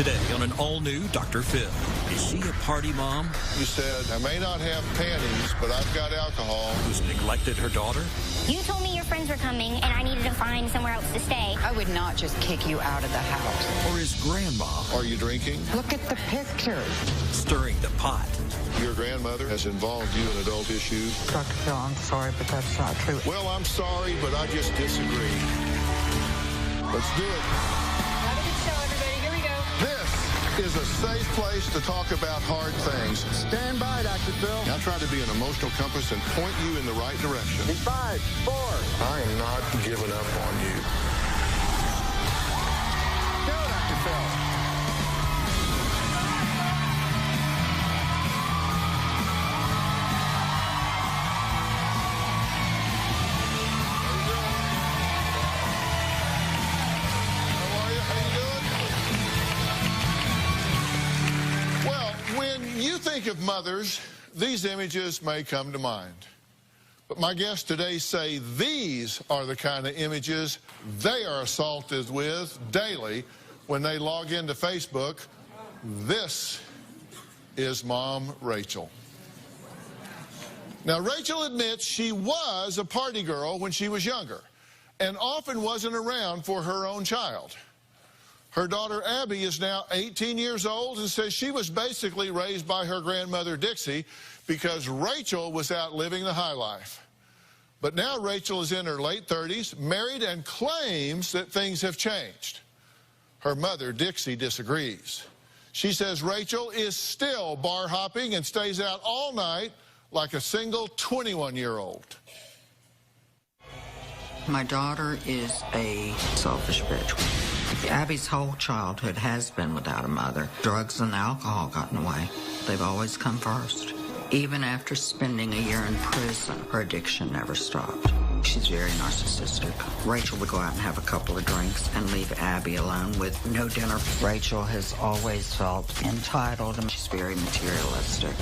Today on an all-new Dr. Phil. Is she a party mom? You said, I may not have panties, but I've got alcohol. Who's neglected her daughter? You told me your friends were coming and I needed to find somewhere else to stay. I would not just kick you out of the house. Or is grandma? Are you drinking? Look at the pictures. Stirring the pot? Your grandmother has involved you in adult issues. Dr. Phil, I'm sorry, but that's not true. Well, I'm sorry, but I just disagree. Let's do it. Have a good show, everybody. Here we go. This is a safe place to talk about hard things. Stand by, Dr. Phil. I'll try to be an emotional compass and point you in the right direction. In 5, 4. I am not giving up on you. Go, Dr. Phil. Think of mothers, these images may come to mind. But my guests today say these are the kind of images they are assaulted with daily when they log into Facebook. This is Mom Rachel. Now, Rachel admits she was a party girl when she was younger and often wasn't around for her own child. Her daughter, Abby, is now 18 years old and says she was basically raised by her grandmother, Dixie, because Rachel was out living the high life. But now Rachel is in her late 30s, married, and claims that things have changed. Her mother, Dixie, disagrees. She says Rachel is still bar hopping and stays out all night like a single 21-year-old. My daughter is a selfish bitch. Abby's whole childhood has been without a mother. Drugs and alcohol got in the way. They've always come first. Even after spending a year in prison, her addiction never stopped. She's very narcissistic. Rachel would go out and have a couple of drinks and leave Abby alone with no dinner. Rachel has always felt entitled, and she's very materialistic.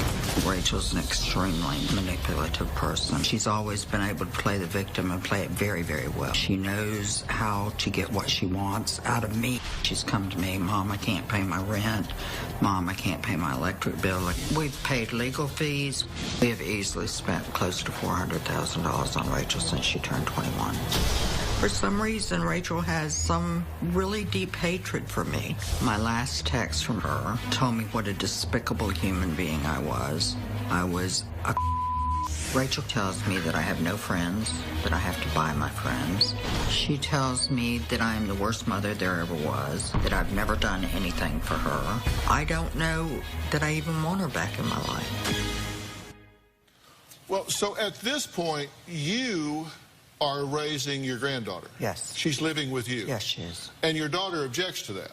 Rachel's an extremely manipulative person. She's always been able to play the victim and play it very, very well. She knows how to get what she wants out of me. She's come to me, Mom, I can't pay my rent. Mom, I can't pay my electric bill. We've paid legal fees. We have easily spent close to $400,000 on Rachel since she turned 21. For some reason, Rachel has some really deep hatred for me. My last text from her told me what a despicable human being I was. I was a Rachel tells me that I have no friends, that I have to buy my friends. She tells me that I am the worst mother there ever was, that I've never done anything for her. I don't know that I even want her back in my life. Well, so at this point, you are raising your granddaughter. Yes. She's living with you. Yes, she is. And your daughter objects to that.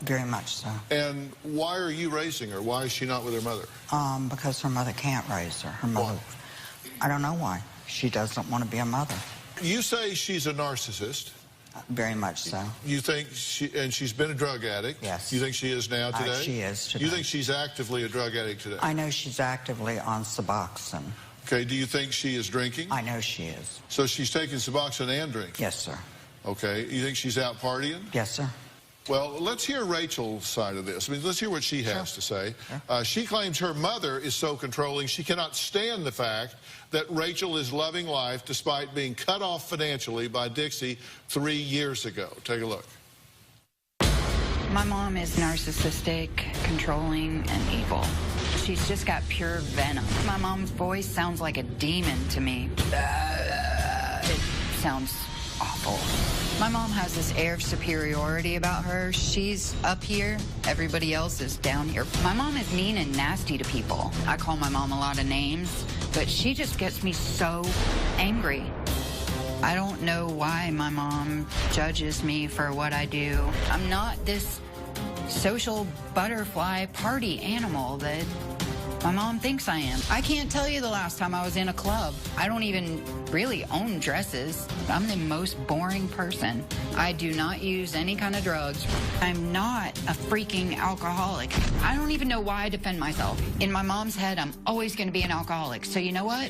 Very much so. And why are you raising her? Why is she not with her mother? Because her mother can't raise her. Her mother, I don't know why. She doesn't want to be a mother. You say she's a narcissist. Very much so. You think and she's been a drug addict? Yes. You think she is now today? She is today. You think she's actively a drug addict today? I know she's actively on Suboxone. Okay, do you think she is drinking? I know she is. So she's taking Suboxone and drinking? Yes, sir. Okay, you think she's out partying? Yes, sir. Well, let's hear Rachel's side of this. I mean, let's hear what she has to say. Sure. She claims her mother is so controlling she cannot stand the fact that Rachel is loving life despite being cut off financially by Dixie 3 years ago. Take a look. My mom is narcissistic, controlling, and evil. She's just got pure venom. My mom's voice sounds like a demon to me. It sounds awful. My mom has this air of superiority about her. She's up here, everybody else is down here. My mom is mean and nasty to people. I call my mom a lot of names, but she just gets me so angry. I don't know why my mom judges me for what I do. I'm not this social butterfly party animal that my mom thinks I am. I can't tell you the last time I was in a club. I don't even really own dresses. I'm the most boring person. I do not use any kind of drugs. I'm not a freaking alcoholic. I don't even know why I defend myself. In my mom's head, I'm always going to be an alcoholic. So you know what?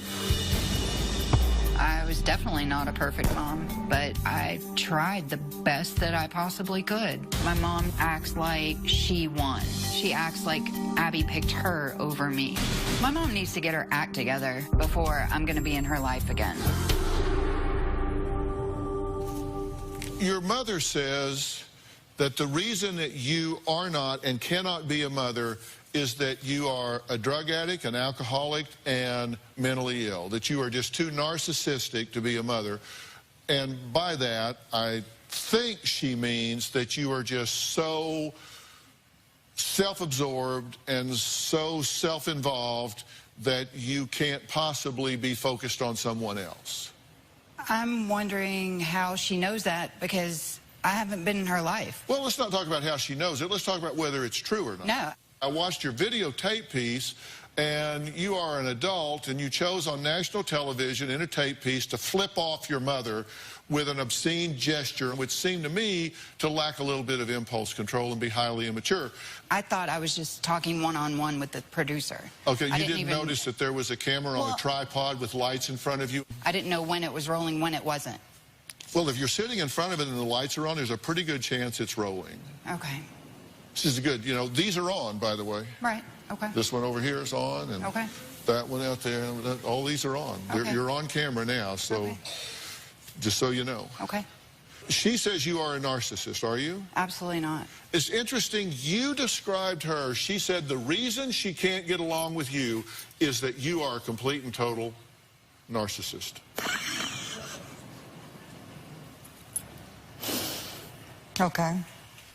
I was definitely not a perfect mom, but I tried the best that I possibly could. My mom acts like she won. She acts like Abby picked her over me. My mom needs to get her act together before I'm going to be in her life again. Your mother says that the reason that you are not and cannot be a mother is that you are a drug addict, an alcoholic, and mentally ill, that you are just too narcissistic to be a mother. And by that, I think she means that you are just so self-absorbed and so self-involved that you can't possibly be focused on someone else. I'm wondering how she knows that, because I haven't been in her life. Well, let's not talk about how she knows it. Let's talk about whether it's true or not. No. I watched your videotape piece, and you are an adult, and you chose on national television in a tape piece to flip off your mother with an obscene gesture, which seemed to me to lack a little bit of impulse control and be highly immature. I thought I was just talking one-on-one with the producer. Okay, you didn't notice that there was a camera on a tripod with lights in front of you? I didn't know when it was rolling, when it wasn't. Well, if you're sitting in front of it and the lights are on, there's a pretty good chance it's rolling. Okay. This is good. You know, these are on, by the way. Right. Okay. This one over here is on, and okay. That one out there, all these are on. Okay. You're on camera now, so just so you know. Okay. She says you are a narcissist, are you? Absolutely not. It's interesting, you described her. She said the reason she can't get along with you is that you are a complete and total narcissist. Okay.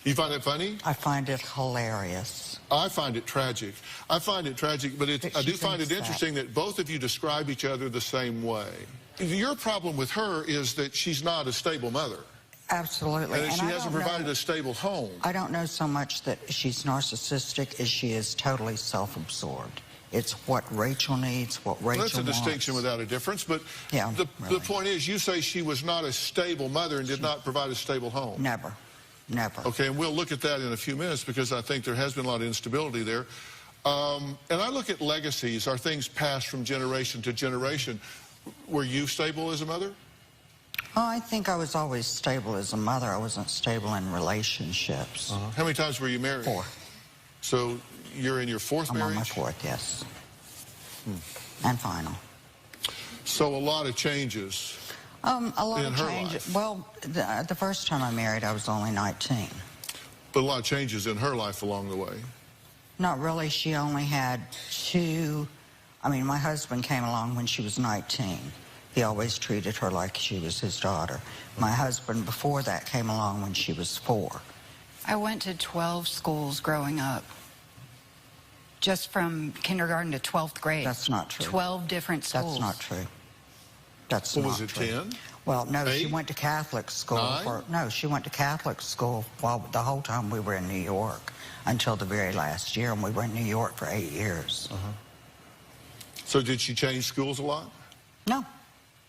You find that funny? I find it hilarious. I find it tragic. I find it tragic, but I do find it interesting that both of you describe each other the same way. Your problem with her is that she's not a stable mother. Absolutely. And she hasn't provided a stable home. I don't know so much that she's narcissistic as she is totally self-absorbed. It's what Rachel needs, what Rachel wants. That's a distinction without a difference, but yeah, the point is you say she was not a stable mother and did not provide a stable home. Never. Never. Okay, and we'll look at that in a few minutes because I think there has been a lot of instability there. And I look at legacies. Are things passed from generation to generation? Were you stable as a mother? Oh, I think I was always stable as a mother. I wasn't stable in relationships. How many times were you married? 4. So you're in your 4th marriage? I'm on my 4th, yes. And final. So a lot of changes. A lot in of her changes. life. Well, the first time I married, I was only 19. But a lot of changes in her life along the way. Not really. She only had 2. I mean, my husband came along when she was 19. He always treated her like she was his daughter. My husband before that came along when she was 4. I went to 12 schools growing up. Just from kindergarten to 12th grade. That's not true. 12 different schools. That's not true. That's what not was it, true. 10? Well, no, 8? she went to Catholic school. 9? No, she went to Catholic school while the whole time we were in New York until the very last year, and we were in New York for 8 years. So did she change schools a lot? No.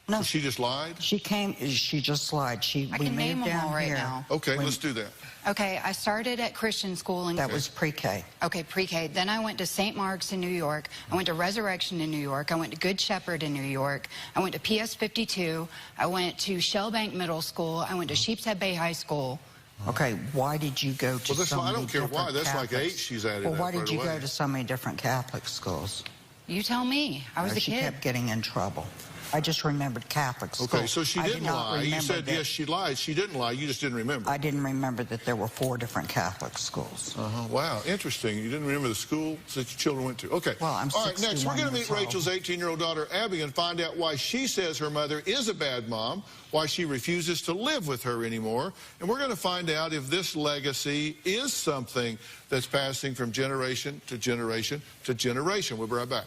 No. So she just lied? She just lied. I can name them all right now. Okay, let's do that. Okay, I started at Christian school. That was pre-K. Okay, pre-K. Then I went to St. Mark's in New York. I went to Resurrection in New York. I went to Good Shepherd in New York. I went to PS 52. I went to Shellbank Middle School. I went to Sheepshead Bay High School. Okay, why did you go to so many I don't care why. different That's like Catholics? 8 she's added. Well, why did you go to so many different Catholic schools? You tell me. I was a She kid. kept getting in trouble. I just remembered Catholic school. Okay, so she didn't lie. You said, yes, she lied. She didn't lie. You just didn't remember. I didn't remember that there were 4 different Catholic schools. Wow, interesting. You didn't remember the school that your children went to. Okay. Well, I'm all right, next, we're going to meet 61 years Rachel's old. 18-year-old daughter, Abby, and find out why she says her mother is a bad mom, why she refuses to live with her anymore, and we're going to find out if this legacy is something that's passing from generation to generation to generation. We'll be right back.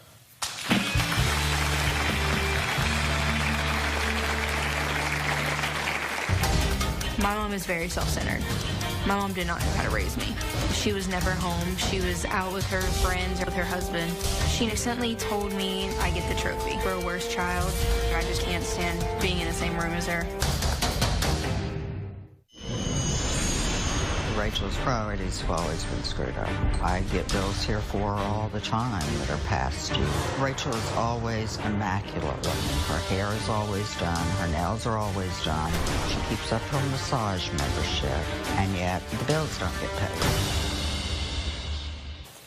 My mom is very self-centered. My mom did not know how to raise me. She was never home. She was out with her friends or with her husband. She innocently told me I get the trophy for a worst child. I just can't stand being in the same room as her. Rachel's priorities have always been screwed up. I get bills here for her all the time that are past due. Rachel is always immaculate looking. Her hair is always done. Her nails are always done. She keeps up her massage membership, and yet the bills don't get paid.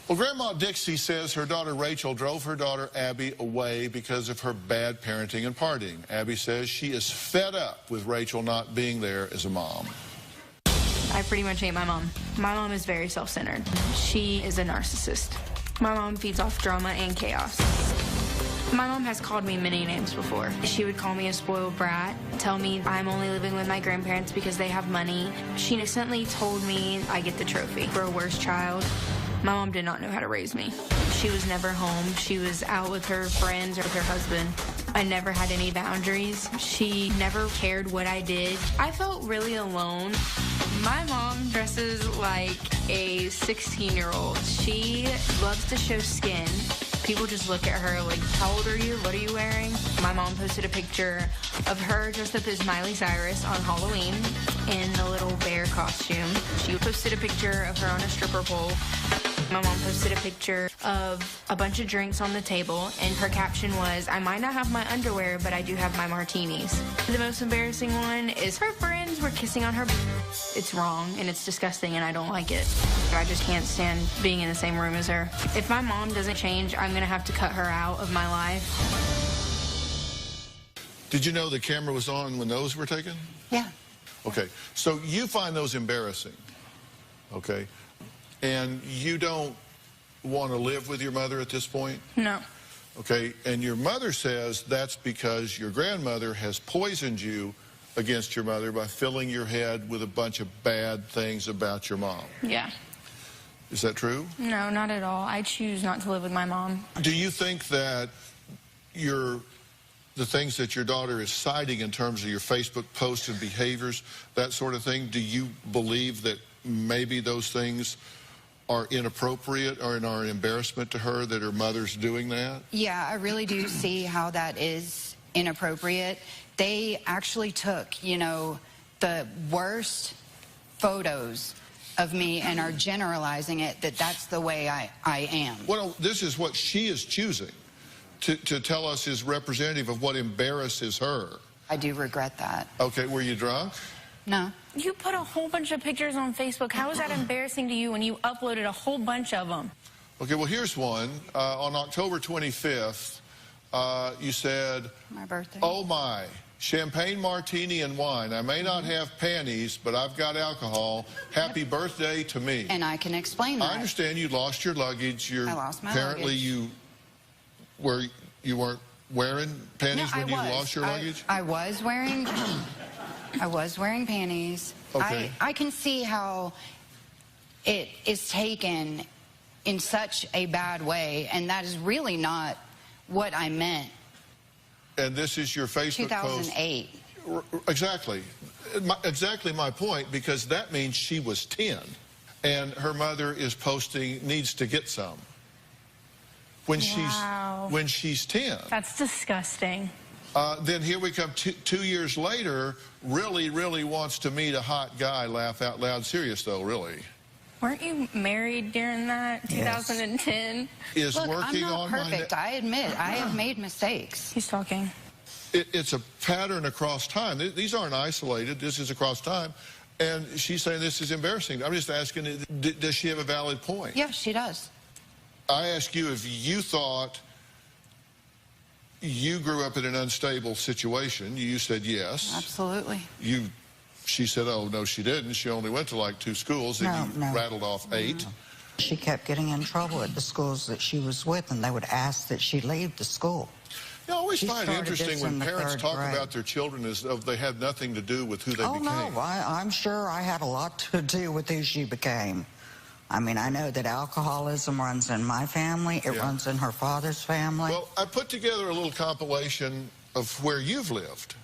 Well, Grandma Dixie says her daughter Rachel drove her daughter Abby away because of her bad parenting and partying. Abby says she is fed up with Rachel not being there as a mom. I pretty much hate my mom. My mom is very self-centered. She is a narcissist. My mom feeds off drama and chaos. My mom has called me many names before. She would call me a spoiled brat, tell me I'm only living with my grandparents because they have money. She innocently told me I get the trophy for a worst child. My mom did not know how to raise me. She was never home. She was out with her friends or with her husband. I never had any boundaries. She never cared what I did. I felt really alone. My mom dresses like a 16-year-old. She loves to show skin. People just look at her like, how old are you? What are you wearing? My mom posted a picture of her dressed up as Miley Cyrus on Halloween in a little bear costume. She posted a picture of her on a stripper pole. My mom posted a picture of a bunch of drinks on the table, and her caption was, I might not have my underwear, but I do have my martinis. The most embarrassing one is her friends were kissing on her. It's wrong, and it's disgusting, and I don't like it. I just can't stand being in the same room as her. If my mom doesn't change, I'm going to have to cut her out of my life. Did you know the camera was on when those were taken? Yeah. Okay, so you find those embarrassing, okay? And you don't want to live with your mother at this point? No. Okay, and your mother says that's because your grandmother has poisoned you against your mother by filling your head with a bunch of bad things about your mom. Yeah. Is that true? No, not at all. I choose not to live with my mom. Do you think that the things that your daughter is citing in terms of your Facebook posts and behaviors, that sort of thing, do you believe that maybe those things are inappropriate or are an embarrassment to her that her mother's doing that? Yeah, I really do see how that is inappropriate. They actually took, you know, the worst photos of me and are generalizing it that that's the way I am. Well, this is what she is choosing to tell us is representative of what embarrasses her. I do regret that. Okay, were you drunk? No. You put a whole bunch of pictures on Facebook. How is that embarrassing to you when you uploaded a whole bunch of them? Okay, well, here's one. On October 25th, you said, My birthday. oh my, champagne, martini, and wine. I may not have panties, but I've got alcohol. Happy birthday to me. And I can explain that. I understand you lost your luggage. I lost my apparently luggage. You weren't wearing panties when you lost your luggage? I was wearing panties. Okay. I can see how it is taken in such a bad way, and that is really not what I meant. And this is your Facebook 2008. post? Exactly. Exactly my point, because that means she was 10, and her mother is posting, needs to get some. When she's 10. That's disgusting. Then here we come 2 years later, really wants to meet a hot guy, laugh out loud, serious though, really. Weren't you married during that, 2010? Is Look, working I'm not on perfect. I admit, I have made mistakes. He's talking. It's a pattern across time. These aren't isolated. This is across time. And she's saying this is embarrassing. I'm just asking, does she have a valid point? Yeah, she does. I ask you if you thought you grew up in an unstable situation. You said yes. Absolutely. She said, oh, no, she didn't. She only went to like 2 schools, and you rattled off 8. She kept getting in trouble at the schools that she was with, and they would ask that she leave the school. I always find it interesting when parents talk about their children as though they had nothing to do with who they became. Oh, no, I'm sure I had a lot to do with who she became. I mean, I know that alcoholism runs in my family. It runs in her father's family. Well, I put together a little compilation of where you've lived.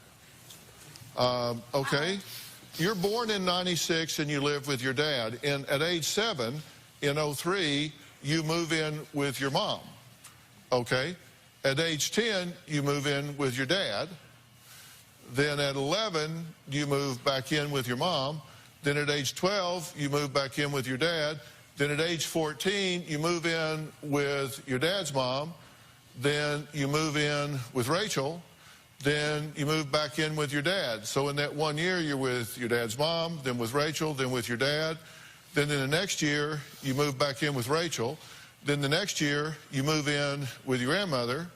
Okay? You're born in 96 and you live with your dad. And at age 7, in 03, you move in with your mom. Okay? At age 10, you move in with your dad. Then at 11, you move back in with your mom. Then at age 12, you move back in with your dad. Then at age 14, you move in with your dad's mom. Then you move in with Rachel. Then you move back in with your dad. So in that 1 year, you're with your dad's mom, then with Rachel, then with your dad. Then in the next year, you move back in with Rachel. Then the next year, you move in with your grandmother.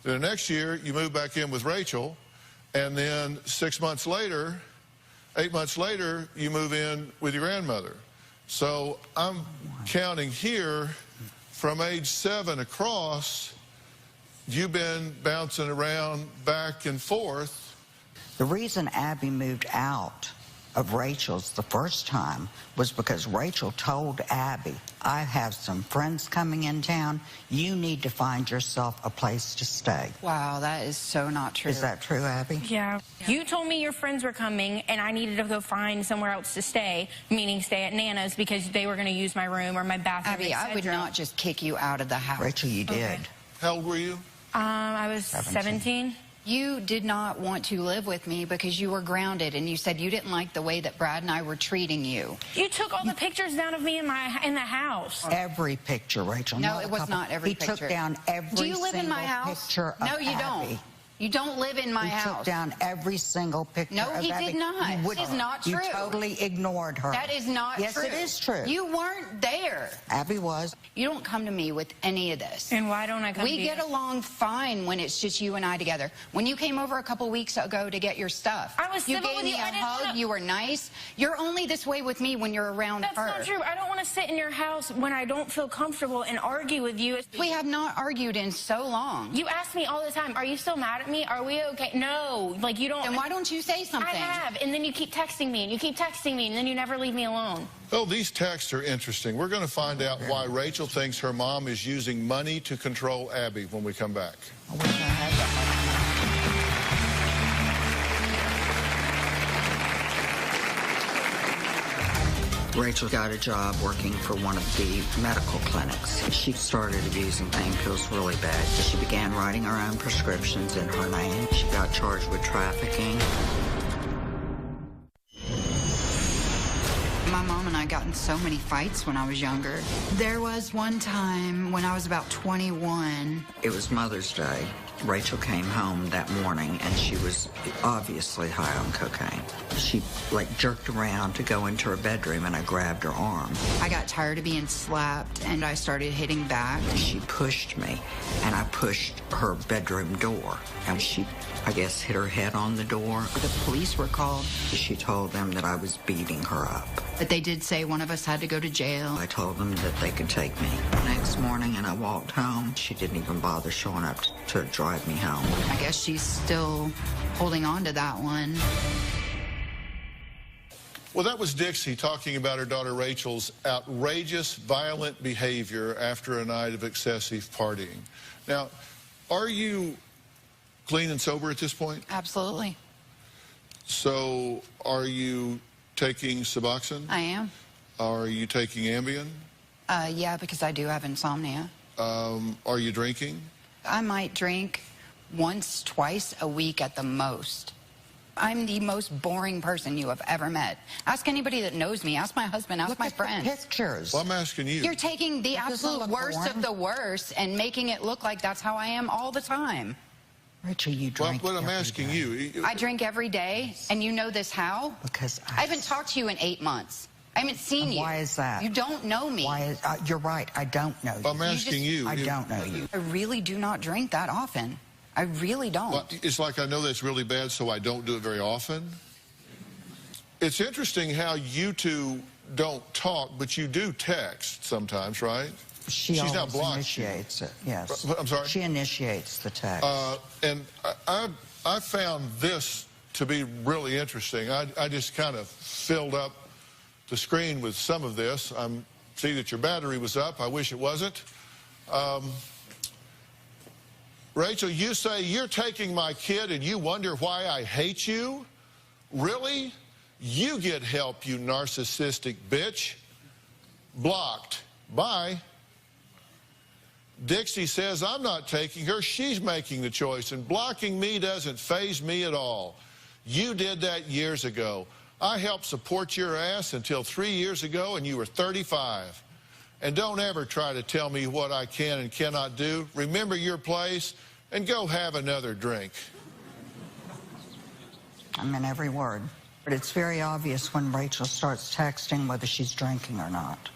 Then the next year, you move back in with Rachel. And then 6 months later, 8 months later, you move in with your grandmother. So I'm counting here from age 7 across, you've been bouncing around back and forth. The reason Abby moved out of Rachel's the first time was because Rachel told Abby, I have some friends coming in town. You need to find yourself a place to stay. Wow, that is so not true. Is that true, Abby? Yeah. You told me your friends were coming and I needed to go find somewhere else to stay, meaning stay at Nana's because they were going to use my room or my bathroom, Abby, I would not just kick you out of the house. Rachel, you did. Okay. How old were you? I was 17. You did not want to live with me because you were grounded, and you said you didn't like the way that Brad and I were treating you. You took all the pictures down of me in the house. Every picture, Rachel. No, it was not every picture. He took down every Do you live in my single house? picture of No, you Abby. don't. You don't live in my house. He took down every single picture No, of he Abby. did not. You That is not true. You totally ignored her. That is not yes, true. Yes, it is true. You weren't there. Abby was. You don't come to me with any of this. And why don't I come to you? We get along fine when it's just you and I together. When you came over a couple weeks ago to get your stuff, I was you civil gave with me you. a I didn't hug. wanna... You were nice. You're only this way with me when you're around That's her. not true. I don't want to sit in your house when I don't feel comfortable and argue with you. We have not argued in so long. You ask me all the time, are you still mad at me? Are we okay? No. Like, you don't... Then why don't you say something? I have, and then you keep texting me, and you keep texting me, and then you never leave me alone. Oh, these texts are interesting. We're going to find out why Rachel thinks her mom is using money to control Abby when we come back. I wish I had that. Rachel got a job working for one of the medical clinics. She started abusing pain pills really bad. She began writing her own prescriptions in her name. She got charged with trafficking. My mom and I got in so many fights when I was younger. There was one time when I was about 21. It was Mother's Day. Rachel came home that morning and she was obviously high on cocaine. She jerked around to go into her bedroom and I grabbed her arm. I got tired of being slapped and I started hitting back. She pushed me and I pushed her bedroom door and she, I guess, hit her head on the door. The police were called. She told them that I was beating her up. But they did say one of us had to go to jail. I told them that they could take me. Next morning and I walked home. She didn't even bother showing up to drive me home. I guess she's still holding on to that one. Well, that was Dixie talking about her daughter Rachel's outrageous, violent behavior after a night of excessive partying. Now, are you clean and sober at this point? Absolutely. So, are you taking Suboxone? I am. Are you taking Ambien? Yeah, because I do have insomnia. Are you drinking? I might drink once, twice a week at the most. I'm the most boring person you have ever met. Ask anybody that knows me. Ask my husband. Ask my friends. Pictures. Well, I'm asking you. You're taking the absolute worst of the worst and making it look like that's how I am all the time. Rachel, you drink. Well, what I'm asking you. I drink every day, and you know this how? Because I haven't talked to you in 8 months. I haven't seen you. Why is that? You don't know me. Why is, you're right. I don't know you. I'm asking you. I don't know you. I really do not drink that often. I really don't. Well, it's like I know that's really bad, so I don't do it very often. It's interesting how you two don't talk, but you do text sometimes, right? She's not blocked. Initiates it, yes. I'm sorry? She initiates the text. And I found this to be really interesting. I just kind of filled up the screen with some of this. I see that your battery was up. I wish it wasn't. Rachel, you say you're taking my kid and you wonder why I hate you? Really? You get help, you narcissistic bitch. Blocked. Bye. Dixie says I'm not taking her. She's making the choice, and blocking me doesn't faze me at all. You did that years ago. I helped support your ass until 3 years ago, and you were 35. And don't ever try to tell me what I can and cannot do. Remember your place and go have another drink. I mean every word. But it's very obvious when Rachel starts texting whether she's drinking or not.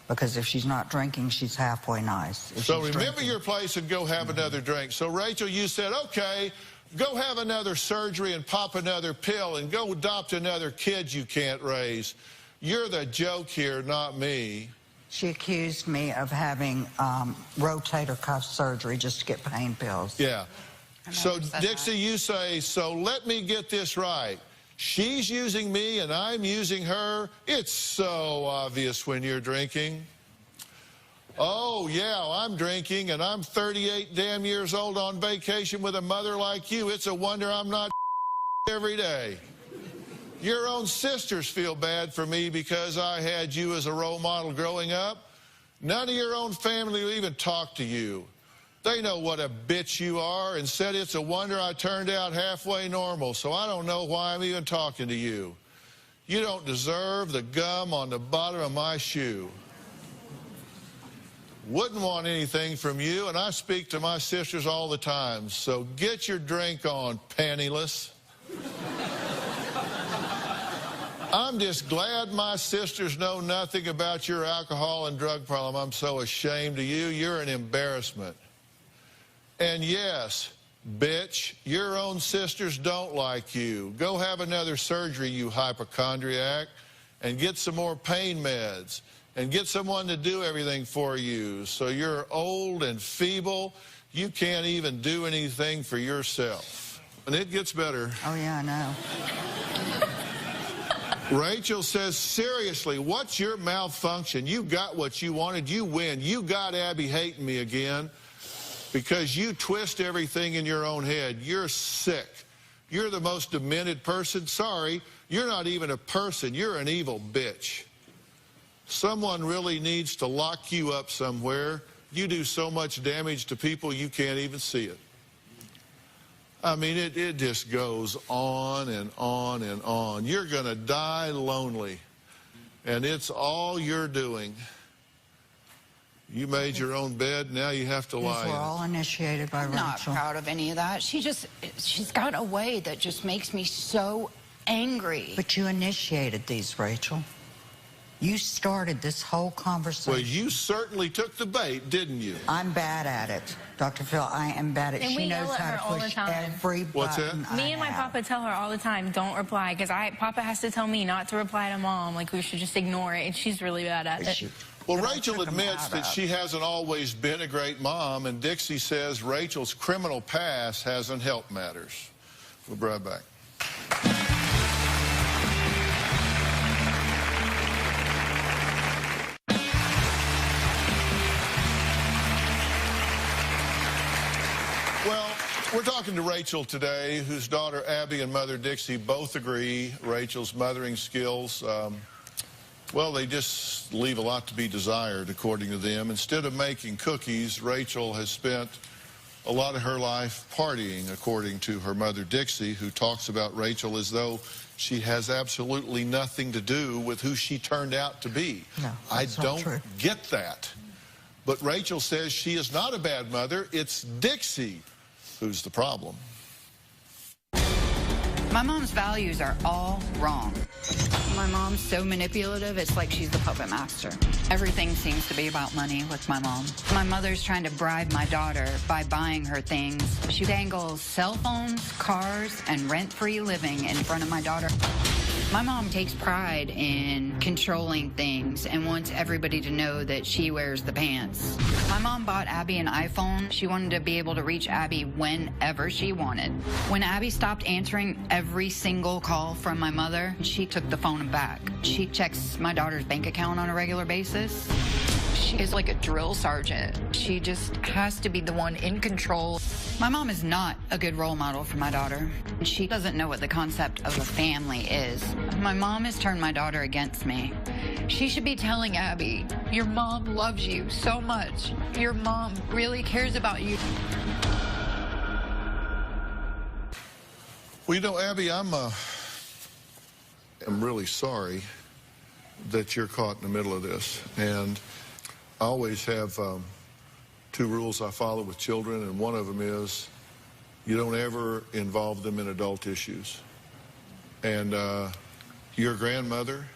Because if she's not drinking, she's halfway nice. If So she's remember drinking, your place and go have another drink. So, Rachel, you said, okay, go have another surgery and pop another pill and go adopt another kid you can't raise. You're the joke here, not me. She accused me of having rotator cuff surgery just to get pain pills. Yeah. So, Dixie, you say, so let me get this right. She's using me and I'm using her. It's so obvious when you're drinking. Oh, yeah, I'm drinking and I'm 38 damn years old on vacation with a mother like you. It's a wonder I'm not every day. Your own sisters feel bad for me because I had you as a role model growing up. None of your own family will even talk to you. They know what a bitch you are and said it's a wonder I turned out halfway normal, so I don't know why I'm even talking to you. You don't deserve the gum on the bottom of my shoe. Wouldn't want anything from you, and I speak to my sisters all the time, so get your drink on, pantyless. I'm just glad my sisters know nothing about your alcohol and drug problem. I'm so ashamed of you. You're an embarrassment. And yes, bitch, your own sisters don't like you. Go have another surgery, you hypochondriac, and get some more pain meds, and get someone to do everything for you. So you're old and feeble, you can't even do anything for yourself. And it gets better. Oh, yeah, I know. Rachel says, seriously, what's your malfunction? You got what you wanted, you win. You got Abby hating me again. Because you twist everything in your own head. You're sick. You're the most demented person. Sorry, you're not even a person. You're an evil bitch. Someone really needs to lock you up somewhere. You do so much damage to people you can't even see it. I mean, it just goes on and on and on. You're going to die lonely. And it's all you're doing. You made your own bed, now you have to lie. These were all initiated by Rachel. I'm not proud of any of that. She's got a way that just makes me so angry. But you initiated these, Rachel. You started this whole conversation. Well, you certainly took the bait, didn't you? I'm bad at it, Dr. Phil. I am bad at it. And we She knows yell at how her to all the push time. every What's button that? Me and my papa tell her all the time, don't reply, because Papa has to tell me not to reply to Mom. Like, we should just ignore it, and she's really bad at it. Well, Rachel admits that she hasn't always been a great mom, and Dixie says Rachel's criminal past hasn't helped matters. We'll be right back. Well, we're talking to Rachel today, whose daughter Abby and mother Dixie both agree Rachel's mothering skills, well, they just leave a lot to be desired, according to them. Instead of making cookies, Rachel has spent a lot of her life partying, according to her mother Dixie, who talks about Rachel as though she has absolutely nothing to do with who she turned out to be. No, I that's not don't true. get that. But Rachel says she is not a bad mother. It's Dixie who's the problem. My mom's values are all wrong. My mom's so manipulative, it's like she's the puppet master. Everything seems to be about money with my mom. My mother's trying to bribe my daughter by buying her things. She dangles cell phones, cars, and rent-free living in front of my daughter. My mom takes pride in controlling things and wants everybody to know that she wears the pants. My mom bought Abby an iPhone. She wanted to be able to reach Abby whenever she wanted. When Abby stopped answering every single call from my mother, she took the phone back. She checks my daughter's bank account on a regular basis. She is like a drill sergeant. She just has to be the one in control. My mom is not a good role model for my daughter. She doesn't know what the concept of a family is. My mom has turned my daughter against me. She should be telling Abby, your mom loves you so much. Your mom really cares about you. Well, you know, Abby, I'm am really sorry that you're caught in the middle of this. And I always have two rules I follow with children, and one of them is you don't ever involve them in adult issues. And your grandmother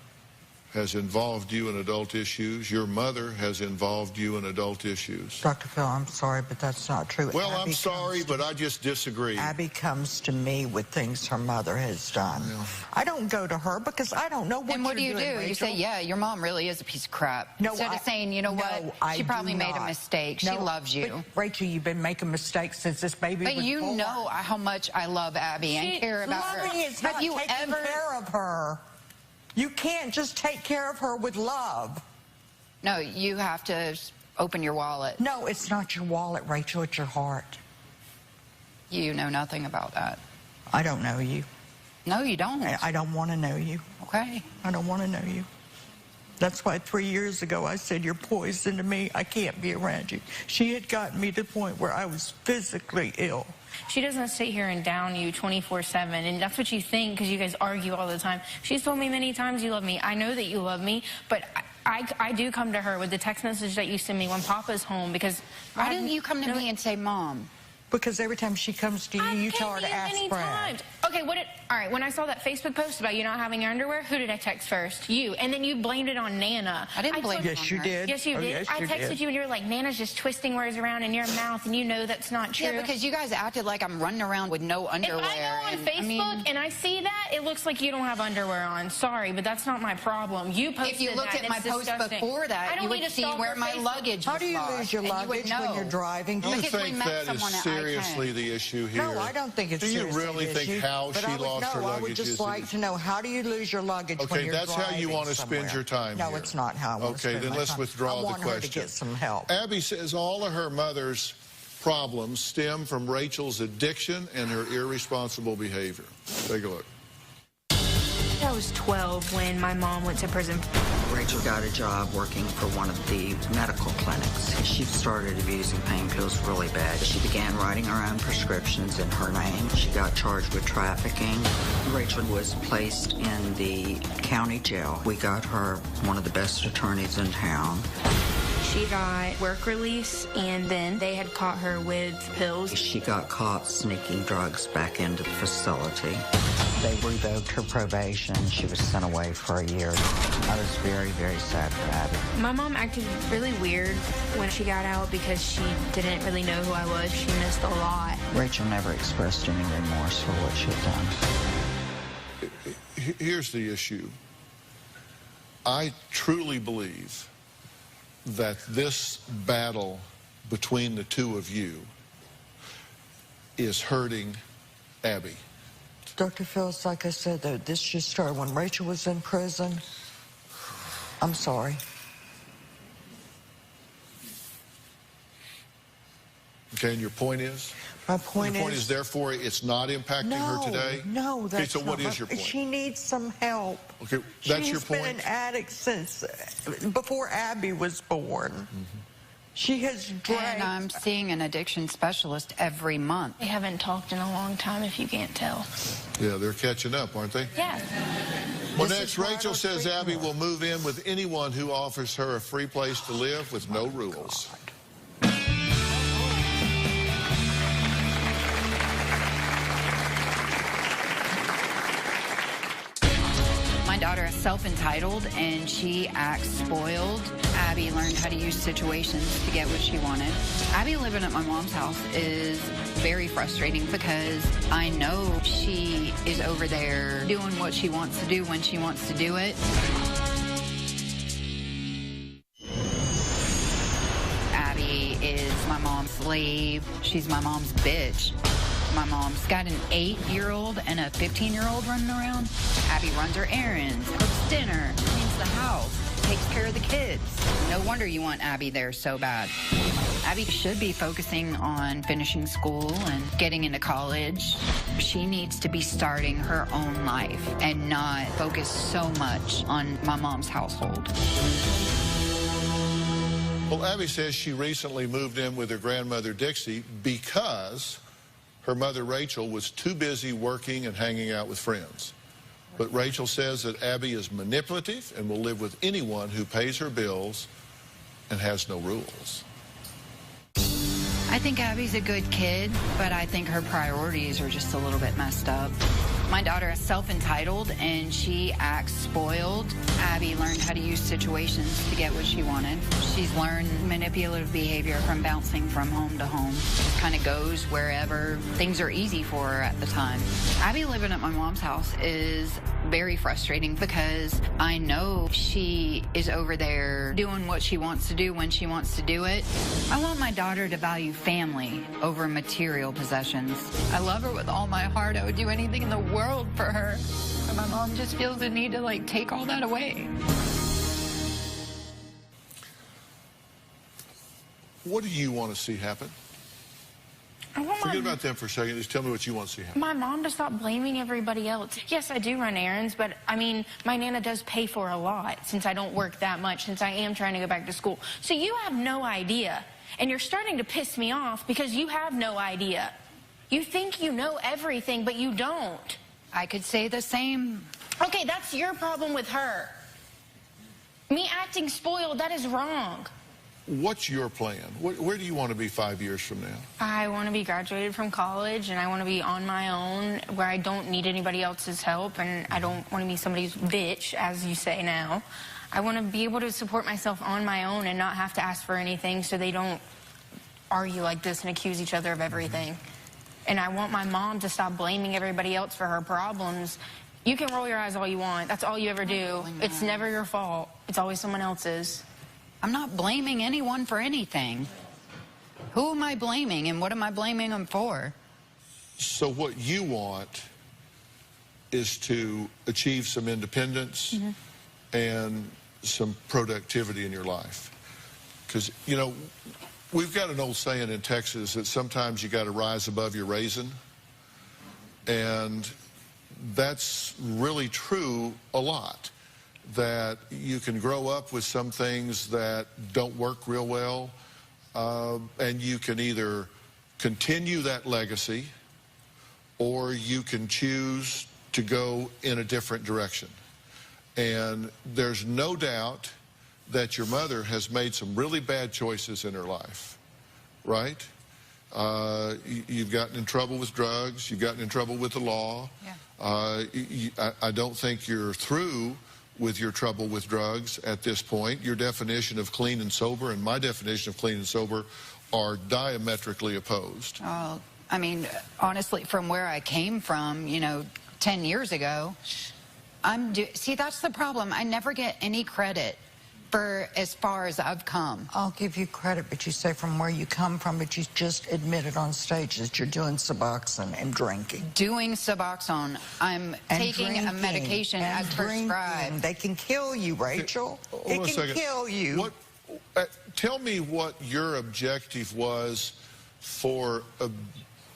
has involved you in adult issues. Your mother has involved you in adult issues. Dr. Phill, I'm sorry, but that's not true. Well, I'm sorry, but I just disagree. Abby comes to me with things her mother has done. Yeah. I don't go to her because I don't know what you're doing. And what do you do? Rachel. You say, yeah, your mom really is a piece of crap. No, instead of saying, you know what, she probably made a mistake. She loves you. But, Rachel, you've been making mistakes since this baby was born. But you know how much I love Abby and care about her. Have you ever taken care of her? You can't just take care of her with love. No, you have to open your wallet. No, it's not your wallet, Rachel. It's your heart. You know nothing about that. I don't know you. No, you don't. I don't want to know you. Okay. I don't want to know you. That's why 3 years ago I said, you're poison to me. I can't be around you. She had gotten me to the point where I was physically ill. She doesn't sit here and down you 24/7, and that's what you think because you guys argue all the time. She's told me many times you love me. I know that you love me, but I do come to her with the text message that you send me when Papa's home because... Why didn't you come to me and say, Mom? Because every time she comes to you, you tell her to ask Brad. Okay, all right, when I saw that Facebook post about you not having your underwear, who did I text first? You. And then you blamed it on Nana. I didn't blame it on her. Yes, you did. Yes, you did. Yes, I texted you and you were like, Nana's just twisting words around in your mouth, and you know that's not true. Yeah, because you guys acted like I'm running around with no underwear. If I go on Facebook and I see that, it looks like you don't have underwear on. Sorry, but that's not my problem. You posted that. If you looked at my post before that, you would see where my luggage was. How do you lose your luggage when you're driving? Do you think that is seriously the issue here? No, I don't think it's seriously. Do you really think how she lost her luggage? I would just like to know, how do you lose your luggage when you're driving? Okay, that's how you want to spend your time here. No, it's not how I want to spend my time. Okay, then let's withdraw the question. I want her to get some help. Abby says all of her mother's problems stem from Rachel's addiction and her irresponsible behavior. Take a look. I was 12 when my mom went to prison. Rachel got a job working for one of the medical clinics. She started abusing pain pills really bad. She began writing her own prescriptions in her name. She got charged with trafficking. Rachel was placed in the county jail. We got her one of the best attorneys in town. She got work release, and then they had caught her with pills. She got caught sneaking drugs back into the facility. They revoked her probation. She was sent away for a year. I was very, very sad for Abby. My mom acted really weird when she got out because she didn't really know who I was. She missed a lot. Rachel never expressed any remorse for what she had done. Here's the issue. I truly believe that this battle between the two of you is hurting Abby. Dr. Phill, like I said, though, this just started when Rachel was in prison. I'm sorry. Okay, and your point is? My point is, therefore, it's not impacting her today? No, that's okay, so what is your point? She needs some help. Okay, that's your point? She's been an addict since before Abby was born. Mm-hmm. She has drank. And I'm seeing an addiction specialist every month. They haven't talked in a long time, if you can't tell. Yeah, they're catching up, aren't they? Yeah. Well, next, Rachel says Abby will move in with anyone who offers her a free place to live with no rules. My daughter is self-entitled and she acts spoiled. Abby learned how to use situations to get what she wanted. Abby living at my mom's house is very frustrating because I know she is over there doing what she wants to do when she wants to do it. Abby is my mom's slave. She's my mom's bitch. My mom's got an 8-year-old and a 15-year-old running around. Abby runs her errands, cooks dinner, cleans the house, takes care of the kids. No wonder you want Abby there so bad. Abby should be focusing on finishing school and getting into college. She needs to be starting her own life and not focus so much on my mom's household. Well, Abby says she recently moved in with her grandmother, Dixie, because her mother, Rachel, was too busy working and hanging out with friends. But Rachel says that Abby is manipulative and will live with anyone who pays her bills and has no rules. I think Abby's a good kid, but I think her priorities are just a little bit messed up. My daughter is self-entitled and she acts spoiled. Abby learned how to use situations to get what she wanted. She's learned manipulative behavior from bouncing from home to home. Just kind of goes wherever things are easy for her at the time. Abby living at my mom's house is very frustrating because I know she is over there doing what she wants to do when she wants to do it. I want my daughter to value family over material possessions. I love her with all my heart. I would do anything in the world for her. And my mom just feels the need to, like, take all that away. What do you want to see happen? Forget about them for a second. Just tell me what you want to see happen. My mom to stop blaming everybody else. Yes, I do run errands, but I mean, my Nana does pay for a lot since I don't work that much, since I am trying to go back to school. So you have no idea. And you're starting to piss me off because you have no idea. You think you know everything, but you don't. I could say the same. Okay, that's your problem with her. Me acting spoiled, that is wrong. What's your plan? Where do you want to be 5 years from now? I want to be graduated from college, and I want to be on my own, where I don't need anybody else's help, and I don't want to be somebody's bitch, as you say now. I want to be able to support myself on my own and not have to ask for anything so they don't argue like this and accuse each other of everything. And I want my mom to stop blaming everybody else for her problems. You can roll your eyes all you want. That's all you ever do. It's never your fault. It's always someone else's. I'm not blaming anyone for anything. Who am I blaming, and what am I blaming them for? So what you want is to achieve some independence and some productivity in your life. Because, you know, we've got an old saying in Texas that sometimes you got to rise above your raisin. And that's really true a lot. That you can grow up with some things that don't work real well, and you can either continue that legacy or you can choose to go in a different direction. And there's no doubt that your mother has made some really bad choices in her life, right? You've gotten in trouble with drugs, you've gotten in trouble with the law. Yeah. I don't think you're through with your trouble with drugs at this point. Your definition of clean and sober and my definition of clean and sober are diametrically opposed. I mean, honestly, from where I came from, you know, 10 years ago, see, that's the problem. I never get any credit for as far as I've come. I'll give you credit, but you say from where you come from, but you just admitted on stage that you're doing Suboxone and drinking. Doing Suboxone. I'm taking a medication as prescribed. They can kill you, Rachel. It can kill you. Tell me what your objective was for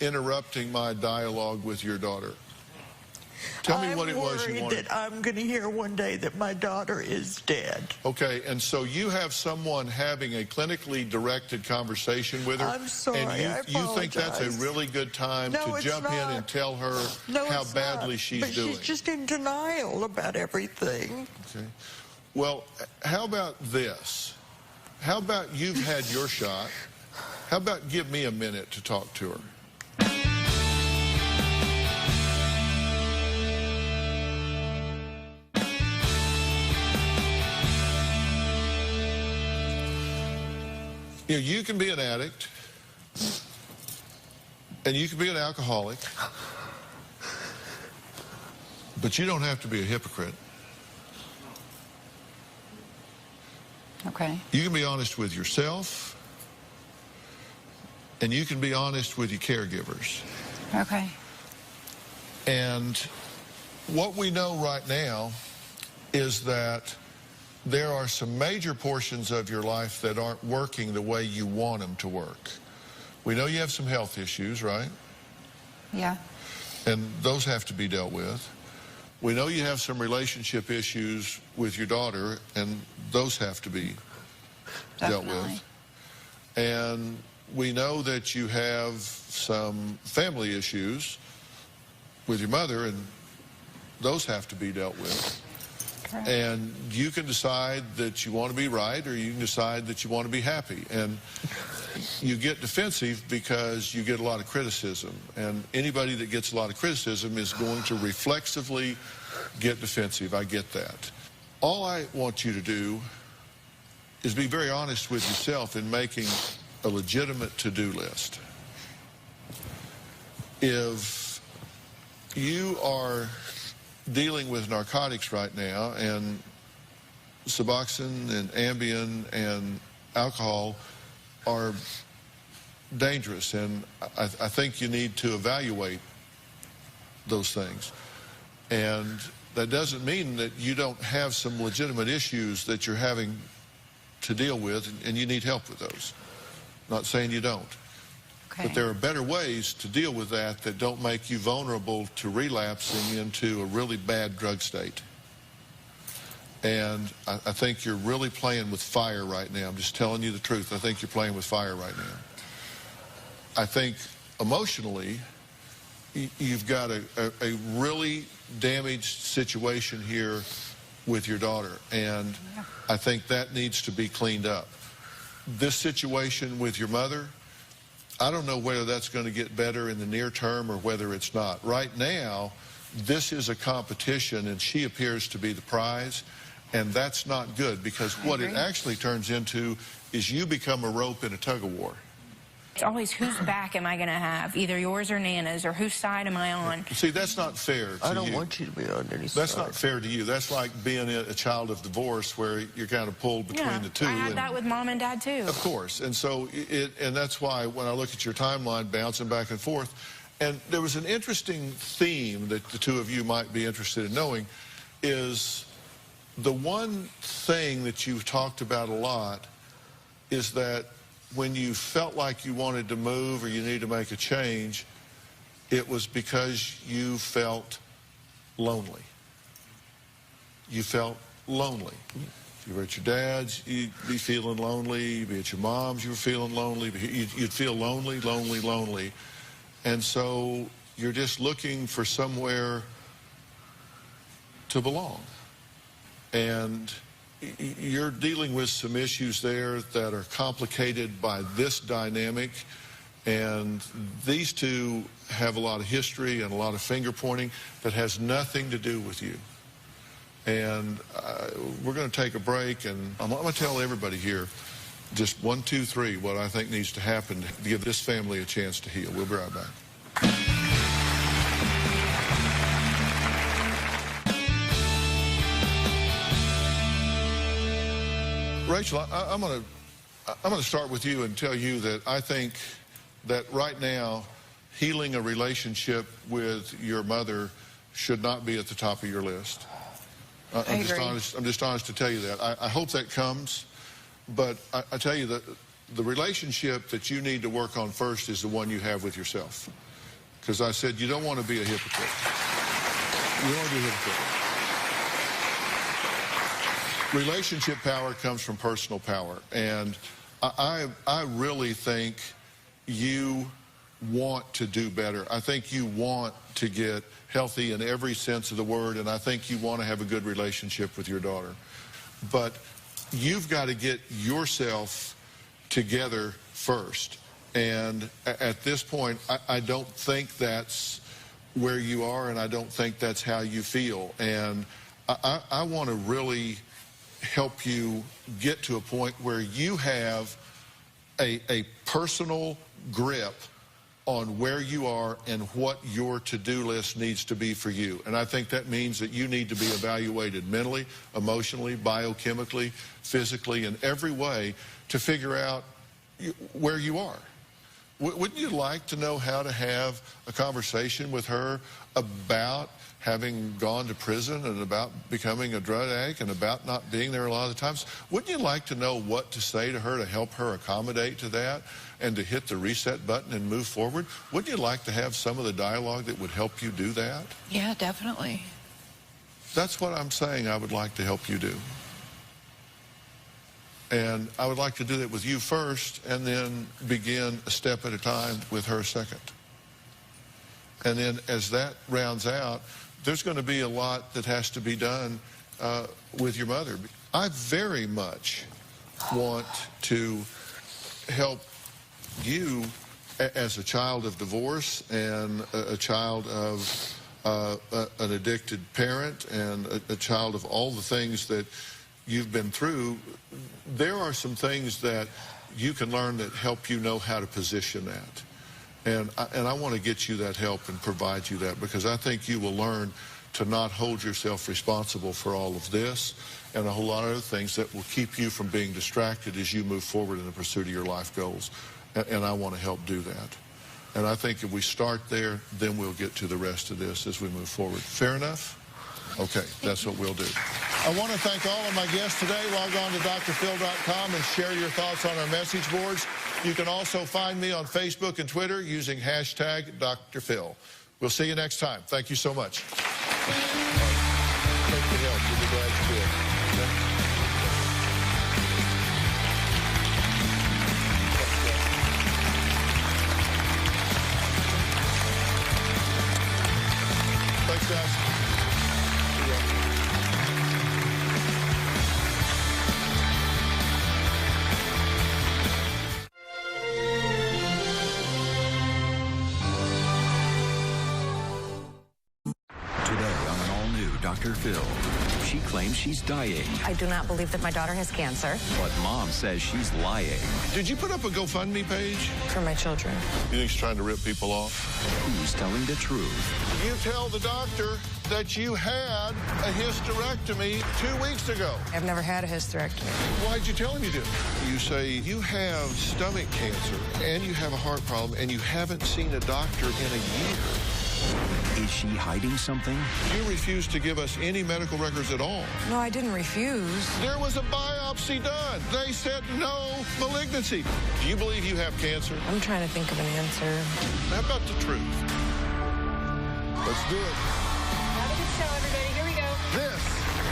interrupting my dialogue with your daughter. Tell me what it was you wanted. I'm worried that I'm going to hear one day that my daughter is dead. Okay, and so you have someone having a clinically directed conversation with her. I'm sorry, and you think that's a really good time to jump in and tell her how badly she's doing. She's just in denial about everything. Okay. Well, how about this? How about you've had your shot? How about give me a minute to talk to her? You know, you can be an addict, and you can be an alcoholic, but you don't have to be a hypocrite. Okay. You can be honest with yourself, and you can be honest with your caregivers. Okay. And what we know right now is that there are some major portions of your life that aren't working the way you want them to work. We know you have some health issues, right? Yeah. And those have to be dealt with. We know you have some relationship issues with your daughter, and those have to be dealt with. And we know that you have some family issues with your mother, and those have to be dealt with. Correct. And you can decide that you want to be right, or you can decide that you want to be happy. And you get defensive because you get a lot of criticism. And anybody that gets a lot of criticism is going to reflexively get defensive. I get that. All I want you to do is be very honest with yourself in making a legitimate to-do list. If you are dealing with narcotics right now, and Suboxone and Ambien and alcohol are dangerous, and I think you need to evaluate those things. And that doesn't mean that you don't have some legitimate issues that you're having to deal with, and you need help with those. Not saying you don't. Okay. But there are better ways to deal with that that don't make you vulnerable to relapsing into a really bad drug state. And I think you're really playing with fire right now. I'm just telling you the truth. I think you're playing with fire right now. I think emotionally, you've got a really damaged situation here with your daughter, and I think that needs to be cleaned up. This situation with your mother, I don't know whether that's going to get better in the near term or whether it's not. Right now, this is a competition, and she appears to be the prize, and that's not good, because what it actually turns into is you become a rope in a tug-of-war. It's always whose back am I going to have, either yours or Nana's, or whose side am I on? See, that's not fair to you. I don't want you to be on any side. That's not fair to you. That's like being a child of divorce where you're kind of pulled between the two. I had that with Mom and Dad, too. Of course. And so, and that's why when I look at your timeline bouncing back and forth, and there was an interesting theme that the two of you might be interested in knowing, is the one thing that you've talked about a lot is that when you felt like you wanted to move or you needed to make a change, it was because you felt lonely. You felt lonely. If you were at your dad's, you'd be feeling lonely. You'd be at your mom's, you were feeling lonely. You'd feel lonely, lonely, lonely. And so you're just looking for somewhere to belong. And you're dealing with some issues there that are complicated by this dynamic, and these two have a lot of history and a lot of finger pointing that has nothing to do with you. And we're going to take a break, and I'm going to tell everybody here just 1, 2, 3 what I think needs to happen to give this family a chance to heal. We'll be right back. Rachel, I'm going to start with you and tell you that I think that right now, healing a relationship with your mother should not be at the top of your list. I'm just honest to tell you that. I hope that comes, but I tell you that the relationship that you need to work on first is the one you have with yourself. Because I said you don't want to be a hypocrite. You don't want to be a hypocrite. Relationship power comes from personal power, and I really think you want to do better. I think you want to get healthy in every sense of the word, and I think you want to have a good relationship with your daughter. But you've got to get yourself together first. And at this point, I don't think that's where you are, and I don't think that's how you feel. And I want to really help you get to a point where you have a personal grip on where you are and what your to-do list needs to be for you. And I think that means that you need to be evaluated mentally, emotionally, biochemically, physically, in every way to figure out where you are. Wouldn't you like to know how to have a conversation with her about having gone to prison and about becoming a drug addict and about not being there a lot of the times? Wouldn't you like to know what to say to her to help her accommodate to that and to hit the reset button and move forward? Wouldn't you like to have some of the dialogue that would help you do that? Yeah, definitely. That's what I'm saying I would like to help you do. And I would like to do that with you first and then begin a step at a time with her second. And then as that rounds out, there's going to be a lot that has to be done with your mother. I very much want to help you as a child of divorce and a child of an addicted parent and a child of all the things that you've been through. There are some things that you can learn that help you know how to position that. And I want to get you that help and provide you that, because I think you will learn to not hold yourself responsible for all of this and a whole lot of other things that will keep you from being distracted as you move forward in the pursuit of your life goals. And I want to help do that. And I think if we start there, then we'll get to the rest of this as we move forward. Fair enough? Okay, that's what we'll do. I want to thank all of my guests today. Log on to drphil.com and share your thoughts on our message boards. You can also find me on Facebook and Twitter using hashtag Dr. Phill. We'll see you next time. Thank you so much. Take the help. You'll be glad you did. Thanks, guys. Dr. Phill. She claims she's dying. I do not believe that my daughter has cancer. But Mom says she's lying. Did you put up a GoFundMe page? For my children. You think she's trying to rip people off? Who's telling the truth? You tell the doctor that you had a hysterectomy 2 weeks ago. I've never had a hysterectomy. Why'd you tell him you did? You say you have stomach cancer and you have a heart problem and you haven't seen a doctor in a year. Is she hiding something? You refused to give us any medical records at all. No, I didn't refuse. There was a biopsy done. They said no malignancy. Do you believe you have cancer? I'm trying to think of an answer. How about the truth? Let's do it. Have a good show, everybody. Here we go. This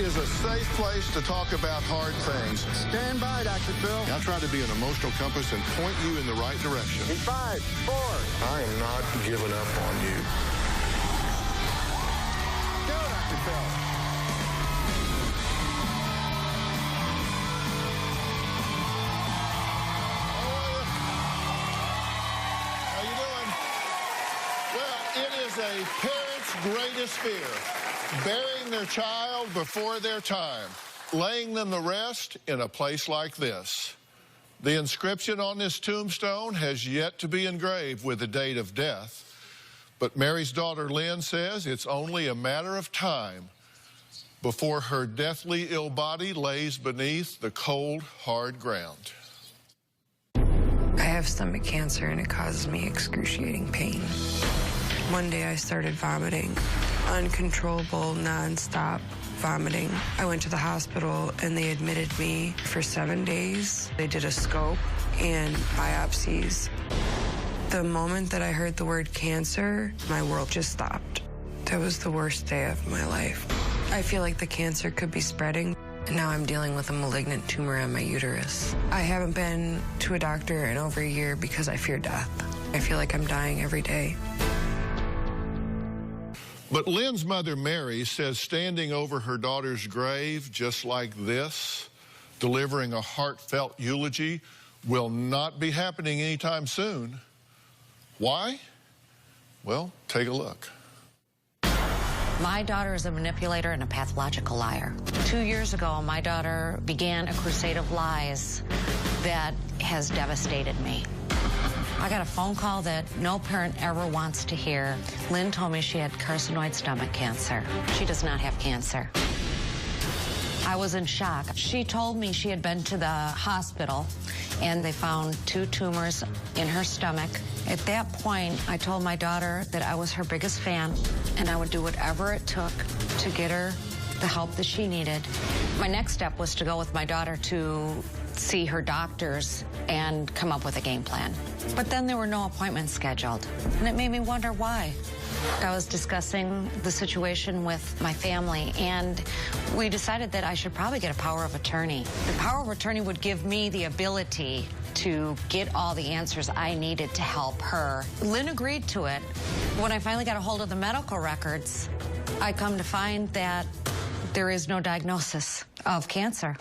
is a safe place to talk about hard things. Stand by, Dr. Phill. I'll try to be an emotional compass and point you in the right direction. In 5, 4. I am not giving up on you. Go, Dr. Phill. How you doing? Well, it is a parent's greatest fear, burying their child before their time, laying them to rest in a place like this. The inscription on this tombstone has yet to be engraved with the date of death, but Mary's daughter Lynn says it's only a matter of time before her deathly ill body lays beneath the cold, hard ground. I have stomach cancer and it causes me excruciating pain. One day I started vomiting, uncontrollable, nonstop vomiting. I went to the hospital and they admitted me for 7 days. They did a scope and biopsies. The moment that I heard the word cancer, my world just stopped. That was the worst day of my life. I feel like the cancer could be spreading. And now I'm dealing with a malignant tumor on my uterus. I haven't been to a doctor in over a year because I fear death. I feel like I'm dying every day. But Lynn's mother, Mary, says standing over her daughter's grave just like this, delivering a heartfelt eulogy, will not be happening anytime soon. Why? Well, take a look. My daughter is a manipulator and a pathological liar. 2 years ago, my daughter began a crusade of lies that has devastated me. I got a phone call that no parent ever wants to hear. Lynn told me she had carcinoid stomach cancer. She does not have cancer. I was in shock. She told me she had been to the hospital and they found 2 tumors in her stomach. At that point, I told my daughter that I was her biggest fan and I would do whatever it took to get her the help that she needed. My next step was to go with my daughter to see her doctors and come up with a game plan. But then there were no appointments scheduled, and it made me wonder why. I was discussing the situation with my family, and we decided that I should probably get a power of attorney. The power of attorney would give me the ability to get all the answers I needed to help her. Lynn agreed to it. When I finally got a hold of the medical records, I come to find that there is no diagnosis of cancer.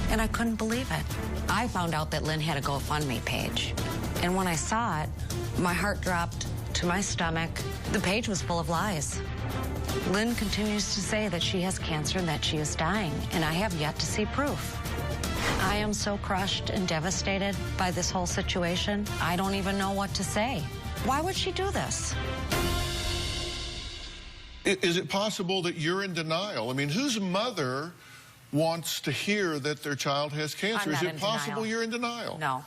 And I couldn't believe it. I found out that Lynn had a GoFundMe page. And when I saw it, my heart dropped to my stomach. The page was full of lies. Lynn continues to say that she has cancer and that she is dying, and I have yet to see proof. I am so crushed and devastated by this whole situation. I don't even know what to say. Why would she do this? Is it possible that you're in denial? I mean, whose mother wants to hear that their child has cancer? I'm Is not it in possible denial. you're in denial? No.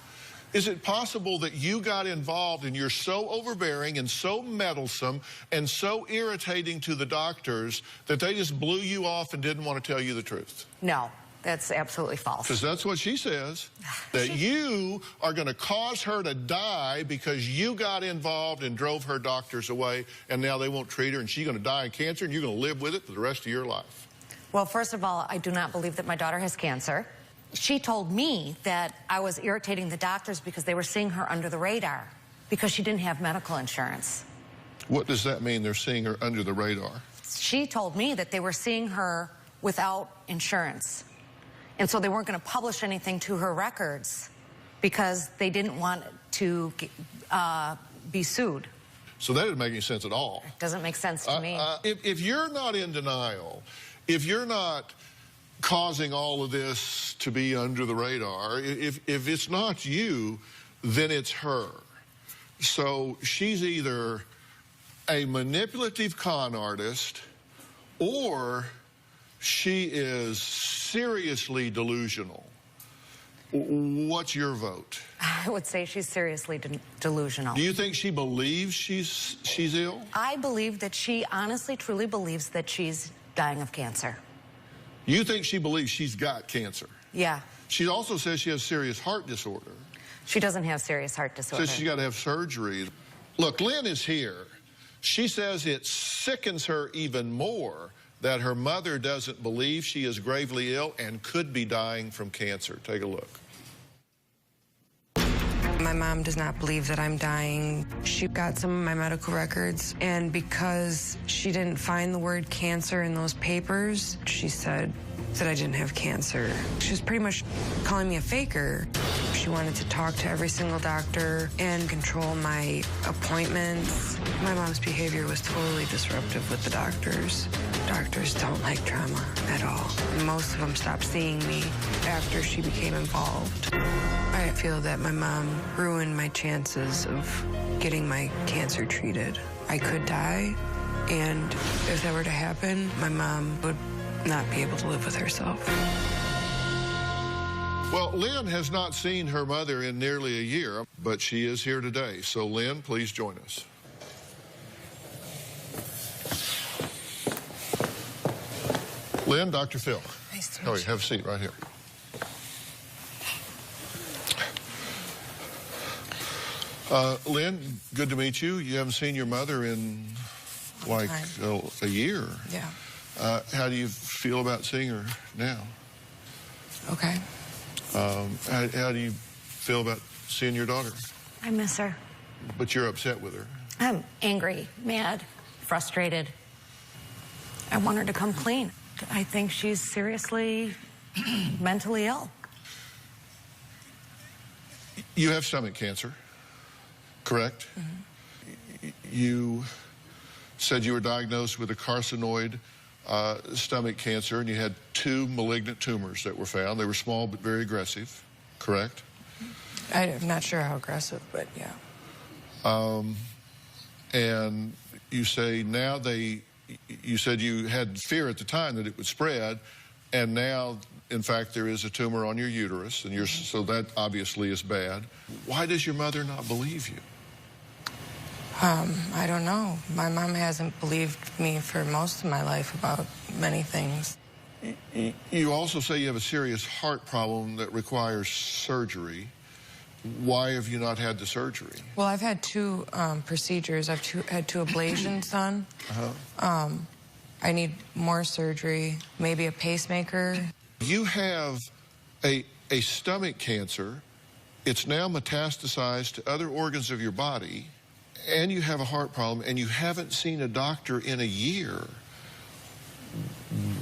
Is it possible that you got involved and you're so overbearing and so meddlesome and so irritating to the doctors that they just blew you off and didn't want to tell you the truth? No, that's absolutely false. Because that's what she says, that you are going to cause her to die because you got involved and drove her doctors away, and now they won't treat her, and she's going to die of cancer, and you're going to live with it for the rest of your life. Well, first of all, I do not believe that my daughter has cancer. She told me that I was irritating the doctors because they were seeing her under the radar because she didn't have medical insurance. What does that mean, they're seeing her under the radar? She told me that they were seeing her without insurance. And so they weren't going to publish anything to her records because they didn't want to be sued. So that doesn't make any sense at all. It doesn't make sense to me. If you're not in denial, if you're not causing all of this to be under the radar, if it's not you, then it's her. So she's either a manipulative con artist or she is seriously delusional. What's your vote? I would say she's seriously delusional. Do you think she believes she's ill? I believe that she honestly, truly believes that she's dying of cancer. You think she believes she's got cancer? Yeah. She also says she has serious heart disorder. She doesn't have serious heart disorder. Says she's got to have surgery. Look, Lynn is here. She says it sickens her even more that her mother doesn't believe she is gravely ill and could be dying from cancer. Take a look. My mom does not believe that I'm dying. She got some of my medical records, and because she didn't find the word cancer in those papers, she said that I didn't have cancer. She was pretty much calling me a faker. She wanted to talk to every single doctor and control my appointments. My mom's behavior was totally disruptive with the doctors. Doctors don't like trauma at all. Most of them stopped seeing me after she became involved. I feel that my mom ruined my chances of getting my cancer treated. I could die, and if that were to happen, my mom would not be able to live with herself. Well, Lynn has not seen her mother in nearly a year, but she is here today. So, Lynn, please join us. Lynn, Dr. Phill. Nice to Oh, meet you. have a seat right here. Lynn, good to meet you. You haven't seen your mother in like a year. Yeah. How do you feel about seeing her now? Okay. How do you feel about seeing your daughter? I miss her. But you're upset with her. I'm angry, mad, frustrated. I want her to come clean. I think she's seriously mentally ill. You have stomach cancer, correct? Mm-hmm. You said you were diagnosed with a carcinoid stomach cancer, and you had 2 malignant tumors that were found. They were small but very aggressive, correct? I'm not sure how aggressive, but yeah. And you say now you said you had fear at the time that it would spread, and now, in fact, there is a tumor on your uterus, and so that obviously is bad. Why does your mother not believe you? I don't know. My mom hasn't believed me for most of my life about many things. You also say you have a serious heart problem that requires surgery. Why have you not had the surgery? Well, I've had 2 procedures. I've had 2 ablations done. I need more surgery, maybe a pacemaker. You have a stomach cancer It's now metastasized to other organs of your body, and you have a heart problem, and you haven't seen a doctor in a year.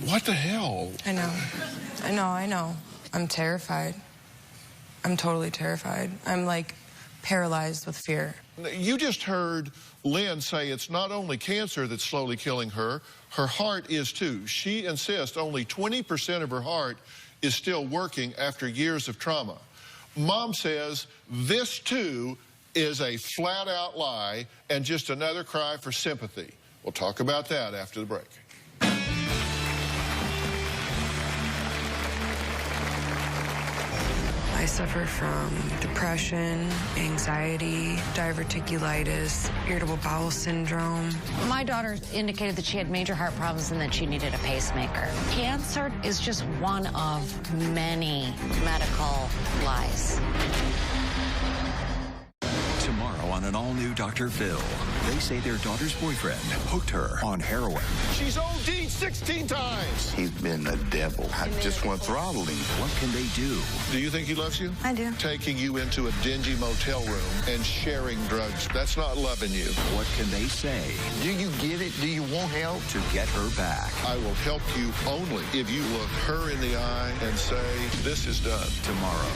What the hell? I know. I'm terrified. I'm totally terrified. I'm like paralyzed with fear. You just heard Lynn say it's not only cancer that's slowly killing her, her heart is too. She insists only 20% of her heart is still working after years of trauma. Mom says this too is a flat-out lie and just another cry for sympathy. We'll talk about that after the break. I suffer from depression, anxiety, diverticulitis, irritable bowel syndrome. My daughter indicated that she had major heart problems and that she needed a pacemaker. Cancer is just one of many medical lies. Tomorrow on an all-new Dr. Phill, they say their daughter's boyfriend hooked her on heroin. She's OD'd 16 times. He's been a devil. I just want to throttle him. What can they do? Do you think he loves you? I do. Taking you into a dingy motel room and sharing drugs, that's not loving you. What can they say Do you get it? Do you want help? to get her back? I will help you only if you look her in the eye and say, this is done. Tomorrow.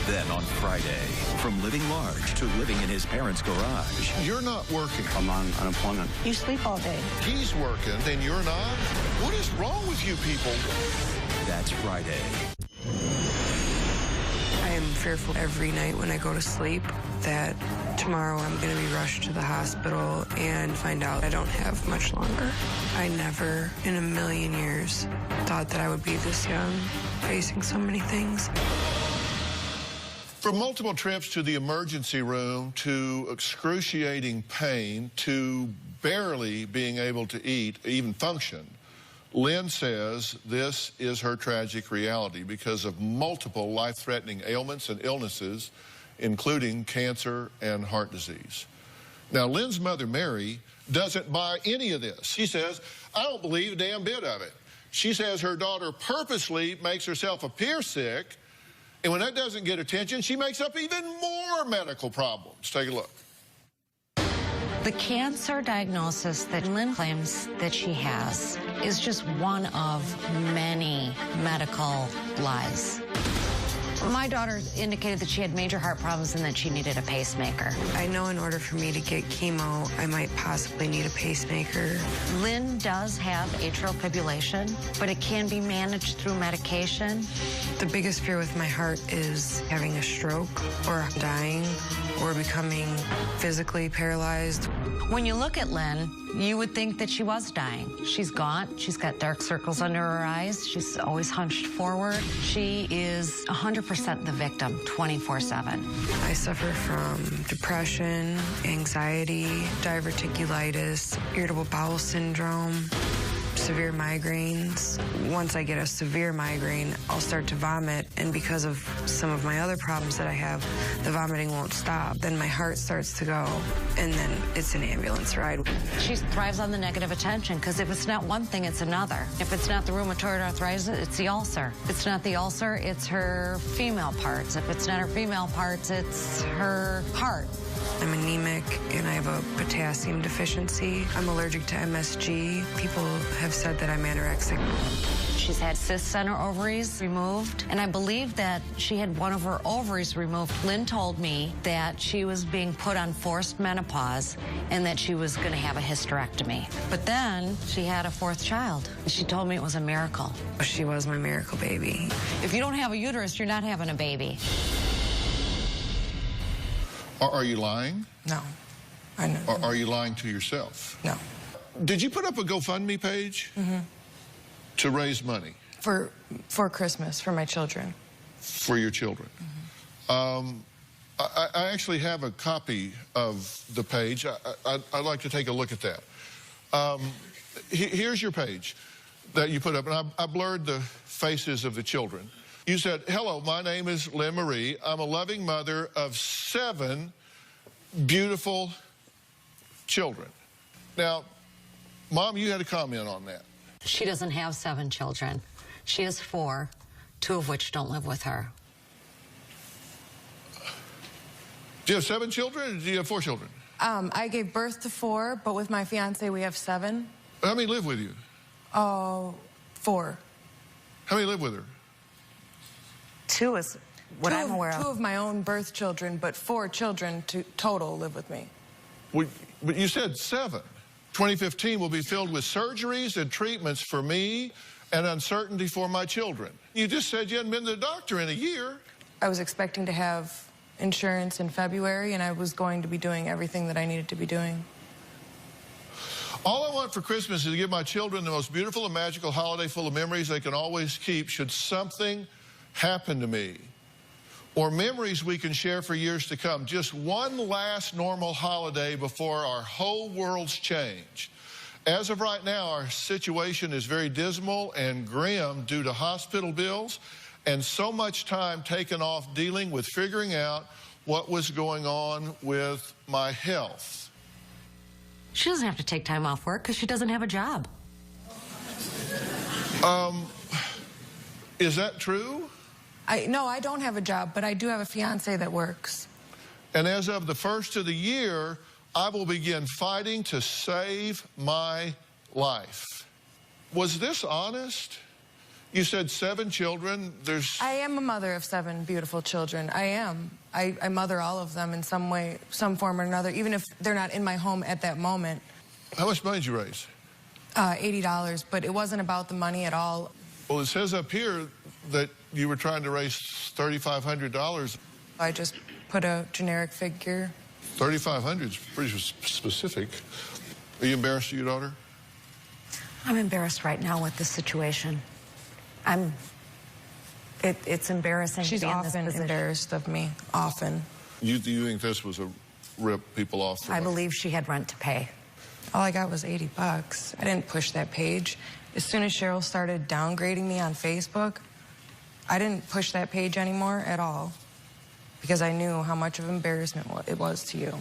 Then on Friday, from living large to living in his parents' garage. You're not working. I'm on unemployment. You sleep all day. He's working, and you're not? What is wrong with you people? That's Friday. I am fearful every night when I go to sleep that tomorrow I'm going to be rushed to the hospital and find out I don't have much longer. I never in a million years thought that I would be this young, facing so many things. From multiple trips to the emergency room, to excruciating pain, to barely being able to eat, even function, Lynn says this is her tragic reality because of multiple life-threatening ailments and illnesses, including cancer and heart disease. Now, Lynn's mother, Mary, doesn't buy any of this. She says, I don't believe a damn bit of it. She says her daughter purposely makes herself appear sick, and when that doesn't get attention, she makes up even more medical problems. Take a look. The cancer diagnosis that Lynn claims that she has is just one of many medical lies. My daughter indicated that she had major heart problems and that she needed a pacemaker. I know in order for me to get chemo, I might possibly need a pacemaker. Lynn does have atrial fibrillation, but it can be managed through medication. The biggest fear with my heart is having a stroke or dying or becoming physically paralyzed. When you look at Lynn, you would think that she was dying. She's gaunt. She's got dark circles under her eyes. She's always hunched forward. She is 100% the victim, 24/7. I suffer from depression, anxiety, diverticulitis, irritable bowel syndrome, severe migraines. Once I get a severe migraine, I'll start to vomit, and because of some of my other problems that I have, the vomiting won't stop. Then my heart starts to go, and then it's an ambulance ride. She thrives on the negative attention, because if it's not one thing, it's another. If it's not the rheumatoid arthritis, it's the ulcer. If it's not the ulcer, it's her female parts. If it's not her female parts, it's her heart. I'm anemic, and I have a potassium deficiency. I'm allergic to MSG. People have said that I'm anorexic. She's had cysts on her ovaries removed, and I believe that she had one of her ovaries removed. Lynn told me that she was being put on forced menopause and that she was going to have a hysterectomy. But then she had a fourth child. She told me it was a miracle. She was my miracle baby. If you don't have a uterus, you're not having a baby. Are you lying? No. I know. Or are you lying to yourself? No. Did you put up a GoFundMe page to raise money? For Christmas, for my children. For your children. I actually have a copy of the page. I'd like to take a look at that. Here's your page that you put up, and I blurred the faces of the children. You said, hello, my name is Lynn Marie. I'm a loving mother of 7 beautiful children. Now, Mom, you had a comment on that. She doesn't have 7 children. She has 4, 2 of which don't live with her. Do you have 7 children, or do you have 4 children? I gave birth to 4, but with my fiance, we have 7. How many live with you? Oh, 4. How many live with her? 2 is what I'm aware of. 2 of my own birth children, but 4 children total live with me. Well, but you said 7. 2015 will be filled with surgeries and treatments for me and uncertainty for my children. You just said you hadn't been to the doctor in a year. I was expecting to have insurance in February, and I was going to be doing everything that I needed to be doing. All I want for Christmas is to give my children the most beautiful and magical holiday full of memories they can always keep should something happen to me. Or memories we can share for years to come. Just one last normal holiday before our whole world's changed. As of right now, our situation is very dismal and grim due to hospital bills and so much time taken off dealing with figuring out what was going on with my health. She doesn't have to take time off work because she doesn't have a job. Is that true? No, I don't have a job, but I do have a fiance that works. And as of the first of the year, I will begin fighting to save my life. Was this honest? You said 7 children. I am a mother of 7 beautiful children. I am. I mother all of them in some way, some form or another, even if they're not in my home at that moment. How much money did you raise? $80, but it wasn't about the money at all. Well, it says up here that you were trying to raise $3,500. I just put a generic figure. $3,500 is pretty specific. Are you embarrassed of your daughter? I'm embarrassed right now with the situation. It's embarrassing. She's to be in this often position. embarrassed of me, often. You think this was a rip people off? I believe she had rent to pay. All I got was $80. I didn't push that page. As soon as Cheryl started downgrading me on Facebook, I didn't push that page anymore at all because I knew how much of embarrassment it was to you.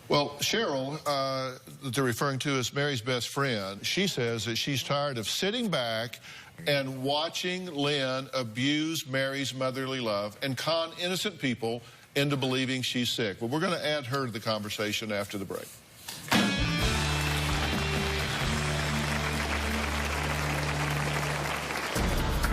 Well, Cheryl, that they're referring to as Mary's best friend, she says that she's tired of sitting back and watching Lynn abuse Mary's motherly love and con innocent people into believing she's sick. Well, we're going to add her to the conversation after the break.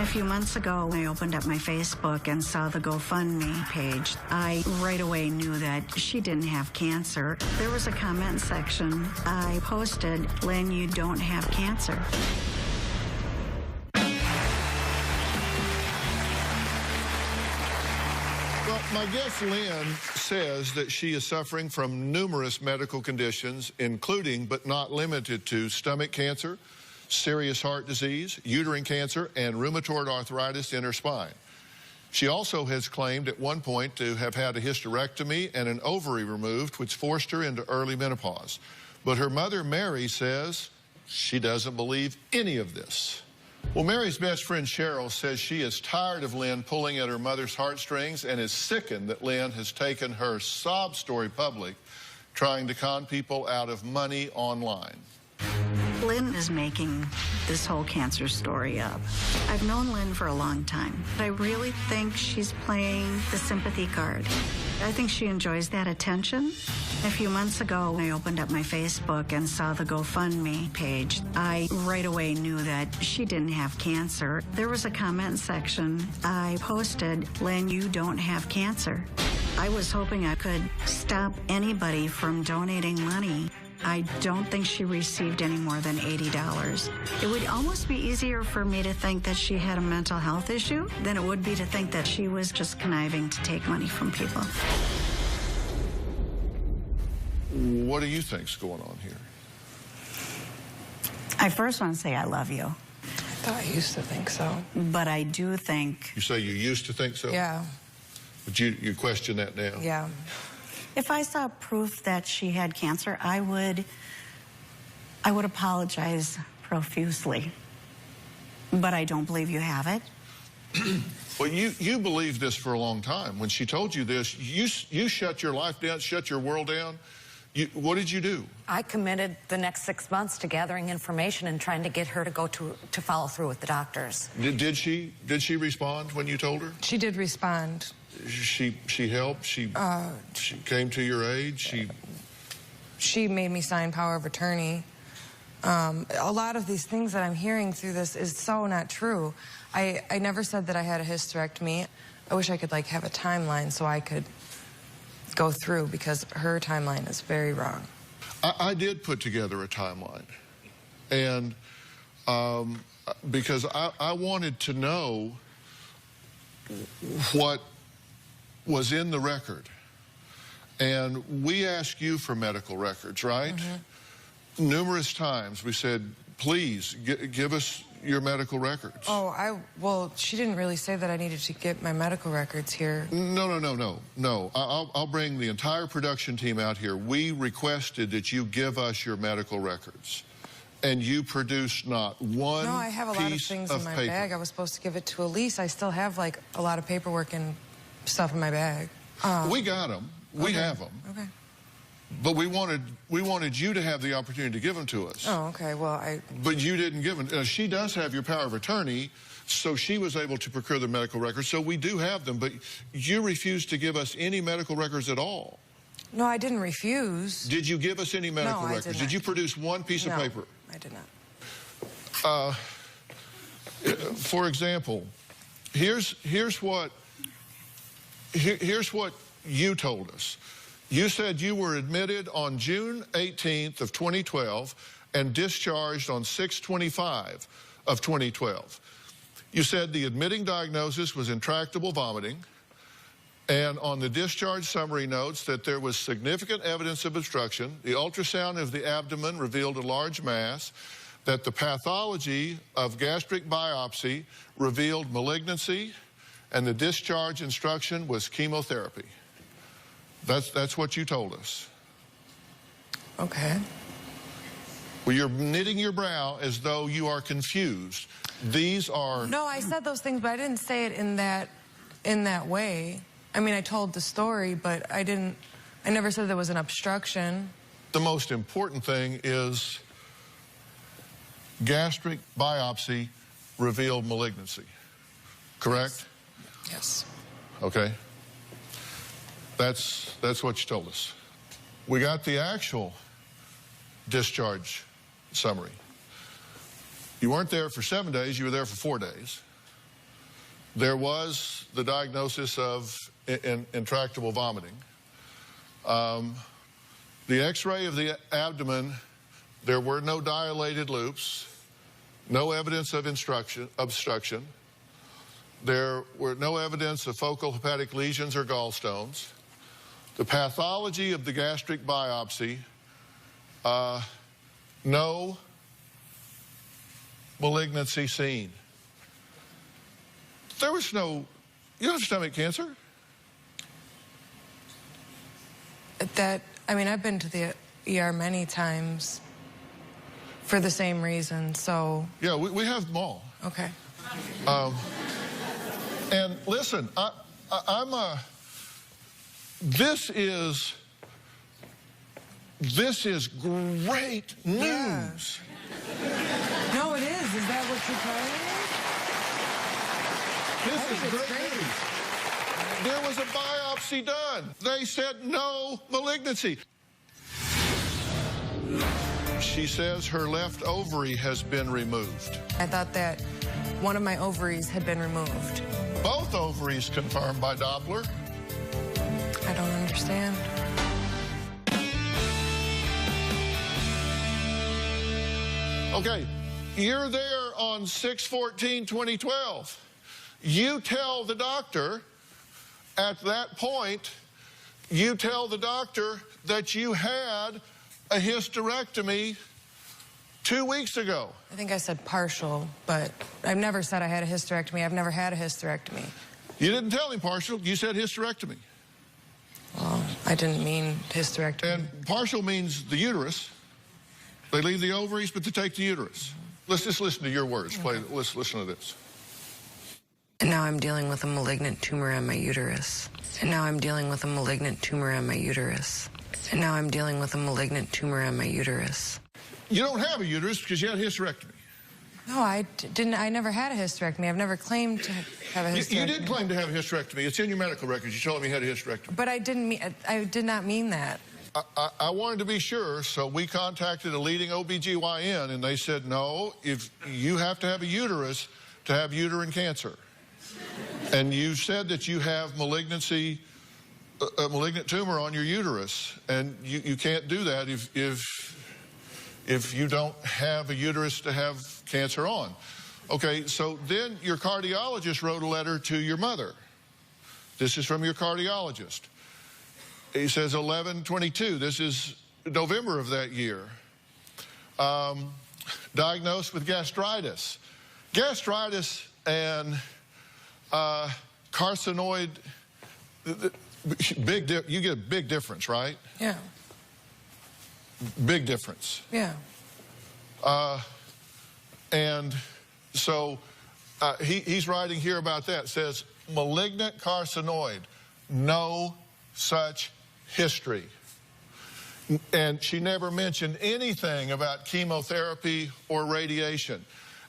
A few months ago, I opened up my Facebook and saw the GoFundMe page. I right away knew that she didn't have cancer. There was a comment section. I posted, "Lynn, you don't have cancer." Well, my guest Lynn says that she is suffering from numerous medical conditions, including but not limited to stomach cancer, serious heart disease, uterine cancer, and rheumatoid arthritis in her spine. She also has claimed at one point to have had a hysterectomy and an ovary removed, which forced her into early menopause. But her mother, Mary, says she doesn't believe any of this. Well, Mary's best friend, Cheryl, says she is tired of Lynn pulling at her mother's heartstrings and is sickened that Lynn has taken her sob story public, trying to con people out of money online. Lynn is making this whole cancer story up. I've known Lynn for a long time. I really think she's playing the sympathy card. I think she enjoys that attention. A few months ago, I opened up my Facebook and saw the GoFundMe page. I right away knew that she didn't have cancer. There was a comment section. I posted, "Lynn, you don't have cancer." I was hoping I could stop anybody from donating money. I don't think she received any more than $80. It would almost be easier for me to think that she had a mental health issue than it would be to think that she was just conniving to take money from people. What do you think's going on here? I first want to say I love you. I thought I used to think so. But I do think... You say you used to think so? Yeah. But you question that now? Yeah. If I saw proof that she had cancer, I would apologize profusely. But I don't believe you have it. Well, you believed this for a long time. When she told you this, you shut your life down, shut your world down. What did you do? I committed the next 6 months to gathering information and trying to get her to go to follow through with the doctors. Did she respond when you told her? She did respond. She helped? She came to your aid? She made me sign power of attorney. A lot of these things that I'm hearing through this is so not true. I never said that I had a hysterectomy. I wish I could like have a timeline so I could go through, because her timeline is very wrong. I did put together a timeline, and because I wanted to know what was in the record. And we asked you for medical records, right? Mm-hmm. Numerous times we said, please give us your medical records. Oh, well, she didn't really say that I needed to get my medical records here. No. I'll bring the entire production team out here. We requested that you give us your medical records, and you produced not one piece of paper. No, I have a lot of things in my bag. I was supposed to give it to Elise. I still have like a lot of paperwork and stuff in my bag. We got them. We have them. Okay. But we wanted you to have the opportunity to give them to us. Oh, okay. Well, But you didn't give them. She does have your power of attorney, so she was able to procure the medical records. So we do have them, but you refused to give us any medical records at all. No, I didn't refuse. Did you give us any medical records? I did not. Did you produce one piece of paper? I did not. For example, here's what you told us. You said you were admitted on June 18th of 2012 and discharged on 6/25 of 2012. You said the admitting diagnosis was intractable vomiting, and on the discharge summary notes that there was significant evidence of obstruction. The ultrasound of the abdomen revealed a large mass, that the pathology of gastric biopsy revealed malignancy, and the discharge instruction was chemotherapy. That's what you told us. Okay. Well, you're knitting your brow as though you are confused. These are... No, I said those things, but I didn't say it in that way. I mean, I told the story, but I never said there was an obstruction. The most important thing is gastric biopsy revealed malignancy, correct? Yes. Okay. That's what you told us. We got the actual discharge summary. You weren't there for 7 days, you were there for 4 days. There was the diagnosis of intractable vomiting. The x-ray of the abdomen, there were no dilated loops, no evidence of obstruction. There were no evidence of focal hepatic lesions or gallstones. The pathology of the gastric biopsy, no malignancy seen. There was no, you don't have stomach cancer? I mean, I've been to the ER many times for the same reason, so... Yeah, we have them all. Okay. And listen, this is great news. Yeah. No, it is. Is that what you're calling it? This is great news. There was a biopsy done. They said no malignancy. She says her left ovary has been removed. I thought that one of my ovaries had been removed. Both ovaries confirmed by Doppler. I don't understand. Okay, you're there on 6/14/2012. You tell the doctor, at that point, you tell the doctor that you had a hysterectomy 2 weeks ago. I think I said partial, but I've never said I had a hysterectomy. I've never had a hysterectomy. You didn't tell him partial, you said hysterectomy. Well, I didn't mean hysterectomy. And partial means the uterus. They leave the ovaries, but they take the uterus. Let's just listen to your words. Okay. Let's listen to this. And now I'm dealing with a malignant tumor on my uterus. And now I'm dealing with a malignant tumor on my uterus. And now I'm dealing with a malignant tumor on my uterus. You don't have a uterus because you had a hysterectomy. No, I didn't. I never had a hysterectomy. I've never claimed to have a hysterectomy. You did claim to have a hysterectomy. It's in your medical records. You told me you had a hysterectomy. But I did not mean that. I wanted to be sure, so we contacted a leading OBGYN, and they said, no, if you have to have a uterus to have uterine cancer. And you said that you have malignancy, a malignant tumor on your uterus, and you can't do that if you don't have a uterus to have cancer on. Okay, so then your cardiologist wrote a letter to your mother. This is from your cardiologist. He says 11/22. This is November of that year. Diagnosed with gastritis. Gastritis and carcinoid, you get a big difference, right? Yeah. Big difference. Yeah. And so he's writing here about that. It says, malignant carcinoid, no such history. And she never mentioned anything about chemotherapy or radiation.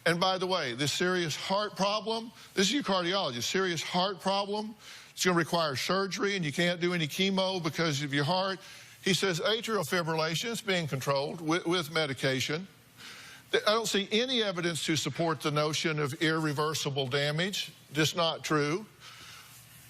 And by the way, this serious heart problem, this is your cardiologist, serious heart problem, it's going to require surgery, and you can't do any chemo because of your heart. He says atrial fibrillation is being controlled with medication. I don't see any evidence to support the notion of irreversible damage. Just not true.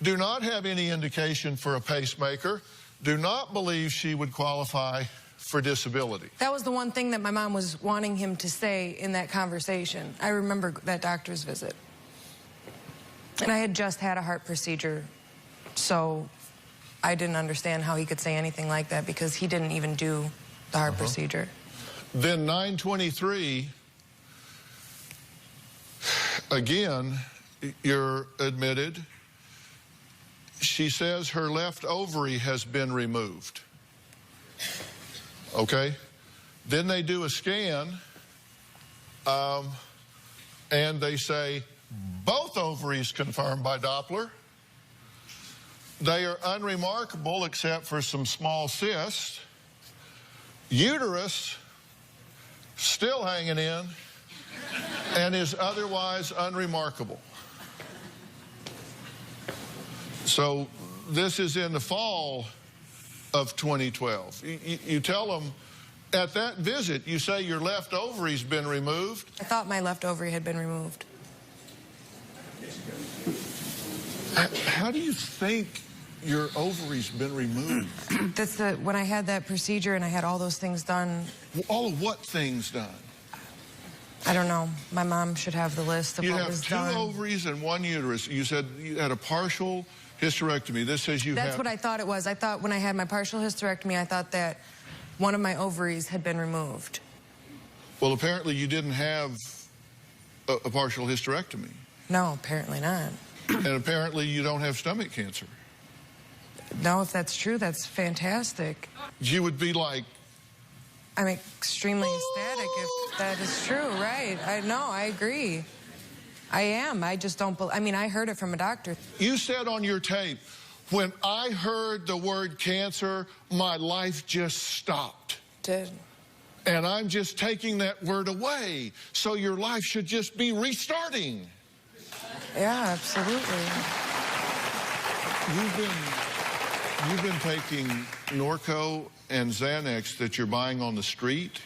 Do not have any indication for a pacemaker. Do not believe she would qualify for disability. That was the one thing that my mom was wanting him to say in that conversation. I remember that doctor's visit. And I had just had a heart procedure, so I didn't understand how he could say anything like that because he didn't even do the heart procedure. Then 9/23, again, you're admitted. She says her left ovary has been removed. Okay? Then they do a scan, and they say both ovaries confirmed by Doppler. They are unremarkable except for some small cysts. Uterus still hanging in and is otherwise unremarkable. So this is in the fall of 2012. You tell them at that visit, you say your left ovary's been removed. I thought my left ovary had been removed. How do you think your ovary's been removed? That's when I had that procedure and I had all those things done. All of what things done? I don't know. My mom should have the list of what was done. You have 2 ovaries and 1 uterus. You said you had a partial hysterectomy. This says you have... That's what I thought it was. I thought when I had my partial hysterectomy, I thought that one of my ovaries had been removed. Well, apparently you didn't have a partial hysterectomy. No, apparently not. And apparently you don't have stomach cancer. No, if that's true, that's fantastic. You would be like... I'm extremely ecstatic if that is true, right? I agree. I am. I just don't believe... I mean, I heard it from a doctor. You said on your tape, when I heard the word cancer, my life just stopped. Did. And I'm just taking that word away. So your life should just be restarting. Yeah, absolutely. You've been taking Norco and Xanax that you're buying on the street.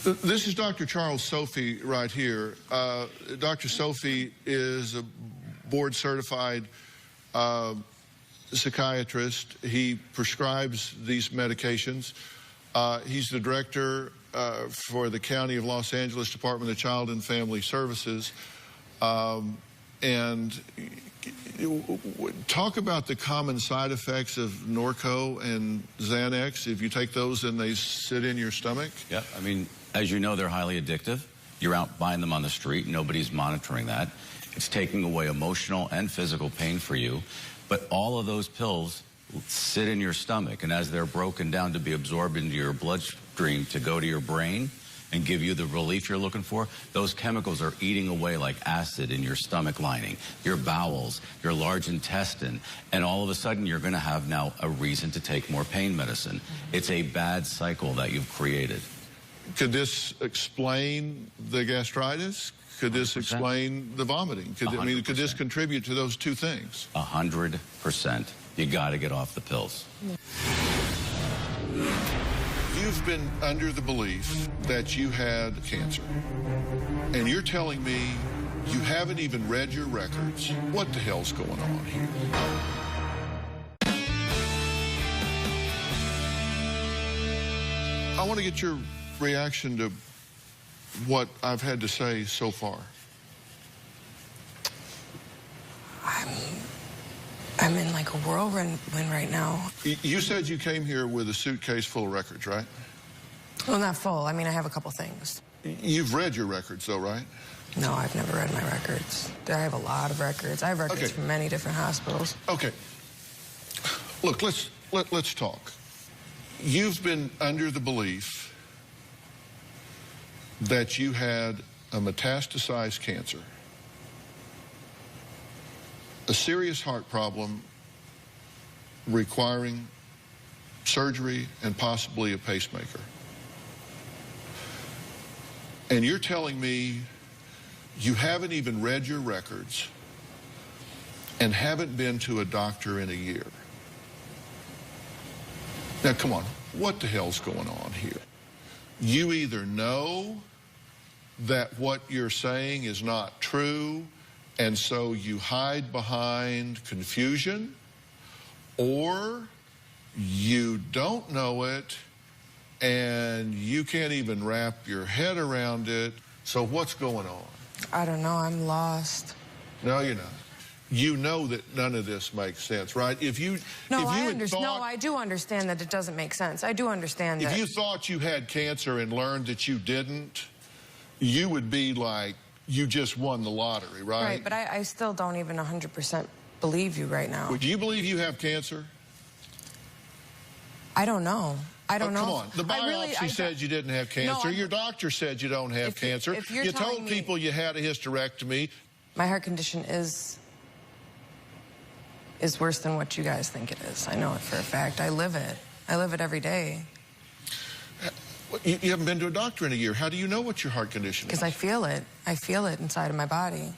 This is Dr. Charles Sophie right here. Dr. Sophie is a board-certified psychiatrist. He prescribes these medications. He's the director for the County of Los Angeles Department of Child and Family Services. And talk about the common side effects of Norco and Xanax. If you take those and they sit in your stomach. Yeah, I mean, as you know, they're highly addictive. You're out buying them on the street. Nobody's monitoring that. It's taking away emotional and physical pain for you. But all of those pills sit in your stomach, and as they're broken down to be absorbed into your bloodstream to go to your brain, and give you the relief you're looking for, those chemicals are eating away like acid in your stomach lining, your bowels, your large intestine, and all of a sudden you're going to have now a reason to take more pain medicine. It's a bad cycle that you've created. Could this explain the gastritis? Could this 100%. explain the vomiting? Could this contribute to those two things? 100%. You got to get off the pills. You've been under the belief that you had cancer, and you're telling me you haven't even read your records. What the hell's going on here? I want to get your reaction to what I've had to say so far. I'm in like a whirlwind right now. You said you came here with a suitcase full of records, right? Well, not full. I mean, I have a couple things. You've read your records, though, right? No, I've never read my records. I have a lot of records. I have records from many different hospitals. Okay. Look, let's talk. You've been under the belief that you had a metastasized cancer, a serious heart problem requiring surgery and possibly a pacemaker. And you're telling me you haven't even read your records and haven't been to a doctor in a year. Now, come on, what the hell's going on here? You either know that what you're saying is not true, and so you hide behind confusion, or you don't know it, and you can't even wrap your head around it. So what's going on? I don't know. I'm lost. No, you're not. You know that none of this makes sense, right? No, I do understand that it doesn't make sense. I do understand that. If you thought you had cancer and learned that you didn't, you would be like, you just won the lottery, right? Right, but I still don't even 100% believe you right now. Well, do you believe you have cancer? I don't know. I don't know. Come on. The biopsy said you didn't have cancer. No, your doctor said you don't have cancer. If you're you telling told me people you had a hysterectomy. My heart condition is worse than what you guys think it is. I know it for a fact. I live it. I live it every day. You haven't been to a doctor in a year. How do you know what your heart condition is? Because I feel it. I feel it inside of my body.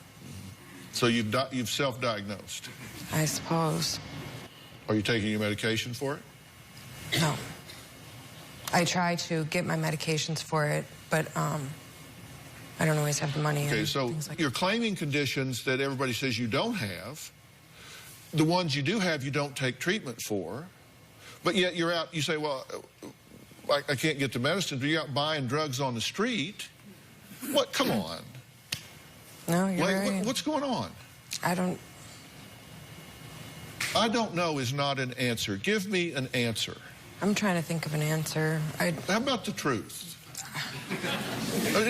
So you've self-diagnosed? I suppose. Are you taking your medication for it? No. I try to get my medications for it, but I don't always have the money. Okay, so you're claiming conditions that everybody says you don't have. The ones you do have, you don't take treatment for. But yet you're out, you say, well, I can't get the medicine, but you're out buying drugs on the street. What? Come on. No, you're right. What's going on? I don't know is not an answer. Give me an answer. I'm trying to think of an answer. How about the truth?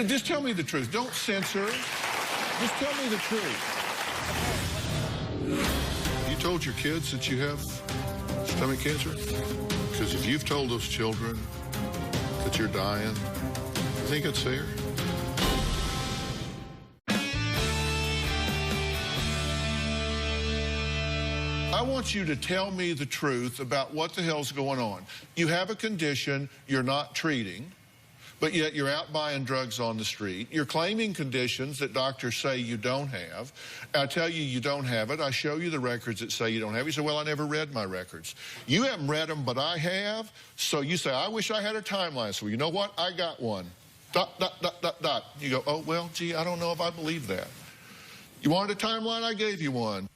Just tell me the truth. Don't censor. Just tell me the truth. You told your kids that you have stomach cancer? Because if you've told those children that you're dying, you think it's fair? I want you to tell me the truth about what the hell's going on. You have a condition you're not treating, but yet you're out buying drugs on the street. You're claiming conditions that doctors say you don't have. I tell you you don't have it. I show you the records that say you don't have it. You say, well, I never read my records. You haven't read them, but I have. So you say, I wish I had a timeline. So you know what? I got one. ... You go, oh, well, gee, I don't know if I believe that. You wanted a timeline? I gave you one.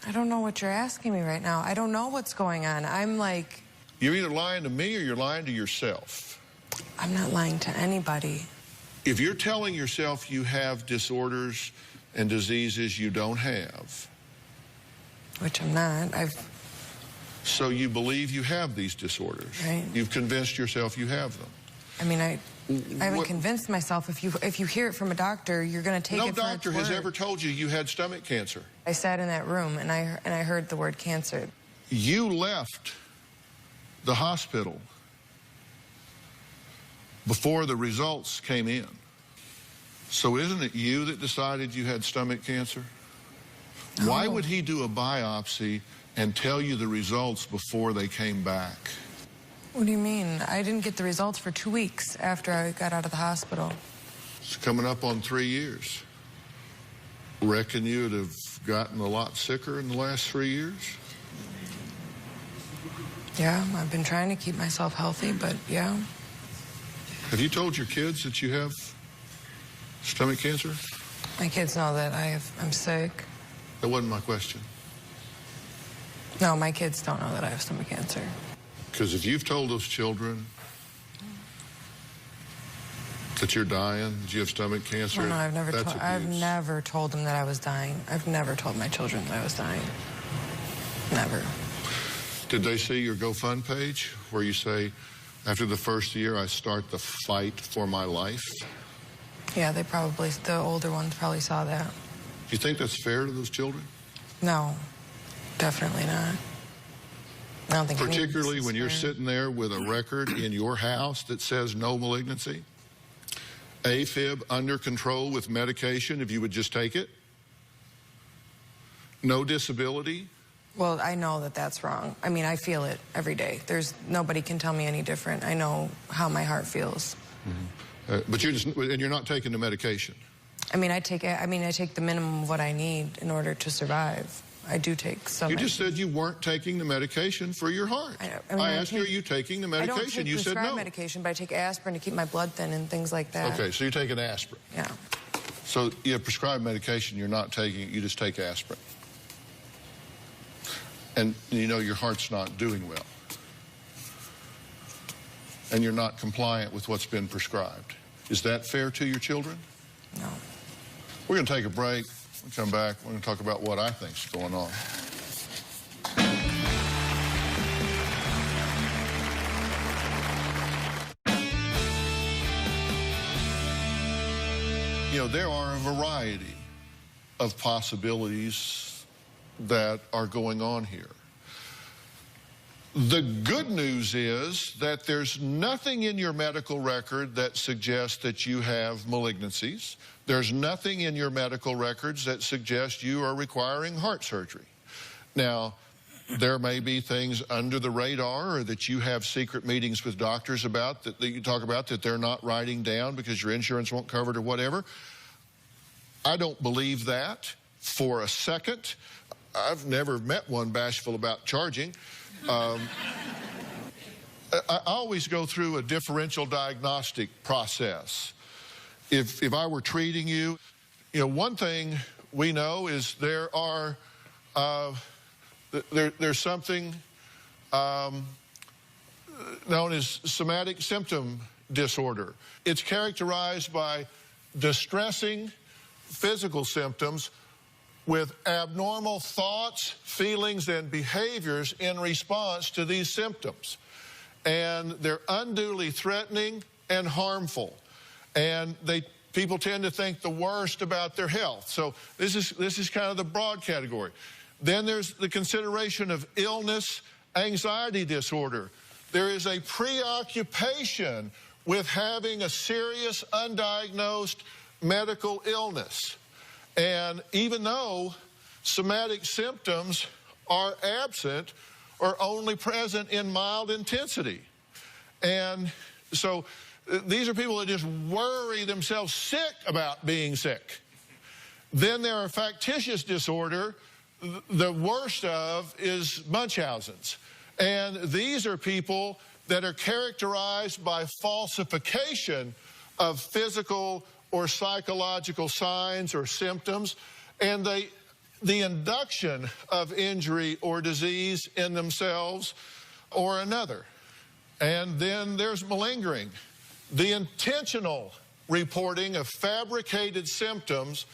I don't know what you're asking me right now. I don't know what's going on. I'm like... You're either lying to me or you're lying to yourself. I'm not lying to anybody. If you're telling yourself you have disorders and diseases you don't have... Which I'm not. So you believe you have these disorders. Right. You've convinced yourself you have them. I mean, I haven't convinced myself. If you hear it from a doctor, you're going to take it for its word. No doctor has ever told you you had stomach cancer. I sat in that room and I heard the word cancer. You left the hospital before the results came in. So isn't it you that decided you had stomach cancer? No. Why would he do a biopsy and tell you the results before they came back? What do you mean? I didn't get the results for 2 weeks after I got out of the hospital. It's coming up on 3 years. Reckon you'd have gotten a lot sicker in the last 3 years? Yeah, I've been trying to keep myself healthy, but yeah. Have you told your kids that you have stomach cancer? My kids know that I'm sick. That wasn't my question. No, my kids don't know that I have stomach cancer. Because if you've told those children that you're dying, that you have stomach cancer, No, I've never that's I've never told them that I was dying. I've never told my children that I was dying. Never. Did they see your GoFund page where you say, after the first year, I start the fight for my life? Yeah, the older ones probably saw that. Do you think that's fair to those children? No, definitely not. I don't think particularly when you're sitting there with a record in your house that says no malignancy, AFib under control with medication if you would just take it, no disability. Well, I know that that's wrong. I mean, I feel it every day. Nobody can tell me any different. I know how my heart feels. Mm-hmm. But you're not taking the medication. I mean, I take the minimum of what I need in order to survive. I do take some. You just said you weren't taking the medication for your heart. I asked you, are you taking the medication? I don't take you said no. medication, but I take aspirin to keep my blood thin and things like that. Okay, so you're taking aspirin. Yeah. So you have prescribed medication, you're not taking it, you just take aspirin. And you know your heart's not doing well. And you're not compliant with what's been prescribed. Is that fair to your children? No. We're going to take a break. We'll come back. We're going to talk about what I think's going on. You know, there are a variety of possibilities that are going on here. The good news is that there's nothing in your medical record that suggests that you have malignancies. There's nothing in your medical records that suggests you are requiring heart surgery. Now, there may be things under the radar or that you have secret meetings with doctors about that you talk about that they're not writing down because your insurance won't cover it or whatever. I don't believe that for a second. I've never met one bashful about charging. I always go through a differential diagnostic process. If I were treating you, one thing we know is there's something known as somatic symptom disorder. It's characterized by distressing physical symptoms with abnormal thoughts, feelings, and behaviors in response to these symptoms. And they're unduly threatening and harmful. And people tend to think the worst about their health. So this is kind of the broad category. Then there's the consideration of illness, anxiety disorder. There is a preoccupation with having a serious, undiagnosed medical illness. And even though somatic symptoms are absent or only present in mild intensity. And so these are people that just worry themselves sick about being sick. Then there are factitious disorder. The worst of is Munchausen's. And these are people that are characterized by falsification of physical or psychological signs or symptoms, and the induction of injury or disease in themselves or another. And then there's malingering, the intentional reporting of fabricated symptoms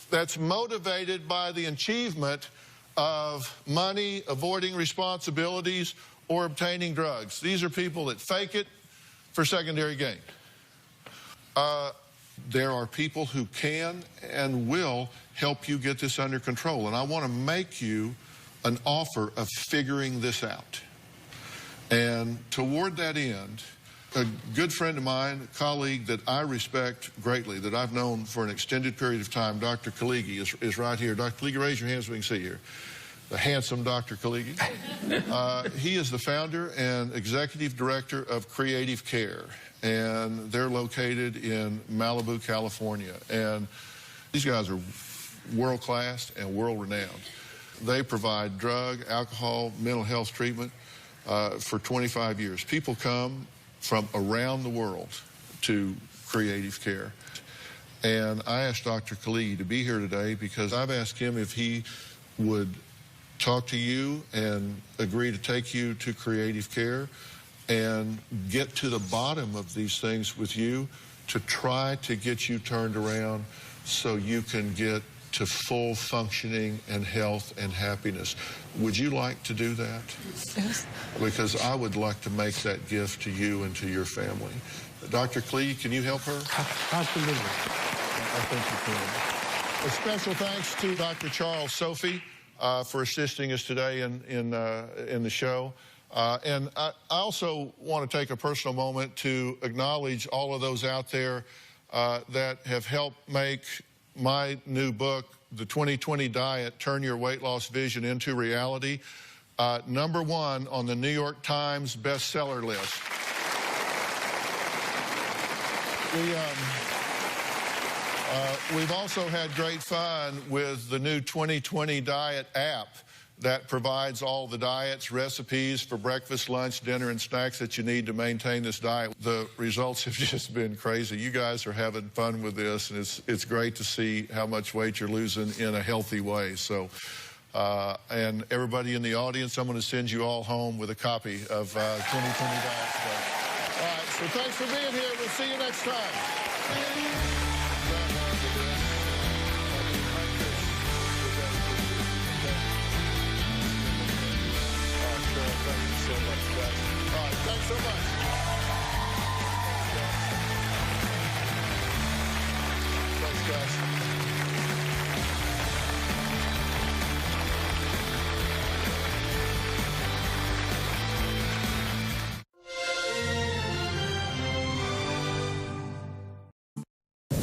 that's motivated by the achievement of money, avoiding responsibilities, or obtaining drugs. These are people that fake it for secondary gain. There are people who can and will help you get this under control. And I want to make you an offer of figuring this out. And toward that end, A good friend of mine, a colleague that I respect greatly, that I've known for an extended period of time, Dr. Kaligi, is right here. Dr. Kaligi, raise your hands so we can see you. The handsome Dr. Kaligi. He is the founder and executive director of Creative Care, and they're located in Malibu, California. And these guys are world-class and world-renowned. They provide drug, alcohol, mental health treatment for 25 years. People come from around the world to Creative Care. And I asked Dr. Khalid to be here today because I've asked him if he would talk to you and agree to take you to Creative Care and get to the bottom of these things with you to try to get you turned around so you can get to full functioning and health and happiness. Would you like to do that? Yes. Because I would like to make that gift to you and to your family. Dr. Klee, can you help her? Absolutely. I think you can. A special thanks to Dr. Charles Sophie for assisting us today in the show. And I also want to take a personal moment to acknowledge all of those out there that have helped make my new book, The 2020 Diet, Turn Your Weight Loss Vision into Reality, #1 on the New York Times bestseller list. We've also had great fun with the new 2020 Diet app that provides all the diets, recipes for breakfast, lunch, dinner, and snacks that you need to maintain this diet. The results have just been crazy. You guys are having fun with this, and it's great to see how much weight you're losing in a healthy way. So, and everybody in the audience, I'm going to send you all home with a copy of 2020 Diet. All right, so thanks for being here. We'll see you next time. Thanks so much. Thanks, guys.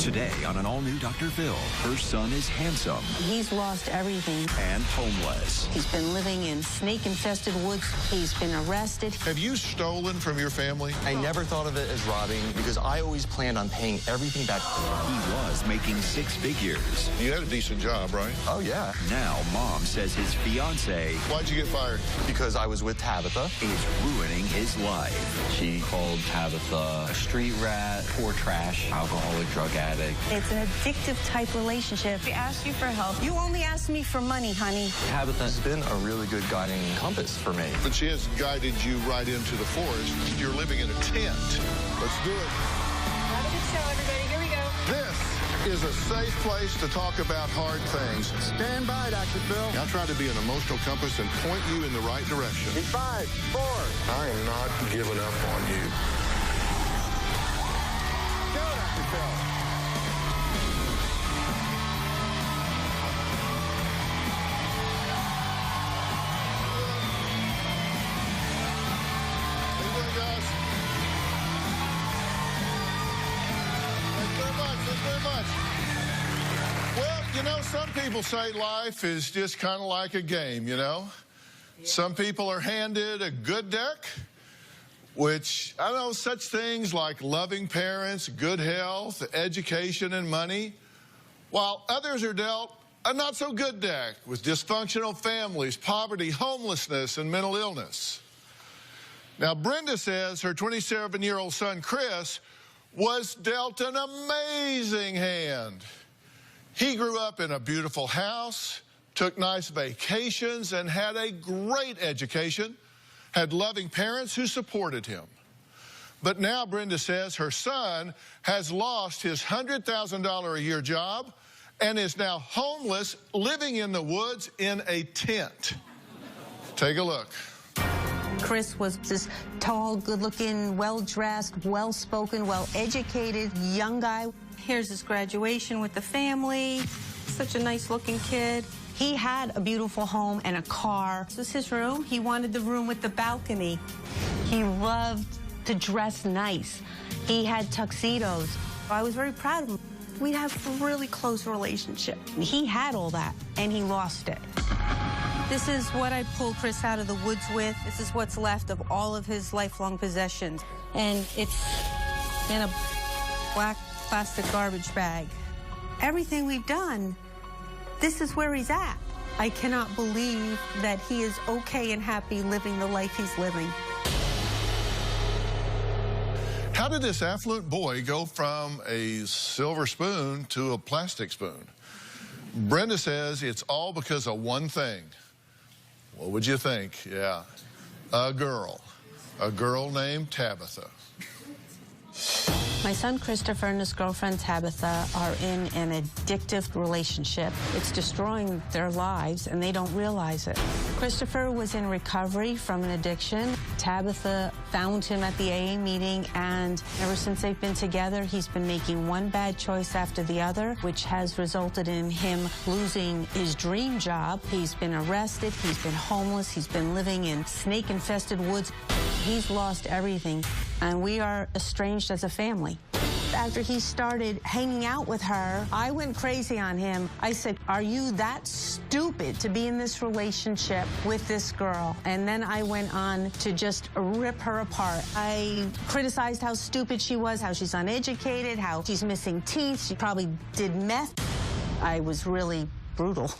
Today on an all-new Dr. Phill, her son is handsome. He's lost everything. And homeless. He's been living in snake-infested woods. He's been arrested. Have you stolen from your family? I never thought of it as robbing because I always planned on paying everything back. He was making 6 figures. You had a decent job, right? Oh, yeah. Now, Mom says his fiancée... Why'd you get fired? Because I was with Tabitha. ...is ruining his life. She called Tabitha a street rat, poor trash, alcoholic, drug addict. It's an addictive type relationship. We asked you for help. You only asked me for money, honey. Tabitha's been a really good guiding compass for me. But she has guided you right into the forest. You're living in a tent. Let's do it. Have a good show, everybody. Here we go. This is a safe place to talk about hard things. Stand by, Dr. Phill. I'll try to be an emotional compass and point you in the right direction. In 5, 4. I am not giving up on you. Go, Dr. Phill. Well, you know, some people say life is just kind of like a game, you know? Yeah. Some people are handed a good deck, which, I know, such things like loving parents, good health, education, and money, while others are dealt a not-so-good deck with dysfunctional families, poverty, homelessness, and mental illness. Now, Brenda says her 27-year-old son, Chris, was dealt an amazing hand. He grew up in a beautiful house, took nice vacations, and had a great education, had loving parents who supported him. But now Brenda says her son has lost his $100,000 a year job and is now homeless, living in the woods in a tent. Take a look. Chris was this tall, good-looking, well-dressed, well-spoken, well-educated young guy. Here's his graduation with the family. Such a nice-looking kid. He had a beautiful home and a car. This is his room. He wanted the room with the balcony. He loved to dress nice. He had tuxedos. I was very proud of him. We have a really close relationship. He had all that, and he lost it. This is what I pulled Chris out of the woods with. This is what's left of all of his lifelong possessions. And it's in a black plastic garbage bag. Everything we've done, this is where he's at. I cannot believe that he is okay and happy living the life he's living. How did this affluent boy go from a silver spoon to a plastic spoon? Brenda says it's all because of one thing. What would you think? Yeah, a girl named Tabitha. My son Christopher and his girlfriend Tabitha are in an addictive relationship. It's destroying their lives, and they don't realize it. Christopher was in recovery from an addiction. Tabitha found him at the AA meeting, and ever since they've been together, he's been making one bad choice after the other, which has resulted in him losing his dream job. He's been arrested, he's been homeless, he's been living in snake-infested woods. He's lost everything, and we are estranged as a family. After he started hanging out with her, I went crazy on him. I said, are you that stupid to be in this relationship with this girl? And then I went on to just rip her apart. I criticized how stupid she was, how she's uneducated, how she's missing teeth. She probably did meth. I was really brutal.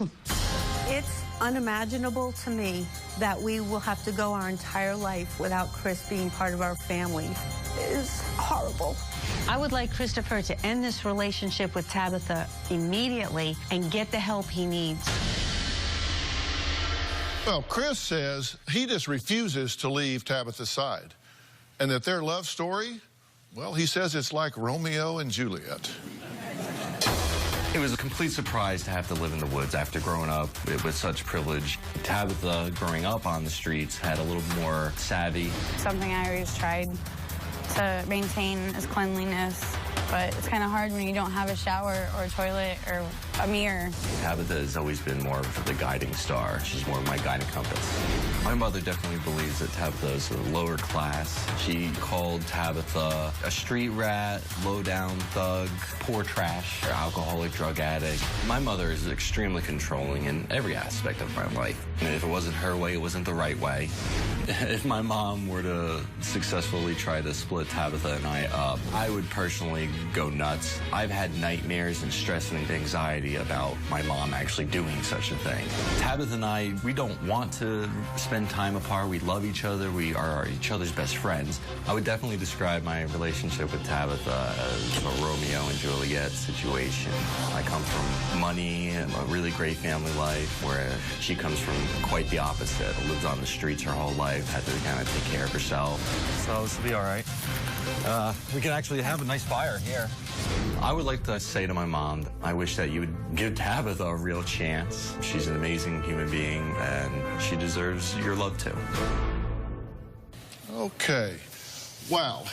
It's unimaginable to me that we will have to go our entire life without Chris being part of our family. It is horrible. I would like Christopher to end this relationship with Tabitha immediately and get the help he needs. Well, Chris says he just refuses to leave Tabitha's side, and that their love story, well, he says it's like Romeo and Juliet. It was a complete surprise to have to live in the woods after growing up with such privilege. Tabitha, growing up on the streets, had a little more savvy. Something I always tried to maintain is cleanliness, but it's kind of hard when you don't have a shower or a toilet or a mirror. Tabitha has always been more of the guiding star. She's more of my guiding compass. My mother definitely believes that Tabitha is a lower class. She called Tabitha a street rat, low-down thug, poor trash, alcoholic, drug addict. My mother is extremely controlling in every aspect of my life. And if it wasn't her way, it wasn't the right way. If my mom were to successfully try to split Tabitha and I up, I would personally go nuts. I've had nightmares and stress and anxiety about my mom actually doing such a thing. Tabitha and I, we don't want to spend time apart. We love each other. We are each other's best friends. I would definitely describe my relationship with Tabitha as a Romeo and Juliet situation. I come from money and a really great family life, where she comes from quite the opposite. Lived on the streets her whole life, had to kind of take care of herself. So this will be all right. We can actually have a nice fire here. I would like to say to my mom, I wish that you would give Tabitha a real chance. She's an amazing human being, and she deserves your love, too. Okay. Wow.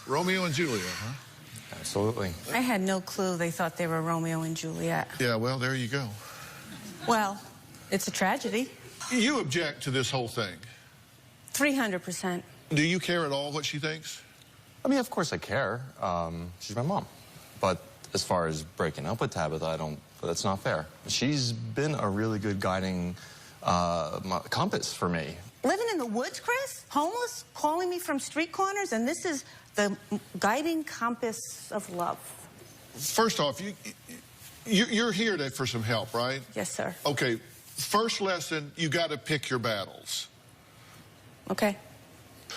Romeo and Juliet, huh? Absolutely. I had no clue they thought they were Romeo and Juliet. Yeah, well, there you go. Well, it's a tragedy. You object to this whole thing? 300%. Do you care at all what she thinks? I mean, of course I care. She's my mom. But as far as breaking up with Tabitha, that's not fair. She's been a really good guiding compass for me. Living in the woods, Chris? Homeless? Calling me from street corners? And this is the guiding compass of love. First off, you're here for some help, right? Yes, sir. Okay, first lesson, you got to pick your battles. Okay.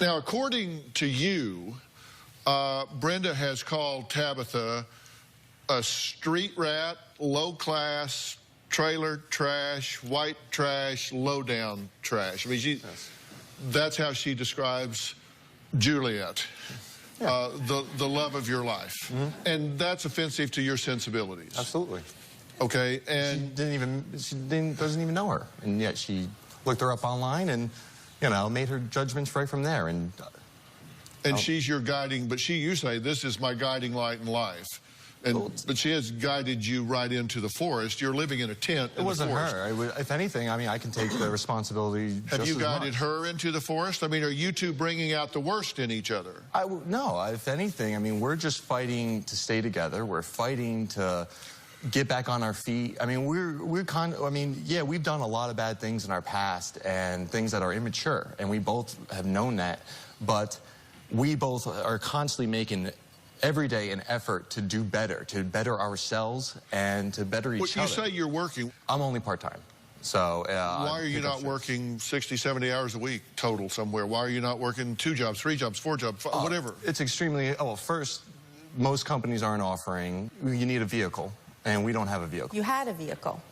Now, according to you, Brenda has called Tabitha a street rat, low class, trailer trash, white trash, low down trash. I mean, that's how she describes Juliet, the love of your life. Mm-hmm. And that's offensive to your sensibilities. Absolutely. Okay, and she doesn't even know her, and yet she looked her up online and, you know, made her judgments right from there. And she's your guiding, but you say, this is my guiding light in life. But she has guided you right into the forest. You're living in a tent in the forest. It wasn't her. If anything, I mean, I can take the responsibility just Have you as guided much. her into the forest? I mean, are you two bringing out the worst in each other? No, if anything, I mean, we're just fighting to stay together. We're fighting to get back on our feet. I mean, yeah, we've done a lot of bad things in our past and things that are immature, and we both have known that. But we both are constantly making every day an effort to do better, to better ourselves and to better each other. You say you're working. I'm only part-time. So why are you not working 60, 70 hours a week total somewhere? Why are you not working 2 jobs, 3 jobs, 4 jobs, whatever? It's extremely, first, most companies aren't offering, you need a vehicle, and we don't have a vehicle. You had a vehicle.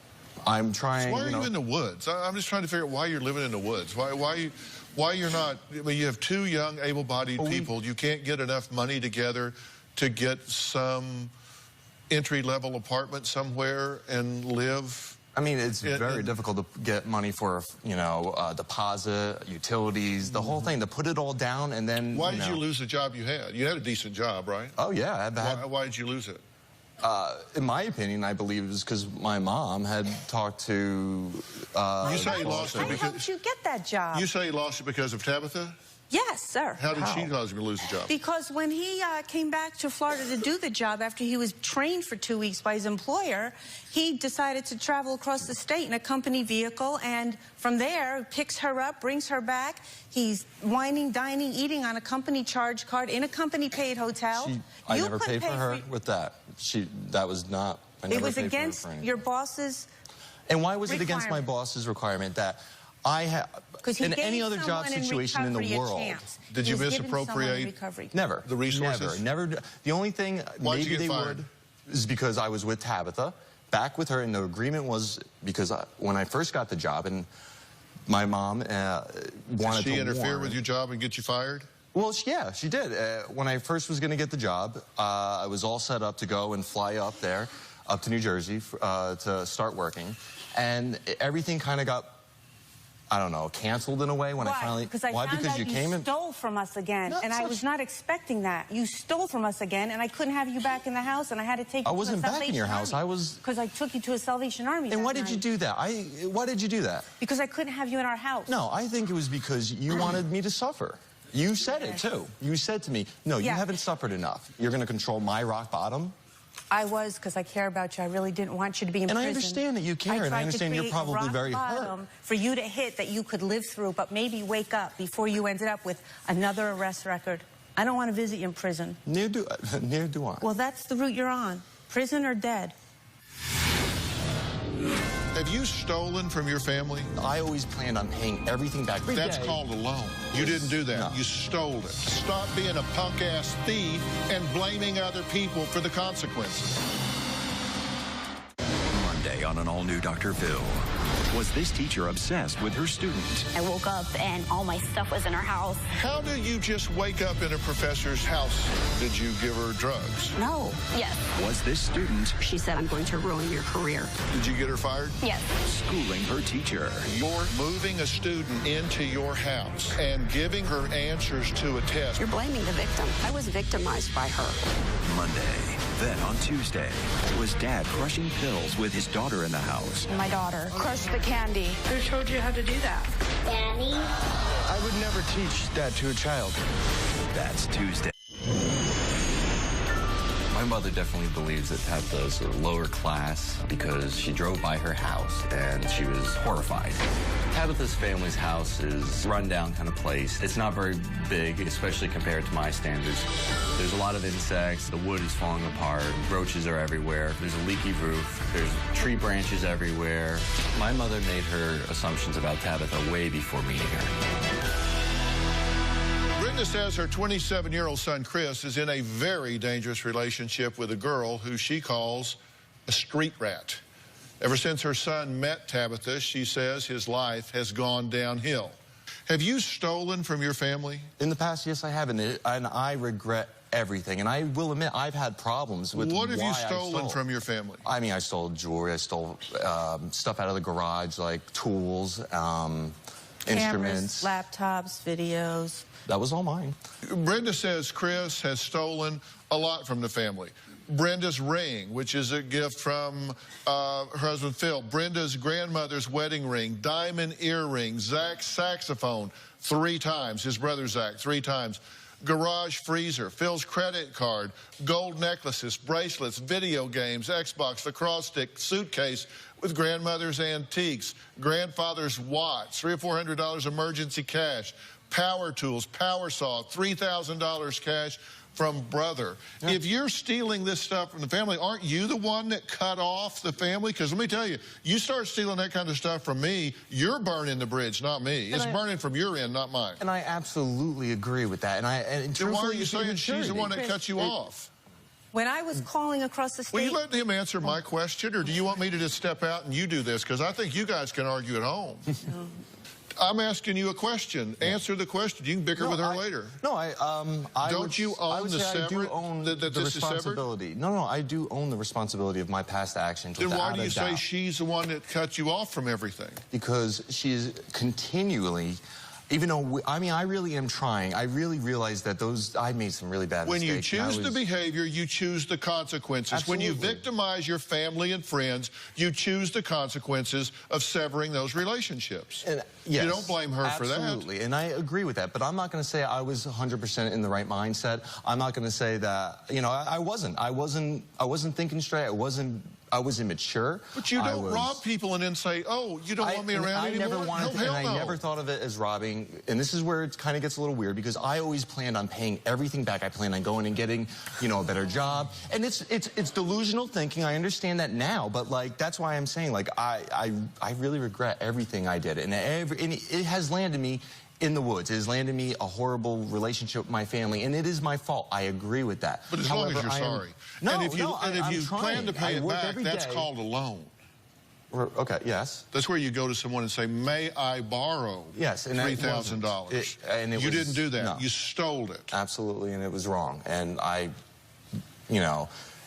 I'm trying, so why are you in the woods? I'm just trying to figure out why you're living in the woods. Why you're not, I mean, you have 2 young, able-bodied people. You can't get enough money together to get some entry-level apartment somewhere and live. I mean, it's very difficult to get money for, deposit, utilities, the whole thing, to put it all down and then, Why did you lose the job you had? You had a decent job, right? Oh, yeah. Why did you lose it? In my opinion, I believe it was because my mom had talked to... you say you lost it because... How did you get that job? You say you lost it because of Tabitha? Yes, sir. How did she cause you to lose the job? Because when he came back to Florida to do the job after he was trained for 2 weeks by his employer, he decided to travel across the state in a company vehicle, and from there picks her up, brings her back. He's wining, dining, eating on a company charge card in a company paid hotel. I never paid for her with that. That was not... It was against your boss's... And why was it against my boss's requirement that I have... In any other job situation in the world... Did you misappropriate? Never. The resources? Never. The only thing maybe they would is because I was with Tabitha, back with her, and the agreement was because when I first got the job and my mom wanted to Did she interfere with your job and get you fired? Well, yeah, she did. When I first was going to get the job, I was all set up to go and fly up there, up to New Jersey to start working. And everything kind of got, I don't know, canceled in a way when I finally... Because I found out you stole from us again, and I was not expecting that. You stole from us again, and I couldn't have you back in the house, and I had to take you to a Salvation Army. I wasn't back in your house. I was... Because I took you to a Salvation Army. And why did you do that? Why did you do that? Because I couldn't have you in our house. No, I think it was because you wanted me to suffer. You said it, too. You said to me, no, you haven't suffered enough. You're going to control my rock bottom? I was, because I care about you. I really didn't want you to be in prison. And I understand that you care, and I understand you're probably very hurt. For you to hit that you could live through, but maybe wake up before you ended up with another arrest record. I don't want to visit you in prison. Neither do I. Well, that's the route you're on. Prison or dead. Have you stolen from your family? I always planned on paying everything back. That's called a loan. You didn't do that. No. You stole it. Stop being a punk-ass thief and blaming other people for the consequences. Monday on an all-new Dr. Phill. Was this teacher obsessed with her student? I woke up and all my stuff was in her house. How do you just wake up in a professor's house? Did you give her drugs? No. Yes. Was this student... She said, I'm going to ruin your career. Did you get her fired? Yes. Schooling her teacher. You're moving a student into your house and giving her answers to a test. You're blaming the victim. I was victimized by her. Monday. Then on Tuesday, was Dad crushing pills with his daughter in the house. My daughter crushed the candy. Who told you how to do that? Daddy? I would never teach that to a child. That's Tuesday. My mother definitely believes that Tabitha is a lower class because she drove by her house and she was horrified. Tabitha's family's house is a rundown kind of place. It's not very big, especially compared to my standards. There's a lot of insects, the wood is falling apart, roaches are everywhere, there's a leaky roof, there's tree branches everywhere. My mother made her assumptions about Tabitha way before meeting her. Brenda says her 27-year-old son, Chris, is in a very dangerous relationship with a girl who she calls a street rat. Ever since her son met Tabitha, she says his life has gone downhill. Have you stolen from your family? In the past, yes, I have, and I regret everything. And I will admit, I've had problems with What have you stolen from your family? I mean, I stole jewelry, I stole stuff out of the garage, like tools, instruments. Cameras, laptops, videos. That was all mine. Brenda says Chris has stolen a lot from the family. Brenda's ring, which is a gift from her husband Phill. Brenda's grandmother's wedding ring, diamond earring, Zach's saxophone 3 times, his brother Zach 3 times. Garage freezer, Phil's credit card, gold necklaces, bracelets, video games, Xbox, lacrosse stick, suitcase with grandmother's antiques, grandfather's watch, $300 or $400 emergency cash, power tools, power saw, $3,000 cash from brother. Yeah. If you're stealing this stuff from the family, aren't you the one that cut off the family? Because let me tell you, you start stealing that kind of stuff from me, you're burning the bridge, not me. It's burning from your end, not mine. And I absolutely agree with that. And then why are you saying she's the one that cut you off? When I was calling across the state... Will you let him answer my question, or do you want me to just step out and you do this? Because I think you guys can argue at home. I'm asking you a question. Answer the question. You can bicker with her later. No, Don't you own the responsibility? No, I do own the responsibility of my past actions. Then why do you say she's the one that cut you off from everything? Because she is continually... Even though, I really am trying. I really realize that I made some really bad mistakes. When you choose the behavior, you choose the consequences. Absolutely. When you victimize your family and friends, you choose the consequences of severing those relationships. And, yes, you don't blame her for that. Absolutely, and I agree with that. But I'm not going to say I was 100% in the right mindset. I'm not going to say that, I wasn't. I wasn't thinking straight. I was immature. But you don't rob people and then say, oh, you don't want me around anymore? I never thought of it as robbing. And this is where it kind of gets a little weird, because I always planned on paying everything back. I planned on going and getting, a better job. And it's delusional thinking. I understand that now. But, that's why I'm saying, I really regret everything I did. And it has landed me in the woods. It has landed me a horrible relationship with my family, and it is my fault. I agree with that. But as long as you're sorry. And if you plan to pay it back, that's called a loan. Okay, yes. That's where you go to someone and say, may I borrow $3,000? And you didn't do that. No. You stole it. Absolutely, and it was wrong. And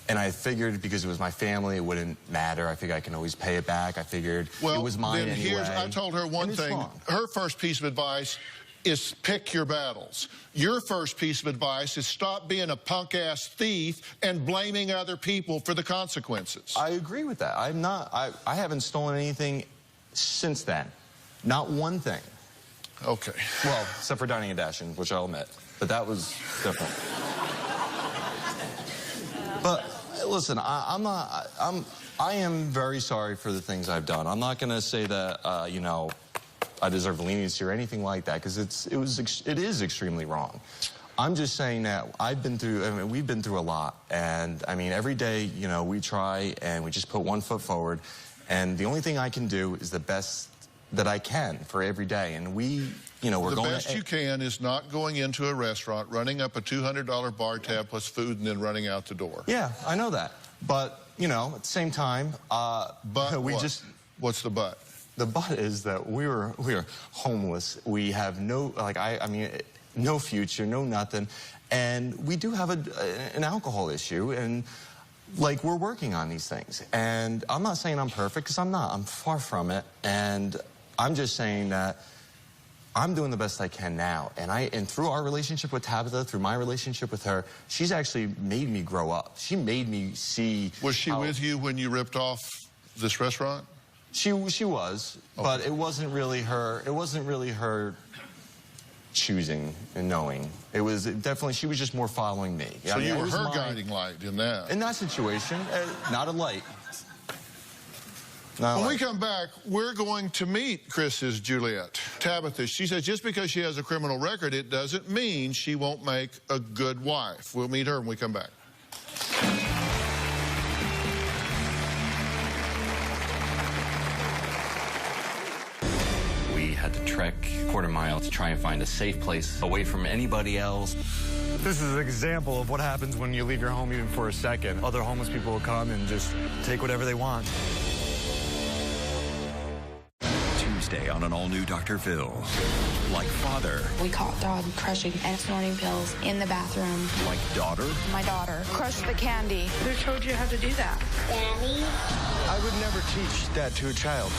and I figured because it was my family, it wouldn't matter. I figured I can always pay it back. I figured it was mine anyway. I told her one thing. Her first piece of advice is pick your battles. Your first piece of advice is stop being a punk-ass thief and blaming other people for the consequences. I agree with that. I haven't stolen anything since then. Not one thing. Okay. Well, except for dining and dashing, which I'll admit. But that was different. But listen, I am very sorry for the things I've done. I'm not going to say that, I deserve leniency or anything like that, because it is extremely wrong. I'm just saying that we've been through a lot, and every day, we try and we just put one foot forward, and the only thing I can do is the best that I can for every day, and we're going The best you can is not going into a restaurant, running up a $200 bar tab plus food, and then running out the door. Yeah, I know that, but at the same time, what's the but? The but is that we are homeless. We have no, no future, no nothing. And we do have an alcohol issue, and, we're working on these things. And I'm not saying I'm perfect, because I'm not. I'm far from it. And I'm just saying that I'm doing the best I can now. And through our relationship with Tabitha, through my relationship with her, she's actually made me grow up. She made me see... Was she with you when you ripped off this restaurant? She was, but it wasn't really her choosing and knowing. It was definitely, she was just more following me. So you were her guiding light in that? In that situation, not a light. When we come back, we're going to meet Chris's Juliet. Tabitha, she says just because she has a criminal record, it doesn't mean she won't make a good wife. We'll meet her when we come back. Had to trek a quarter mile to try and find a safe place away from anybody else. This is an example of what happens when you leave your home even for a second. Other homeless people will come and just take whatever they want. Wednesday on an all-new Dr. Phill. Like father. We caught dog crushing and snorting pills in the bathroom. Like daughter. My daughter crushed the candy. Who told you how to do that? Daddy. I would never teach that to a child.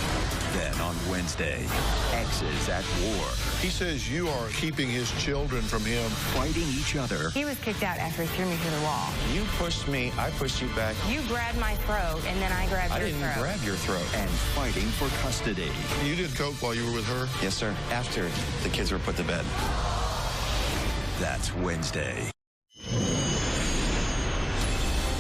Then on Wednesday, exes at war. He says you are keeping his children from him. Fighting each other. He was kicked out after he threw me through the wall. You pushed me, I pushed you back. You grabbed my throat, and then I grabbed your throat. I didn't grab your throat. And fighting for custody. You did coke while you were with her? Yes, sir. After the kids were put to bed. That's Wednesday.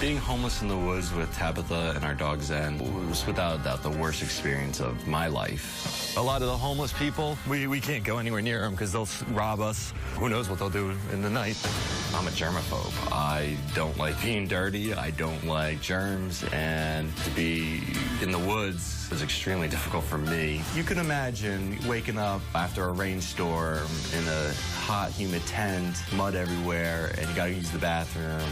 Being homeless in the woods with Tabitha and our dog Zen was without a doubt the worst experience of my life. A lot of the homeless people, we can't go anywhere near them because they'll rob us. Who knows what they'll do in the night. I'm a germaphobe. I don't like being dirty. I don't like germs. And to be in the woods is extremely difficult for me. You can imagine waking up after a rainstorm in a hot, humid tent, mud everywhere, and you gotta use the bathroom.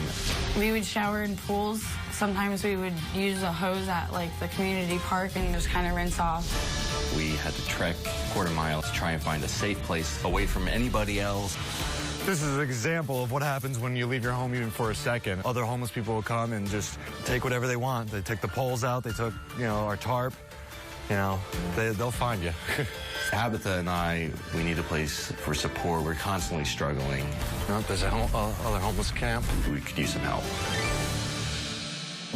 We would shower in pools. Sometimes we would use a hose at like the community park and just kind of rinse off. We had to trek a quarter mile to try and find a safe place away from anybody else. This is an example of what happens when you leave your home even for a second. Other homeless people will come and just take whatever they want. They took the poles out, they took, our tarp. They'll find you. Tabitha and I, we need a place for support. We're constantly struggling. There's a other homeless camp. We could use some help.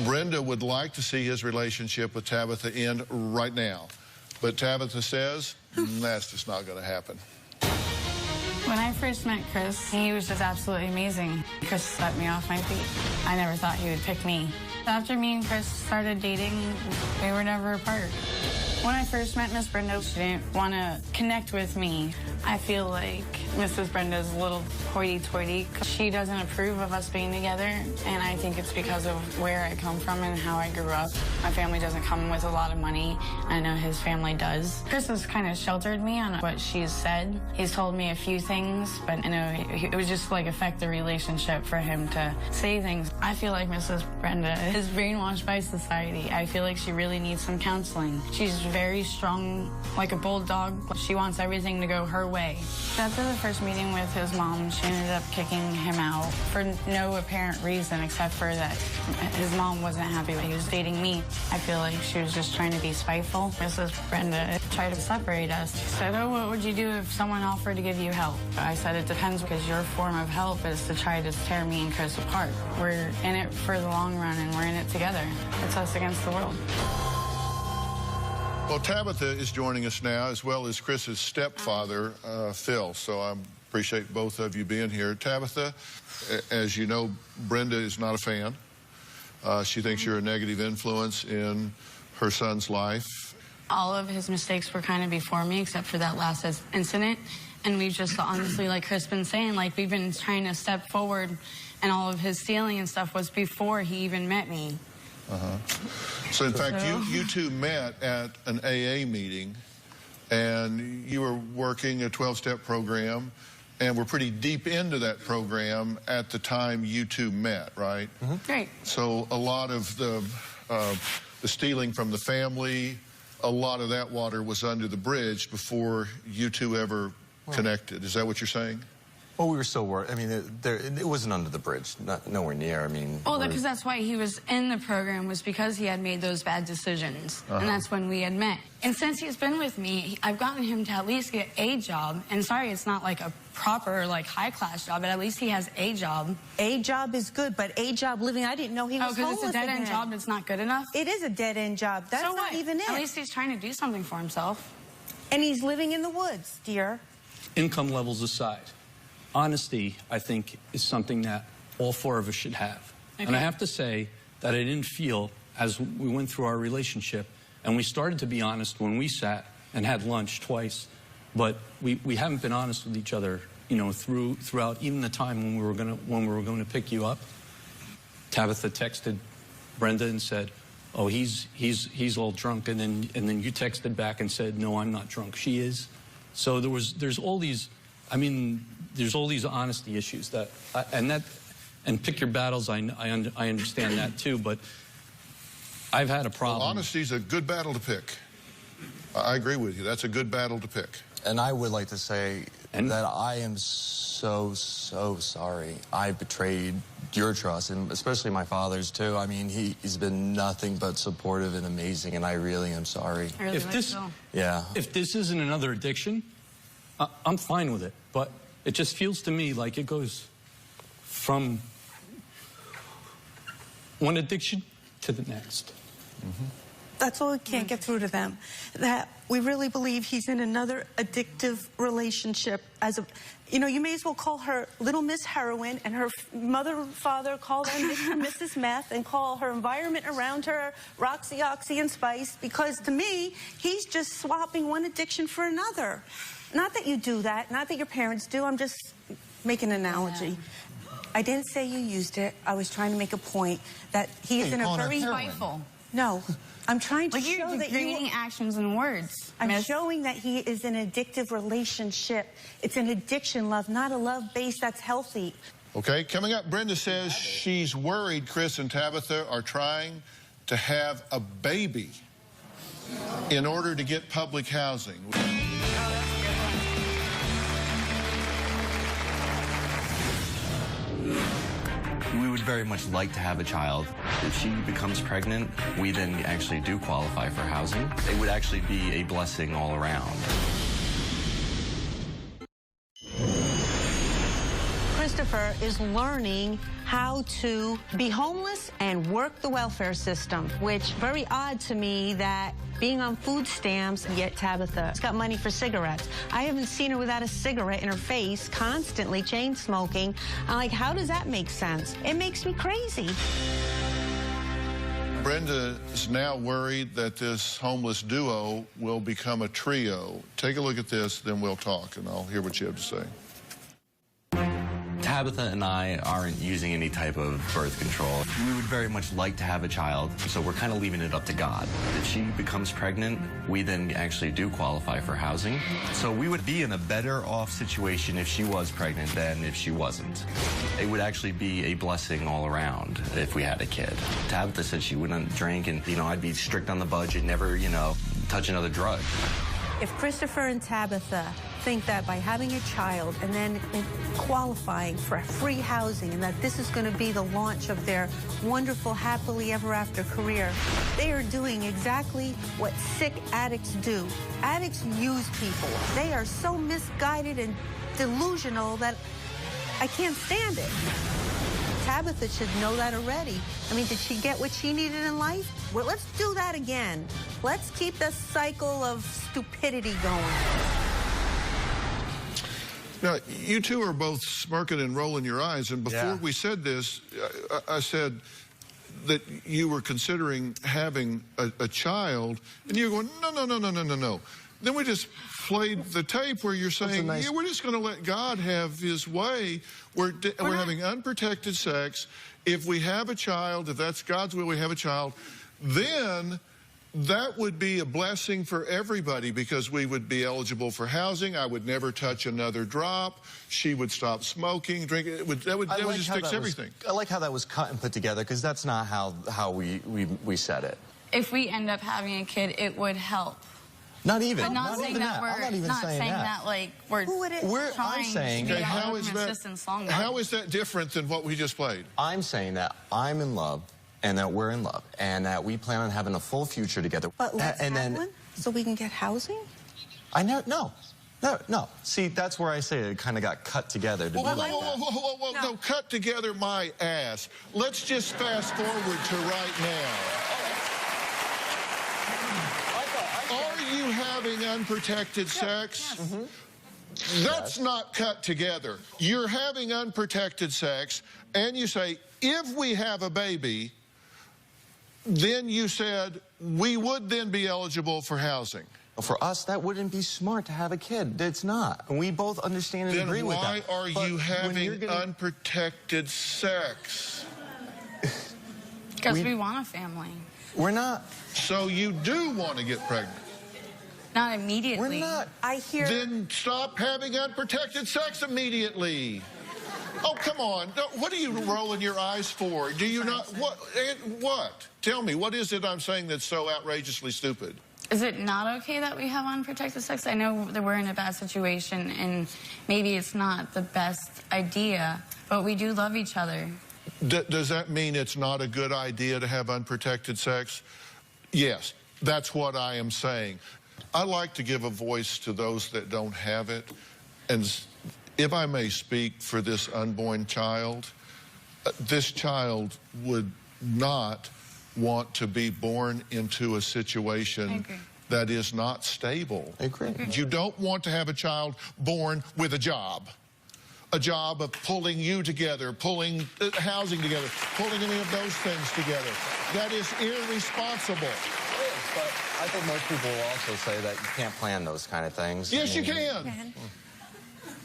Brenda would like to see his relationship with Tabitha end right now. But Tabitha says that's just not going to happen. When I first met Chris, he was just absolutely amazing. Chris set me off my feet. I never thought he would pick me. After me and Chris started dating, we were never apart. When I first met Miss Brenda, she didn't want to connect with me. I feel like Mrs. Brenda's a little hoity-toity. She doesn't approve of us being together, and I think it's because of where I come from and how I grew up. My family doesn't come with a lot of money. I know his family does. Chris has kind of sheltered me on what she's said. He's told me a few things, but it would just like affect the relationship for him to say things. I feel like Mrs. Brenda is brainwashed by society. I feel like she really needs some counseling. She's very strong, like a bulldog. She wants everything to go her way. After the first meeting with his mom, she ended up kicking him out for no apparent reason except for that his mom wasn't happy that he was dating me. I feel like she was just trying to be spiteful. Mrs. Brenda tried to separate us. She said, "Oh, what would you do if someone offered to give you help?" I said, "It depends, because your form of help is to try to tear me and Chris apart. We're in it for the long run, and we're in it together. It's us against the world." Well, Tabitha is joining us now, as well as Chris's stepfather, Phill. So I appreciate both of you being here. Tabitha, as you know, Brenda is not a fan. She thinks you're a negative influence in her son's life. All of his mistakes were kind of before me, except for that last incident. And we've just honestly, like Chris been saying, like we've been trying to step forward, and all of his stealing and stuff was before he even met me. So, in fact, you two met at an AA meeting, and you were working a 12-step program, and were pretty deep into that program at the time you two met, right? Right. So a lot of the stealing from the family, a lot of that water was under the bridge before you two ever connected. Is that what you're saying? Well, we were still worried. I mean, it wasn't under the bridge, nowhere near. I mean, well, because that's why he was in the program, was because he had made those bad decisions, and that's when we had met. And since he's been with me, I've gotten him to at least get a job. And sorry, it's not like a proper, like, high-class job, but at least he has a job. A job is good, but a job living, I didn't know he was homeless. Oh, because it's a dead-end job, it's not good enough? It is a dead-end job. That's so not even it. At least he's trying to do something for himself. And he's living in the woods, dear. Income levels aside, honesty, I think, is something that all four of us should have. Okay. And I have to say that I didn't feel, as we went through our relationship, and we started to be honest when we sat and had lunch twice, but we haven't been honest with each other, throughout even the time when we were going to pick you up. Tabitha texted Brenda and said, "Oh, he's all drunk," and then you texted back and said, "No, I'm not drunk. She is." So there's all these, there's all these honesty issues and pick your battles. I understand that too, but I've had a problem. Well, honesty's a good battle to pick. I agree with you. That's a good battle to pick. And I would like to say that I am so sorry. I betrayed your trust, and especially my father's, too. I mean, he's been nothing but supportive and amazing, and I really am sorry. I really if this isn't another addiction, I'm fine with it. But it just feels to me like it goes from one addiction to the next. That's why we can't get through to them. That we really believe he's in another addictive relationship. You may as well call her Little Miss Heroin, and her mother and father call them Mrs. Meth, and call her environment around her Roxy, Oxy, and Spice, because to me, he's just swapping one addiction for another. Not that you do that, not that your parents do, I'm just making an analogy. Yeah. I didn't say you used it. I was trying to make a point that he is in a very spiteful. No. I'm trying to show that you're using actions and words. I'm showing that he is in an addictive relationship. It's an addiction love, not a love base that's healthy. Okay, coming up, Brenda says she's worried Chris and Tabitha are trying to have a baby in order to get public housing. We would very much like to have a child. If she becomes pregnant, we then actually do qualify for housing. It would actually be a blessing all around. Christopher is learning how to be homeless and work the welfare system, which very odd to me that being on food stamps, yet Tabitha's got money for cigarettes. I haven't seen her without a cigarette in her face, constantly chain smoking. I'm like, how does that make sense? It makes me crazy. Brenda is now worried that this homeless duo will become a trio. Take a look at this, then we'll talk, and I'll hear what you have to say. Tabitha and I aren't using any type of birth control. We would very much like to have a child, so we're kind of leaving it up to God. If she becomes pregnant, we then actually do qualify for housing. So we would be in a better off situation if she was pregnant than if she wasn't. It would actually be a blessing all around if we had a kid. Tabitha said she wouldn't drink, and, I'd be strict on the budget, never, touch another drug. If Christopher and Tabitha think that by having a child and then qualifying for free housing and that this is going to be the launch of their wonderful happily ever after career, they are doing exactly what sick addicts do. Addicts use people. They are so misguided and delusional that I can't stand it. Tabitha should know that already. I mean, did she get what she needed in life? Well, let's do that again. Let's keep the cycle of stupidity going. Now, you two are both smirking and rolling your eyes, and before we said this, I said that you were considering having a child, and you're going, no. Then we just played the tape where you're saying, yeah, we're just going to let God have his way. We're having unprotected sex. If we have a child, if that's God's will, we have a child, then that would be a blessing for everybody because we would be eligible for housing. I would never touch another drop. She would stop smoking, drinking. That would just fix everything. I like how that was cut and put together because that's not how we said it. If we end up having a kid, it would help. Not even. But not saying that. I'm not even saying that. Like we're trying to be how is that different than what we just played? I'm saying that I'm in love and that we're in love and that we plan on having a full future together. But let's have one so we can get housing? No. See, that's where I say it kind of got cut together to be like that. Whoa, no, cut together my ass. Let's just fast forward to right now. Are you having unprotected sex? Yes. Mm-hmm. That's not cut together. You're having unprotected sex, and you say, if we have a baby, then you said we would then be eligible for housing. For us, that wouldn't be smart to have a kid. It's not. And we both understand and agree with that. Then why are you having unprotected sex? Because we want a family. We're not. So you do want to get pregnant? Not immediately. We're not. Then stop having unprotected sex immediately. Oh, come on. What are you rolling your eyes for? Do you not? What? Tell me, what is it I'm saying that's so outrageously stupid? Is it not okay that we have unprotected sex? I know that we're in a bad situation, and maybe it's not the best idea, but we do love each other. Does that mean it's not a good idea to have unprotected sex? Yes, that's what I am saying. I like to give a voice to those that don't have it. And if I may speak for this unborn child, this child would not want to be born into a situation that is not stable. I agree. You don't want to have a child born with a job of pulling you together, pulling housing together, pulling any of those things together. That is irresponsible. But I think most people will also say that you can't plan those kind of things. Yes, you can.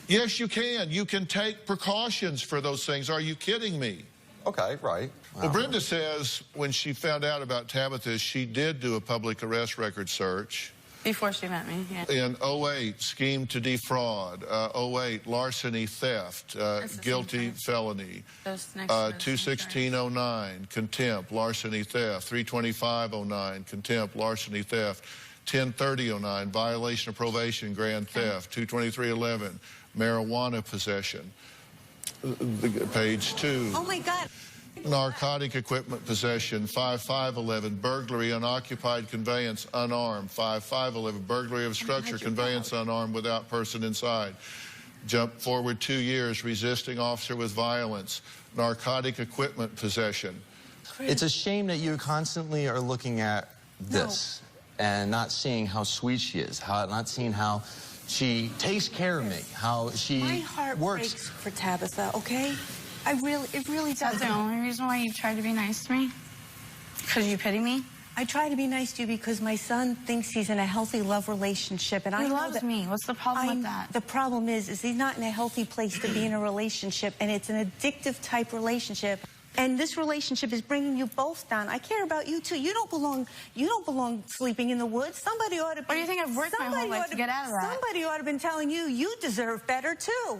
Yes, you can. You can take precautions for those things. Are you kidding me? Okay, right. Well, Brenda says when she found out about Tabitha, she did do a public arrest record search. Before she met me, yeah. In 08, scheme to defraud. 08, larceny, theft, guilty felony. 21609, contempt, larceny, theft. 32509, contempt, larceny, theft. 103009, violation of probation, grand theft. 22311, marijuana possession. Page 2. Oh my God. Narcotic equipment possession, 5511. Burglary, unoccupied conveyance, unarmed, 5511. Burglary of structure, conveyance unarmed without person inside. Jump forward 2 years, resisting officer with violence. Narcotic equipment possession. It's a shame that you constantly are looking at this and not seeing how sweet she is, not seeing how she takes care of me, how she My heart works. breaks for Tabitha, okay? It really does. That's the only reason why you tried to be nice to me? Because you pity me? I try to be nice to you because my son thinks he's in a healthy love relationship, and He I know loves that me. What's the problem with that? The problem is he's not in a healthy place to be in a relationship, and it's an addictive type relationship. And this relationship is bringing you both down. I care about you too. You don't belong sleeping in the woods. Somebody ought to be. What do you think? I've worked my whole life to get out of that. Somebody ought to have been telling you you deserve better too.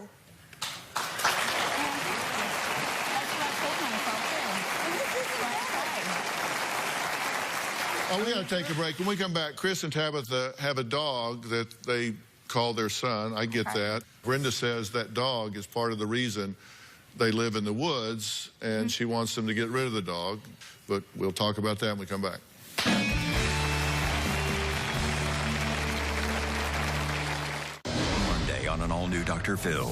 Oh, we got to take a break. When we come back, Chris and Tabitha have a dog that they call their son. I get that. Brenda says that dog is part of the reason they live in the woods, and she wants them to get rid of the dog. But we'll talk about that when we come back. Monday on an all-new Dr. Phill.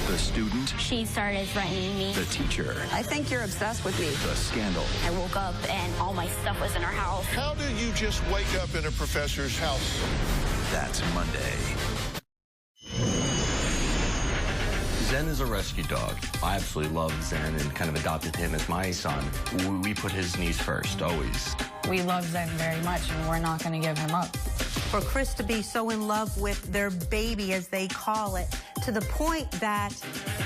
The student. She started threatening me. The teacher. I think you're obsessed with me. The scandal. I woke up and all my stuff was in our house. How do you just wake up in a professor's house? That's Monday. Zen is a rescue dog. I absolutely love Zen and kind of adopted him as my son. We put his needs first, always. We love Zen very much, and we're not going to give him up. For Chris to be so in love with their baby, as they call it, to the point that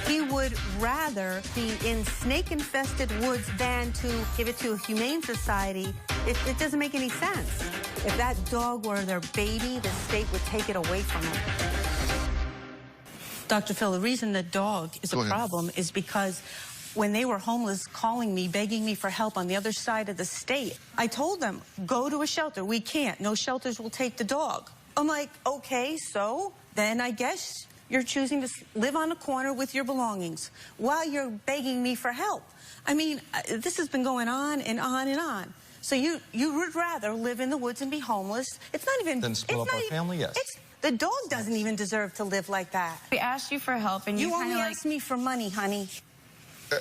he would rather be in snake-infested woods than to give it to a humane society, it doesn't make any sense. If that dog were their baby, the state would take it away from them. Dr. Phill, the reason the dog is a problem is because when they were homeless, calling me, begging me for help on the other side of the state, I told them, go to a shelter. We can't. No shelters will take the dog. I'm like, okay, so then I guess you're choosing to live on a corner with your belongings while you're begging me for help. I mean, this has been going on and on and on. So you would rather live in the woods and be homeless. It's not even... Then split up our family, yes. The dog doesn't even deserve to live like that. We asked you for help, and you only asked me for money, honey.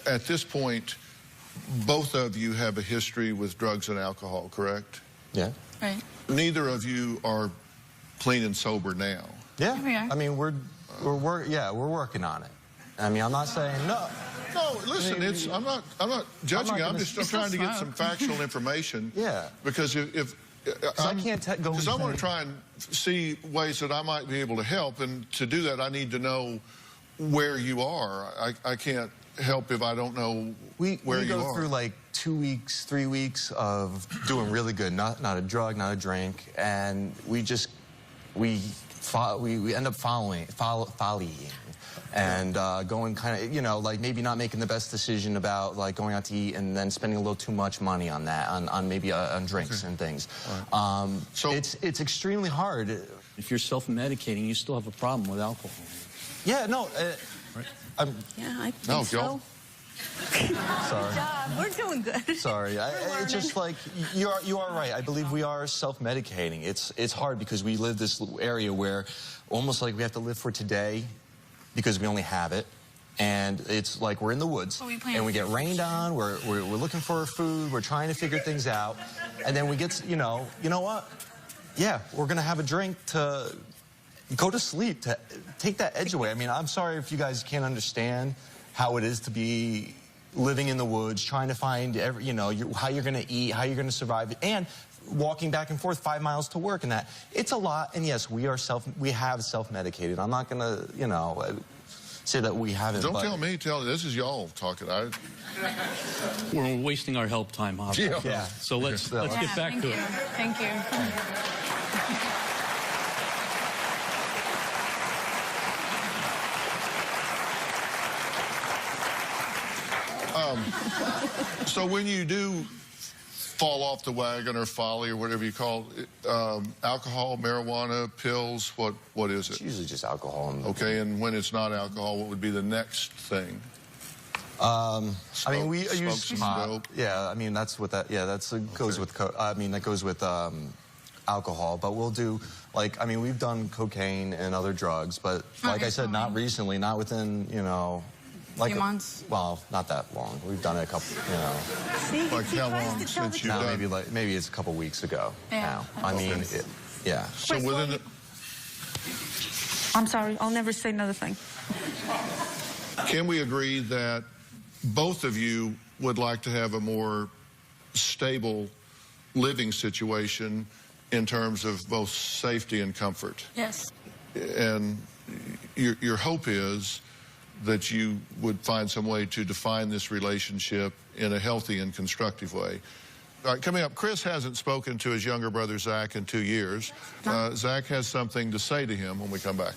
At this point, both of you have a history with drugs and alcohol, correct? Yeah. Right. Neither of you are clean and sober now. Yeah. We are. I mean, we're working on it. I mean, I'm not saying no. No, listen, I'm not judging you. I'm just trying to get some factual information. Yeah. Because if I can't go. Because I want to try and see ways that I might be able to help, and to do that, I need to know where you are. I can't help if I don't know where you are. We go through like 2 weeks, 3 weeks of doing really good, not a drug, not a drink, and we end up following. and going kind of, you know, like maybe not making the best decision about like going out to eat and then spending a little too much money on that, on maybe on drinks and things. Right. So it's extremely hard. If you're self-medicating, you still have a problem with alcohol. Yeah, no. Yeah, I think so. Sorry. Good job. We're doing good. Sorry. It's just like, you are right. I believe we are self-medicating. It's hard because we live this area where almost like we have to live for today because we only have it. And it's like we're in the woods, and we get rained on, we're looking for food, we're trying to figure things out, and then we get, you know what? Yeah, we're going to have a drink to go to sleep, to take that edge away. I mean, I'm sorry if you guys can't understand how it is to be living in the woods, trying to find, how you're going to eat, how you're going to survive, and walking back and forth 5 miles to work and that. It's a lot, and yes, we have self-medicated. I'm not going to, say that we haven't. Don't tell me, this is y'all talking. We're wasting our help time, obviously. Yeah. So let's get back to it. Thank you. So when you do fall off the wagon or folly or whatever you call it, alcohol, marijuana, pills, what is it? It's usually just alcohol. Okay, and when it's not alcohol, what would be the next thing? I mean, we use pot. Yeah, I mean, that's what that, goes with, that goes with alcohol, but we'll do, like, I mean, we've done cocaine and other drugs, but like I said, not recently, not within, like few months? Well, not that long. We've done it a couple, See, like how long since you've done? Maybe it's a couple weeks ago now. I mean, yeah. So within the... I'm sorry, I'll never say another thing. Can we agree that both of you would like to have a more stable living situation in terms of both safety and comfort? Yes. And your hope is that you would find some way to define this relationship in a healthy and constructive way. All right, coming up, Chris hasn't spoken to his younger brother, Zach, in 2 years. Zach has something to say to him when we come back.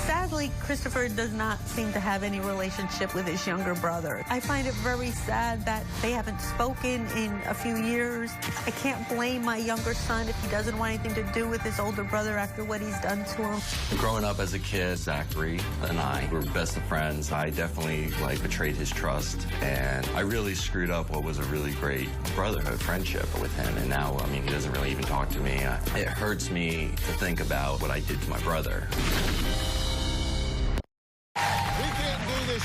Sadly, Christopher does not seem to have any relationship with his younger brother. I find it very sad that they haven't spoken in a few years. I can't blame my younger son if he doesn't want anything to do with his older brother after what he's done to him. Growing up as a kid, Zachary and I were best of friends. I definitely betrayed his trust, and I really screwed up what was a really great brotherhood friendship with him. And now, I mean, he doesn't really even talk to me. It hurts me to think about what I did to my brother.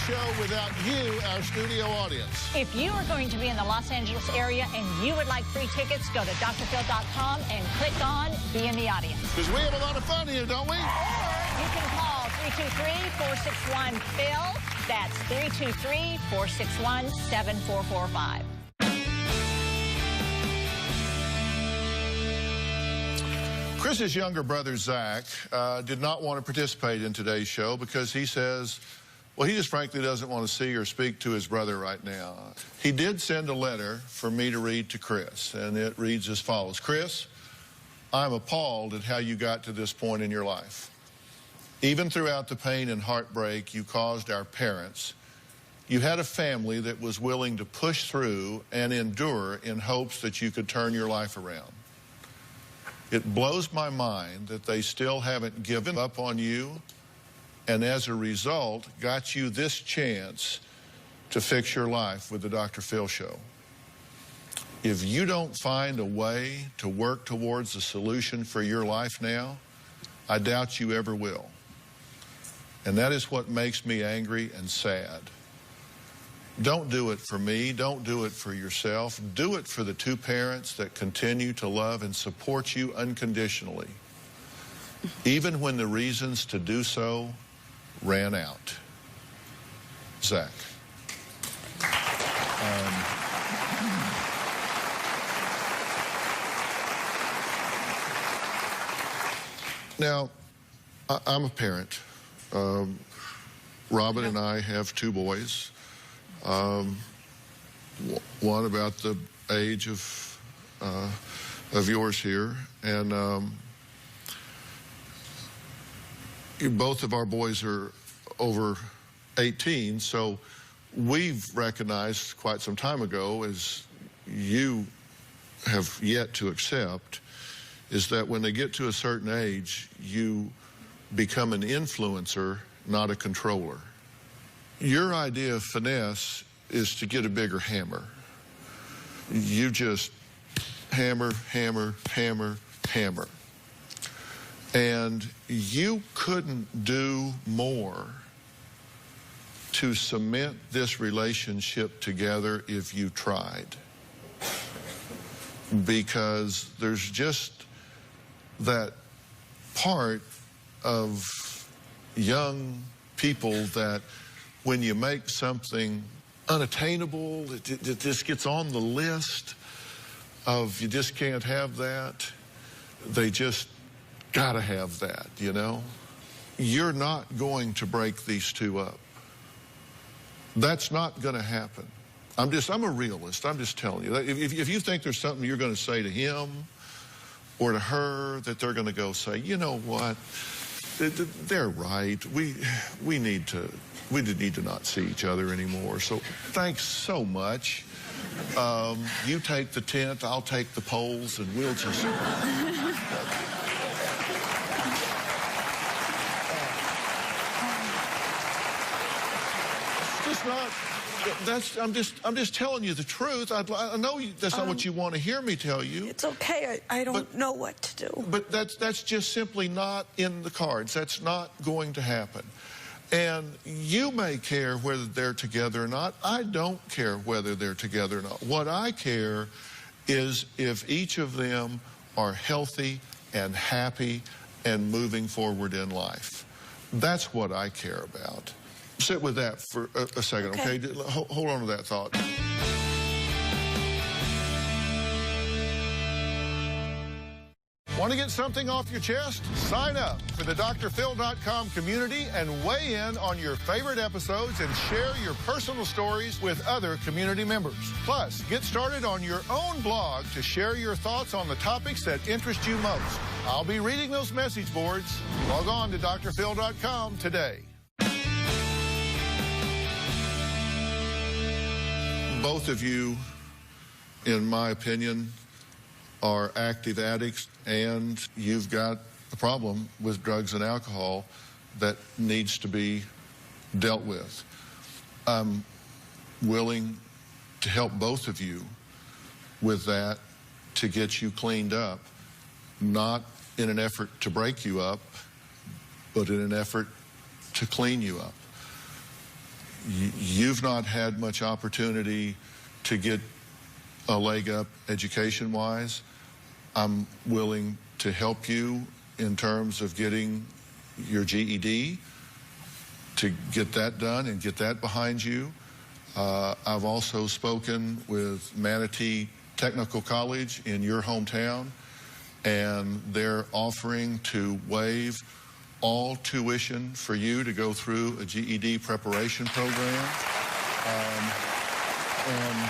Show without you, our studio audience. If you are going to be in the Los Angeles area and you would like free tickets, go to drphil.com and click on Be in the Audience. Because we have a lot of fun here, don't we? Or you can call 323-461-PHIL. That's 323-461-7445. Chris's younger brother, Zach, did not want to participate in today's show because he says, well, he just frankly doesn't want to see or speak to his brother right now. He did send a letter for me to read to Chris, and it reads as follows. Chris, I'm appalled at how you got to this point in your life. Even throughout the pain and heartbreak you caused our parents, you had a family that was willing to push through and endure in hopes that you could turn your life around. It blows my mind that they still haven't given up on you, and as a result, got you this chance to fix your life with the Dr. Phil Show. If you don't find a way to work towards a solution for your life now, I doubt you ever will. And that is what makes me angry and sad. Don't do it for me. Don't do it for yourself. Do it for the two parents that continue to love and support you unconditionally, even when the reasons to do so ran out. Zach. Now, I'm a parent. Robin and I have two boys. One about the age of of yours here, and both of our boys are over 18, so we've recognized quite some time ago, as you have yet to accept, is that when they get to a certain age, you become an influencer, not a controller. Your idea of finesse is to get a bigger hammer. You just hammer, hammer, hammer, hammer. And you couldn't do more to cement this relationship together if you tried. Because there's just that part of young people that when you make something unattainable, it just gets on the list of you just can't have that. They just gotta have that, you know? You're not going to break these two up. That's not gonna happen. I'm a realist. I'm just telling you. If you think there's something you're gonna say to him or to her that they're gonna go say, you know what, they're right. We need to not see each other anymore. So thanks so much. You take the tent, I'll take the poles, and we'll just... It's not... I'm just telling you the truth. I know that's not what you want to hear me tell you. It's okay. I don't know what to do. But that's just simply not in the cards. That's not going to happen. And you may care whether they're together or not. I don't care whether they're together or not. What I care is if each of them are healthy and happy and moving forward in life. That's what I care about. Sit with that for a second, okay? Hold on to that thought. Want to get something off your chest? Sign up for the drphil.com community and weigh in on your favorite episodes and share your personal stories with other community members. Plus, get started on your own blog to share your thoughts on the topics that interest you most. I'll be reading those message boards. Log on to drphil.com today. Both of you, in my opinion, are active addicts, and you've got a problem with drugs and alcohol that needs to be dealt with. I'm willing to help both of you with that, to get you cleaned up, not in an effort to break you up, but in an effort to clean you up. You've not had much opportunity to get a leg up education-wise. I'm willing to help you in terms of getting your GED, to get that done and get that behind you. I've also spoken with Manatee Technical College in your hometown, and they're offering to waive all tuition for you to go through a GED preparation program. And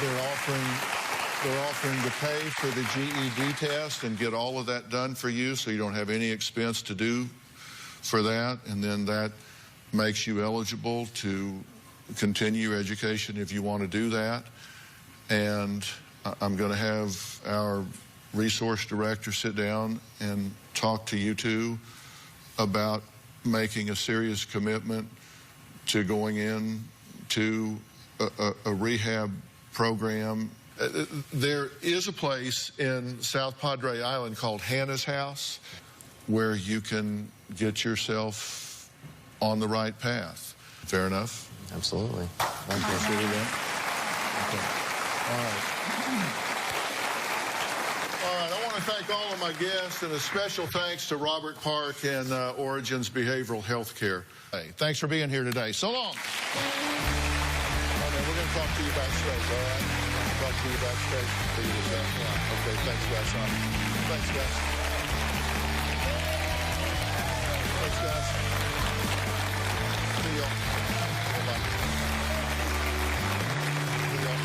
they're offering to pay for the GED test and get all of that done for you, so you don't have any expense to do for that. And then that makes you eligible to continue your education if you want to do that. And I'm going to have our resource director sit down and talk to you two about making a serious commitment to going in to a rehab program. There is a place in South Padre Island called Hannah's House where you can get yourself on the right path. Fair enough? Absolutely. Thank you. Okay. All right. I want to thank all of my guests, and a special thanks to Robert Park and Origins Behavioral Health Care. Hey, thanks for being here today. So long. We're going to talk to you backstage, all right? Talk to you backstage. Okay, thanks, guys. Thanks, guys. Thanks, guys. See y'all. Bye-bye. See y'all.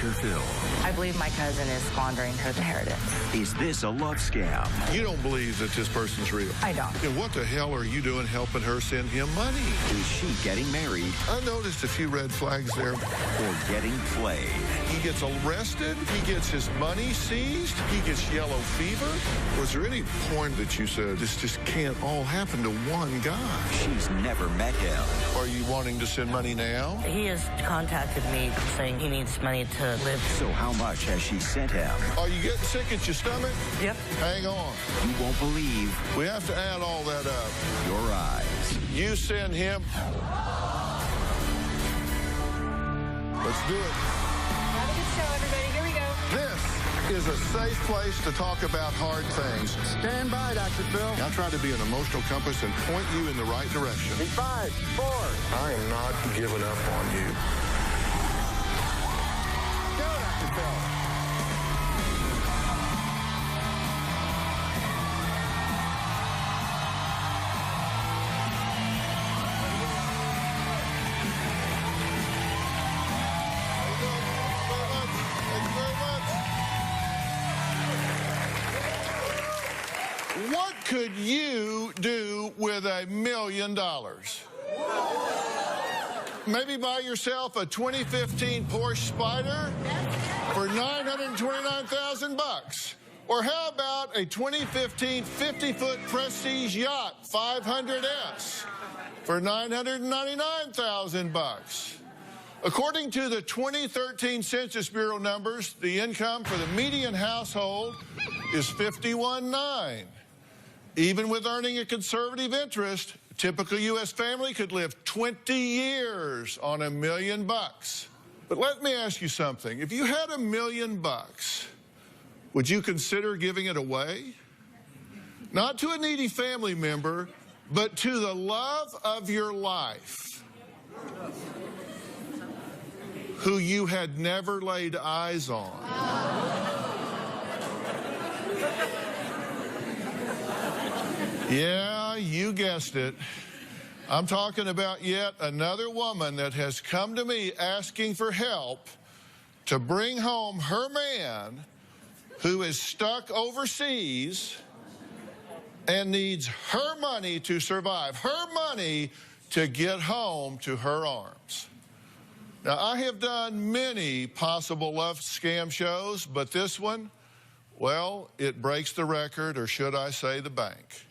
Dr. Phill. I believe my cousin is squandering her inheritance. Is this a love scam? You don't believe that this person's real? I don't. Then what the hell are you doing helping her send him money? Is she getting married? I noticed a few red flags there. Or getting played? He gets arrested. He gets his money seized. He gets yellow fever. Was there any point that you said this just can't all happen to one guy? She's never met him. Are you wanting to send money now? He has contacted me saying he needs money to live. So how much has she sent him? Are you getting sick at your stomach? Yep. Hang on. You won't believe. We have to add all that up. Your eyes. You send him. Let's do it. Have a good show, everybody. Here we go. This is a safe place to talk about hard things. Stand by, Dr. Phill. I try to be an emotional compass and point you in the right direction. 5, 4. I am not giving up on you. Go, Dr. Phill. What could you do with $1 million? Maybe buy yourself a 2015 Porsche Spyder for $929,000. Or how about a 2015 50-foot Prestige Yacht 500S for $999,000. According to the 2013 Census Bureau numbers, the income for the median household is $51,900. Even with earning a conservative interest, a typical U.S. family could live 20 years on $1 million. But let me ask you something. If you had $1 million, would you consider giving it away? Not to a needy family member, but to the love of your life, who you had never laid eyes on. Yeah, you guessed it. I'm talking about yet another woman that has come to me asking for help to bring home her man who is stuck overseas and needs her money to survive, her money to get home to her arms. Now, I have done many possible love scam shows, but this one, well, it breaks the record, or should I say the bank.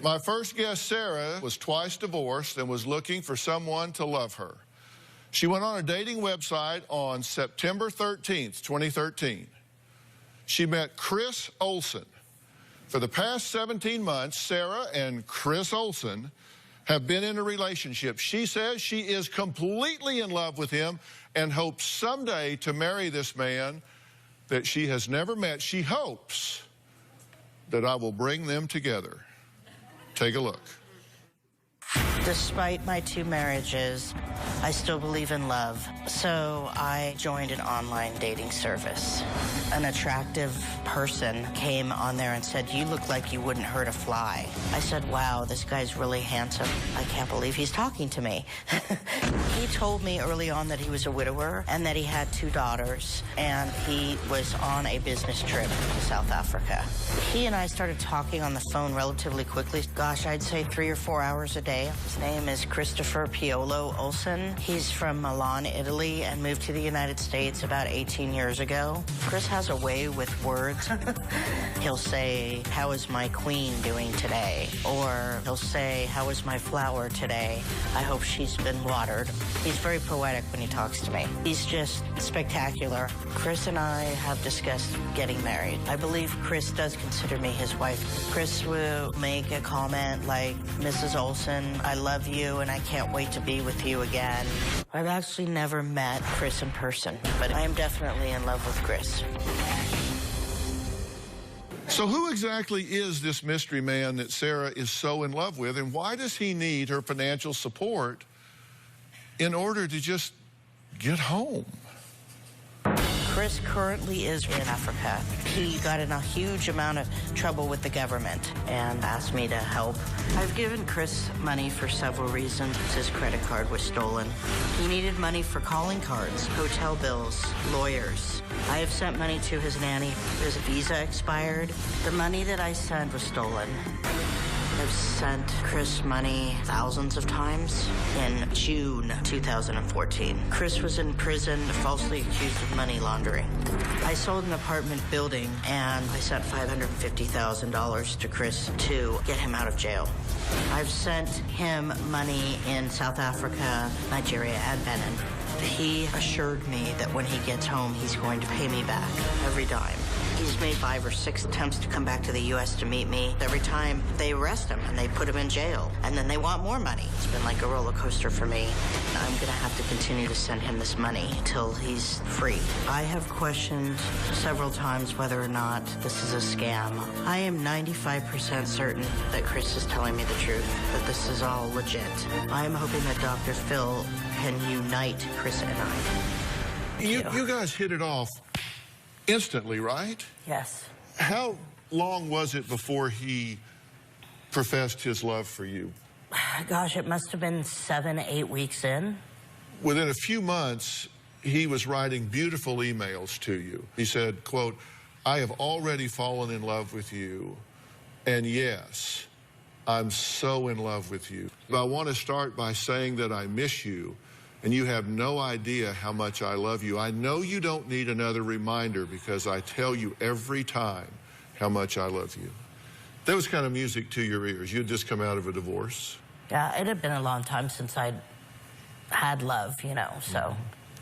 My first guest, Sarah, was twice divorced and was looking for someone to love her. She went on a dating website on September 13th, 2013. She met Chris Olson. For the past 17 months, Sarah and Chris Olson have been in a relationship. She says she is completely in love with him and hopes someday to marry this man that she has never met. She hopes that I will bring them together. Take a look. Despite my 2 marriages, I still believe in love. So I joined an online dating service. An attractive person came on there and said, "You look like you wouldn't hurt a fly." I said, "Wow, this guy's really handsome. I can't believe he's talking to me." He told me early on that he was a widower and that he had 2 daughters, and he was on a business trip to South Africa. He and I started talking on the phone relatively quickly. Gosh, I'd say 3 or 4 hours a day. His name is Christopher Piolo Olson. He's from Milan, Italy, and moved to the United States about 18 years ago. Chris has a way with words. He'll say, "How is my queen doing today?" Or he'll say, "How is my flower today? I hope she's been watered." He's very poetic when he talks to me. He's just spectacular. Chris and I have discussed getting married. I believe Chris does consider me his wife. Chris will make a comment like, "Mrs. Olson, I love you and I can't wait to be with you again." I've actually never met Chris in person, but I am definitely in love with Chris. So who exactly is this mystery man that Sarah is so in love with, and why does he need her financial support in order to just get home? Chris currently is in Africa. He got in a huge amount of trouble with the government and asked me to help. I've given Chris money for several reasons. His credit card was stolen. He needed money for calling cards, hotel bills, lawyers. I have sent money to his nanny. His visa expired. The money that I sent was stolen. I've sent Chris money thousands of times. In June 2014, Chris was in prison falsely accused of money laundering. I sold an apartment building and I sent $550,000 to Chris to get him out of jail. I've sent him money in South Africa, Nigeria, and Benin. He assured me that when he gets home, he's going to pay me back every dime. He's made 5 or 6 attempts to come back to the U.S. to meet me. Every time they arrest him and they put him in jail, and then they want more money. It's been like a roller coaster for me. I'm going to have to continue to send him this money until he's free. I have questioned several times whether or not this is a scam. I am 95% certain that Chris is telling me the truth, that this is all legit. I am hoping that Dr. Phill can unite Chris and I. You guys hit it off instantly, right? Yes. How long was it before he professed his love for you? Gosh, it must have been 7, 8 weeks in. Within a few months, he was writing beautiful emails to you. He said, quote, "I have already fallen in love with you, and yes, I'm so in love with you. But I want to start by saying that I miss you, and you have no idea how much I love you. I know you don't need another reminder because I tell you every time how much I love you." That was kind of music to your ears. You had just come out of a divorce. Yeah, it had been a long time since I'd had love, you know, so.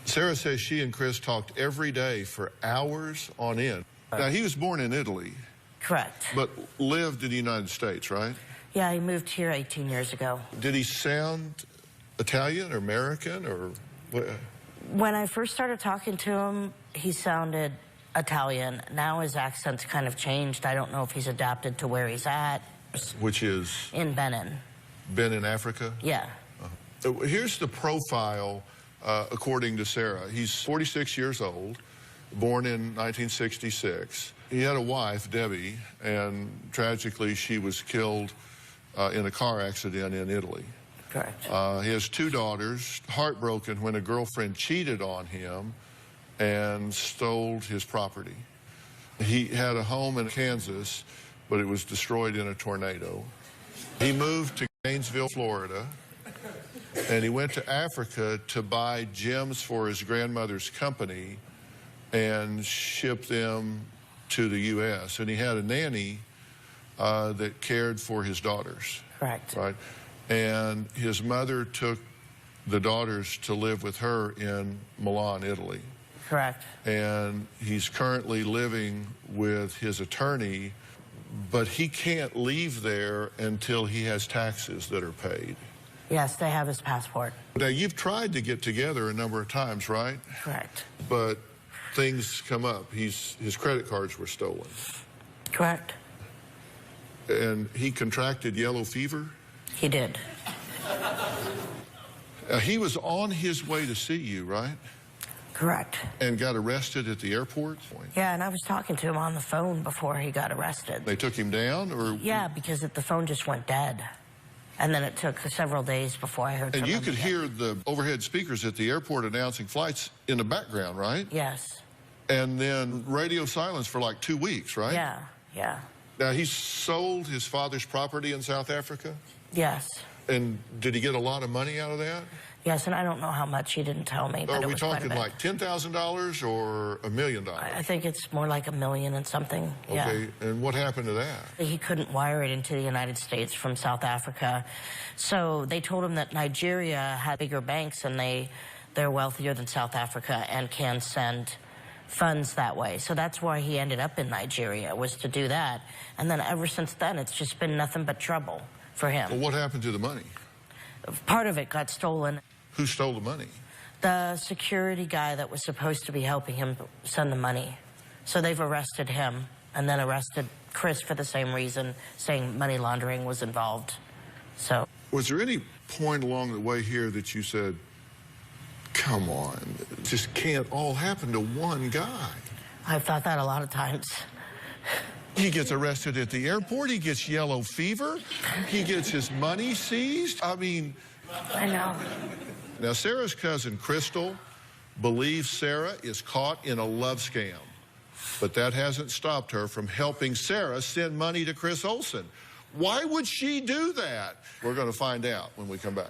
Sarah says she and Chris talked every day for hours on end. Now, he was born in Italy. Correct. But lived in the United States, right? Yeah, he moved here 18 years ago. Did he sound Italian or American or what? When I first started talking to him, he sounded Italian. Now his accent's kind of changed. I don't know if he's adapted to where he's at. Which is? In Benin. Benin, Africa? Yeah. Here's the profile, according to Sarah. He's 46 years old, born in 1966. He had a wife, Debbie, and tragically she was killed in a car accident in Italy. Correct. He has 2 daughters, heartbroken when a girlfriend cheated on him and stole his property. He had a home in Kansas, but it was destroyed in a tornado. He moved to Gainesville, Florida, and he went to Africa to buy gems for his grandmother's company and ship them to the U.S. And he had a nanny that cared for his daughters. Correct. Right? And his mother took the daughters to live with her in Milan, Italy. Correct. And he's currently living with his attorney, but he can't leave there until he has taxes that are paid. Yes, they have his passport. Now, you've tried to get together a number of times, right? Correct. But things come up. His credit cards were stolen. Correct. And he contracted yellow fever? He did. He was on his way to see you, right? Correct. And got arrested at the airport? Yeah, and I was talking to him on the phone before he got arrested. They took him down, or? Yeah, because the phone just went dead. And then it took several days before I heard from him. And you could hear the overhead speakers at the airport announcing flights in the background, right? Yes. And then radio silence for like 2 weeks, right? Yeah, yeah. Now, he sold his father's property in South Africa? Yes. And did he get a lot of money out of that? Yes, and I don't know how much. He didn't tell me. But Are we talking like $10,000 or $1 million? I think it's more like $1 million and something. Yeah. Okay, and what happened to that? He couldn't wire it into the United States from South Africa. So they told him that Nigeria had bigger banks and they're wealthier than South Africa and can send funds that way. So that's why he ended up in Nigeria, was to do that. And then ever since then, it's just been nothing but trouble for him. Well, what happened to the money? Part of it got stolen. Who stole the money? The security guy that was supposed to be helping him send the money. So they've arrested him and then arrested Chris for the same reason, saying money laundering was involved. So. Was there any point along the way here that you said, Come on. It just can't all happen to one guy. I've thought that a lot of times. He gets arrested at the airport. He gets yellow fever. He gets his money seized. I mean... I know. Now, Sarah's cousin, Crystal, believes Sarah is caught in a love scam. But that hasn't stopped her from helping Sarah send money to Chris Olsen. Why would she do that? We're going to find out when we come back.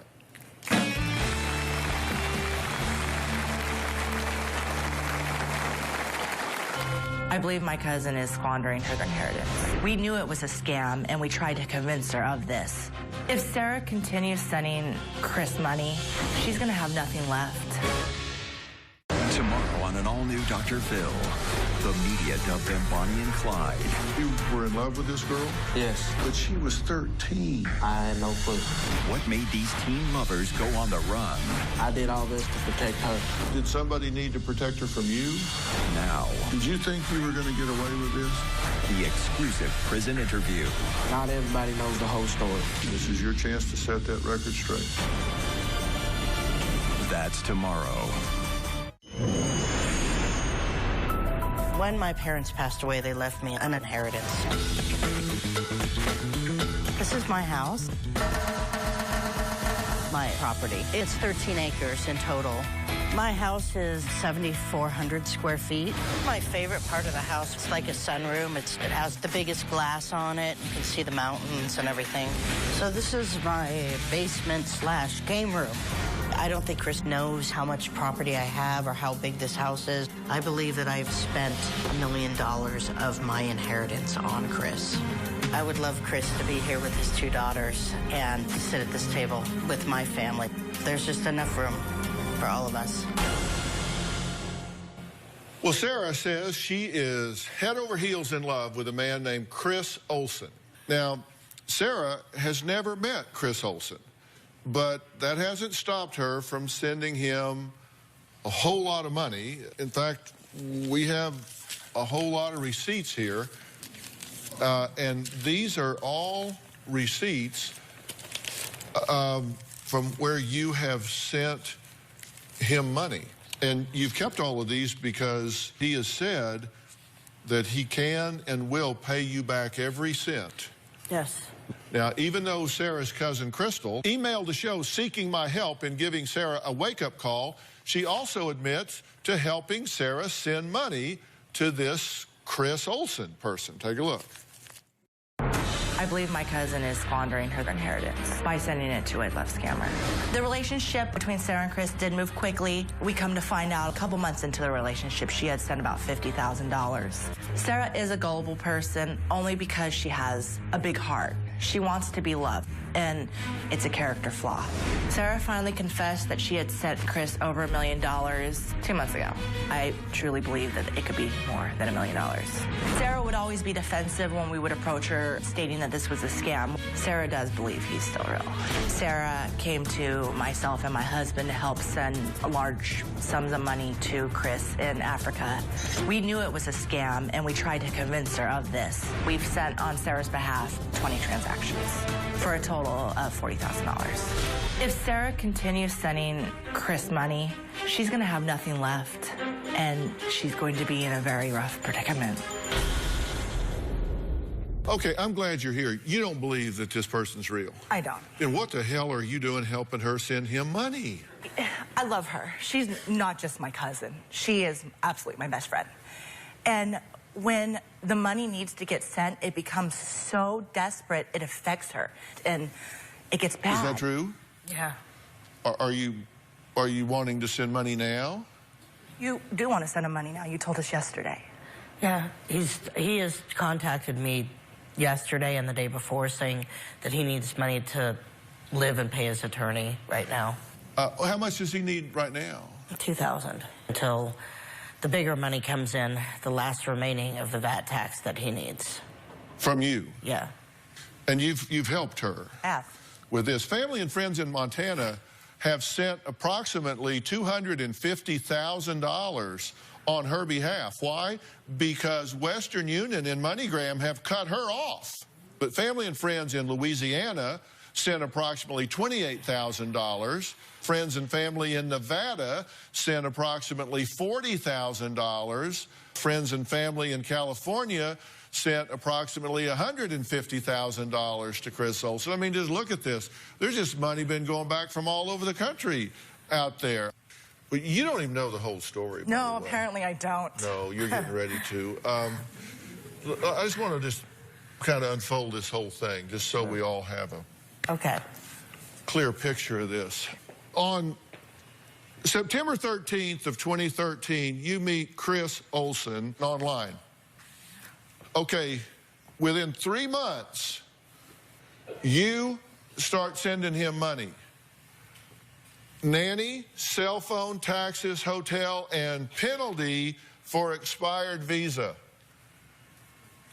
I believe my cousin is squandering her inheritance. We knew it was a scam, and we tried to convince her of this. If Sarah continues sending Chris money, she's going to have nothing left. Tomorrow on an all-new Dr. Phill, the media dubbed them Bonnie and Clyde. You were in love with this girl? Yes. But she was 13. I had no clue. What made these teen lovers go on the run? I did all this to protect her. Did somebody need to protect her from you? Now. Did you think you were going to get away with this? The exclusive prison interview. Not everybody knows the whole story. This is your chance to set that record straight. That's tomorrow. When my parents passed away, they left me an inheritance. This is my house. My property. It's 13 acres in total. My house is 7,400 square feet. My favorite part of the house is like a sunroom. It has the biggest glass on it. You can see the mountains and everything. So this is my basement/game room. I don't think Chris knows how much property I have or how big this house is. I believe that I've spent $1 million of my inheritance on Chris. I would love Chris to be here with his 2 daughters and to sit at this table with my family. There's just enough room for all of us. Well, Sarah says she is head over heels in love with a man named Chris Olsen. Now, Sarah has never met Chris Olsen, but that hasn't stopped her from sending him a whole lot of money. In fact, we have a whole lot of receipts here, and these are all receipts from where you have sent him money. And you've kept all of these because he has said that he can and will pay you back every cent. Yes. Now, even though Sarah's cousin Crystal emailed the show seeking my help in giving Sarah a wake-up call, she also admits to helping Sarah send money to this Chris Olsen person. Take a look. I believe my cousin is squandering her inheritance by sending it to a love scammer. The relationship between Sarah and Chris did move quickly. We come to find out a couple months into the relationship, she had sent about $50,000. Sarah is a gullible person only because she has a big heart. She wants to be loved, and it's a character flaw. Sarah finally confessed that she had sent Chris over $1 million 2 months ago. I truly believe that it could be more than $1 million. Sarah would always be defensive when we would approach her, stating that this was a scam. Sarah does believe he's still real. Sarah came to myself and my husband to help send large sums of money to Chris in Africa. We knew it was a scam, and we tried to convince her of this. We've sent, on Sarah's behalf, 20 transactions for a total of $40,000. If Sarah continues sending Chris money, she's going to have nothing left, and she's going to be in a very rough predicament. Okay, I'm glad you're here. You don't believe that this person's real. I don't. Then what the hell are you doing helping her send him money? I love her. She's not just my cousin. She is absolutely my best friend. And when the money needs to get sent, it becomes so desperate, it affects her. And it gets bad. Is that true? Yeah. Are you wanting to send money now? You do want to send him money now. You told us yesterday. Yeah, he has contacted me yesterday and the day before saying that he needs money to live and pay his attorney right now. How much does he need right now? $2,000 until the bigger money comes in, the last remaining of the VAT tax that he needs. From you? Yeah. And you've helped her with this. Family and friends in Montana have sent approximately $250,000 on her behalf. Why? Because Western Union and MoneyGram have cut her off. But family and friends in Louisiana sent approximately $28,000. Friends and family in Nevada sent approximately $40,000. Friends and family in California sent approximately $150,000 to Chris Olsen. I mean, just look at this. There's just money been going back from all over the country out there. But you don't even know the whole story. No, apparently I don't. No, you're getting ready to. I just want to just kind of unfold this whole thing, just so we all have a clear picture of this. On September 13th of 2013, you meet Chris Olsen online. Okay, within 3 months, you start sending him money. Nanny, cell phone, taxes, hotel, and penalty for expired visa.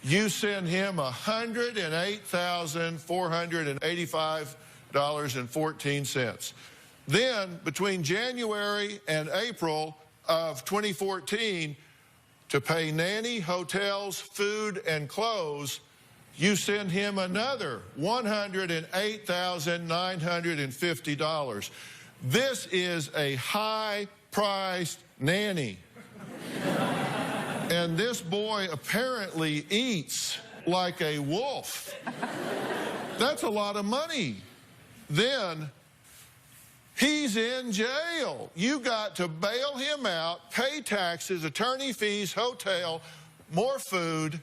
You send him $108,485.14. Then, between January and April of 2014, to pay nanny, hotels, food, and clothes, you send him another $108,950. This is a high-priced nanny. And this boy apparently eats like a wolf. That's a lot of money. Then he's in jail. You got to bail him out, pay taxes, attorney fees, hotel, more food.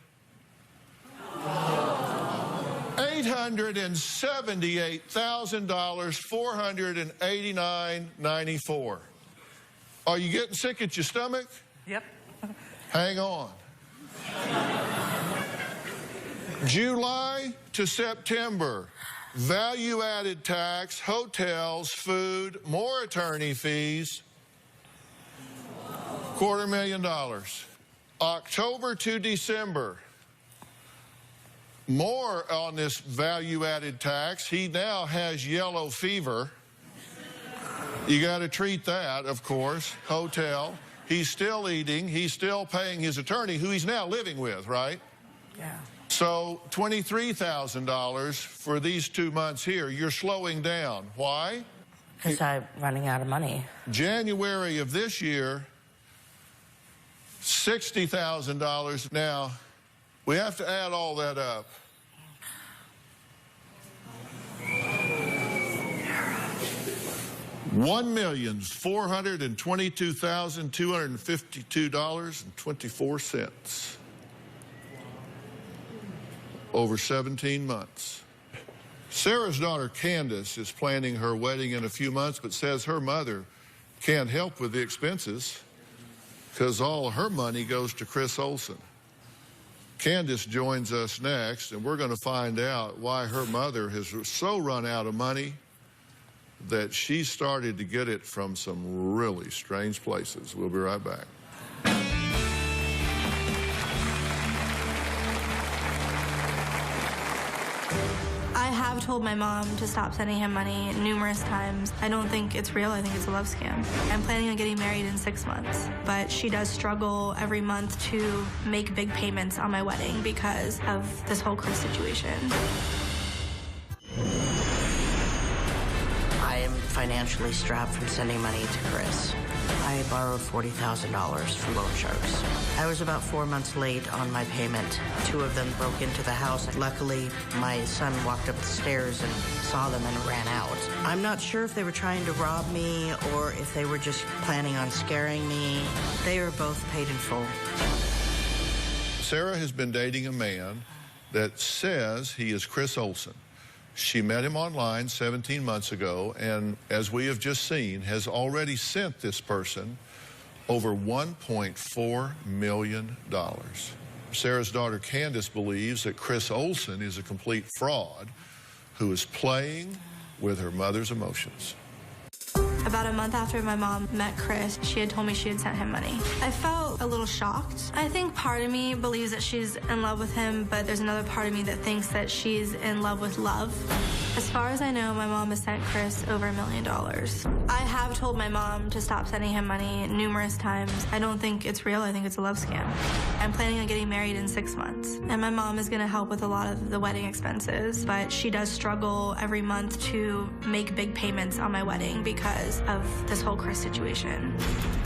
$878,000, $489.94. Are you getting sick at your stomach? Yep. Hang on. July to September, value-added tax, hotels, food, more attorney fees, $250,000. October to December, more on this value-added tax. He now has yellow fever. You got to treat that, of course. Hotel. He's still eating. He's still paying his attorney, who he's now living with, right? Yeah. So $23,000 for these 2 months here. You're slowing down. Why? Because I'm running out of money. January of this year, $60,000. Now, we have to add all that up. $1,422,252.24 over 17 months. Sarah's daughter Candace is planning her wedding in a few months, but says her mother can't help with the expenses because all her money goes to Chris Olsen. Candace joins us next, and we're going to find out why her mother has so run out of money that she started to get it from some really strange places. We'll be right back. I have told my mom to stop sending him money numerous times. I don't think it's real. I think it's a love scam. I'm planning on getting married in 6 months, but she does struggle every month to make big payments on my wedding because of this whole Chris situation. I am financially strapped from sending money to Chris. I borrowed $40,000 from loan sharks. I was about 4 months late on my payment. 2 of them broke into the house. Luckily, my son walked up the stairs and saw them and ran out. I'm not sure if they were trying to rob me or if they were just planning on scaring me. They were both paid in full. Sarah has been dating a man that says he is Chris Olsen. She met him online 17 months ago, and as we have just seen, has already sent this person over $1.4 million. Sarah's daughter Candace believes that Chris Olsen is a complete fraud who is playing with her mother's emotions. About a month after my mom met Chris, she had told me she had sent him money. I felt a little shocked. I think part of me believes that she's in love with him, but there's another part of me that thinks that she's in love with love. As far as I know, my mom has sent Chris over $1 million. I have told my mom to stop sending him money numerous times. I don't think it's real. I think it's a love scam. I'm planning on getting married in 6 months, and my mom is going to help with a lot of the wedding expenses, but she does struggle every month to make big payments on my wedding because of this whole Chris situation.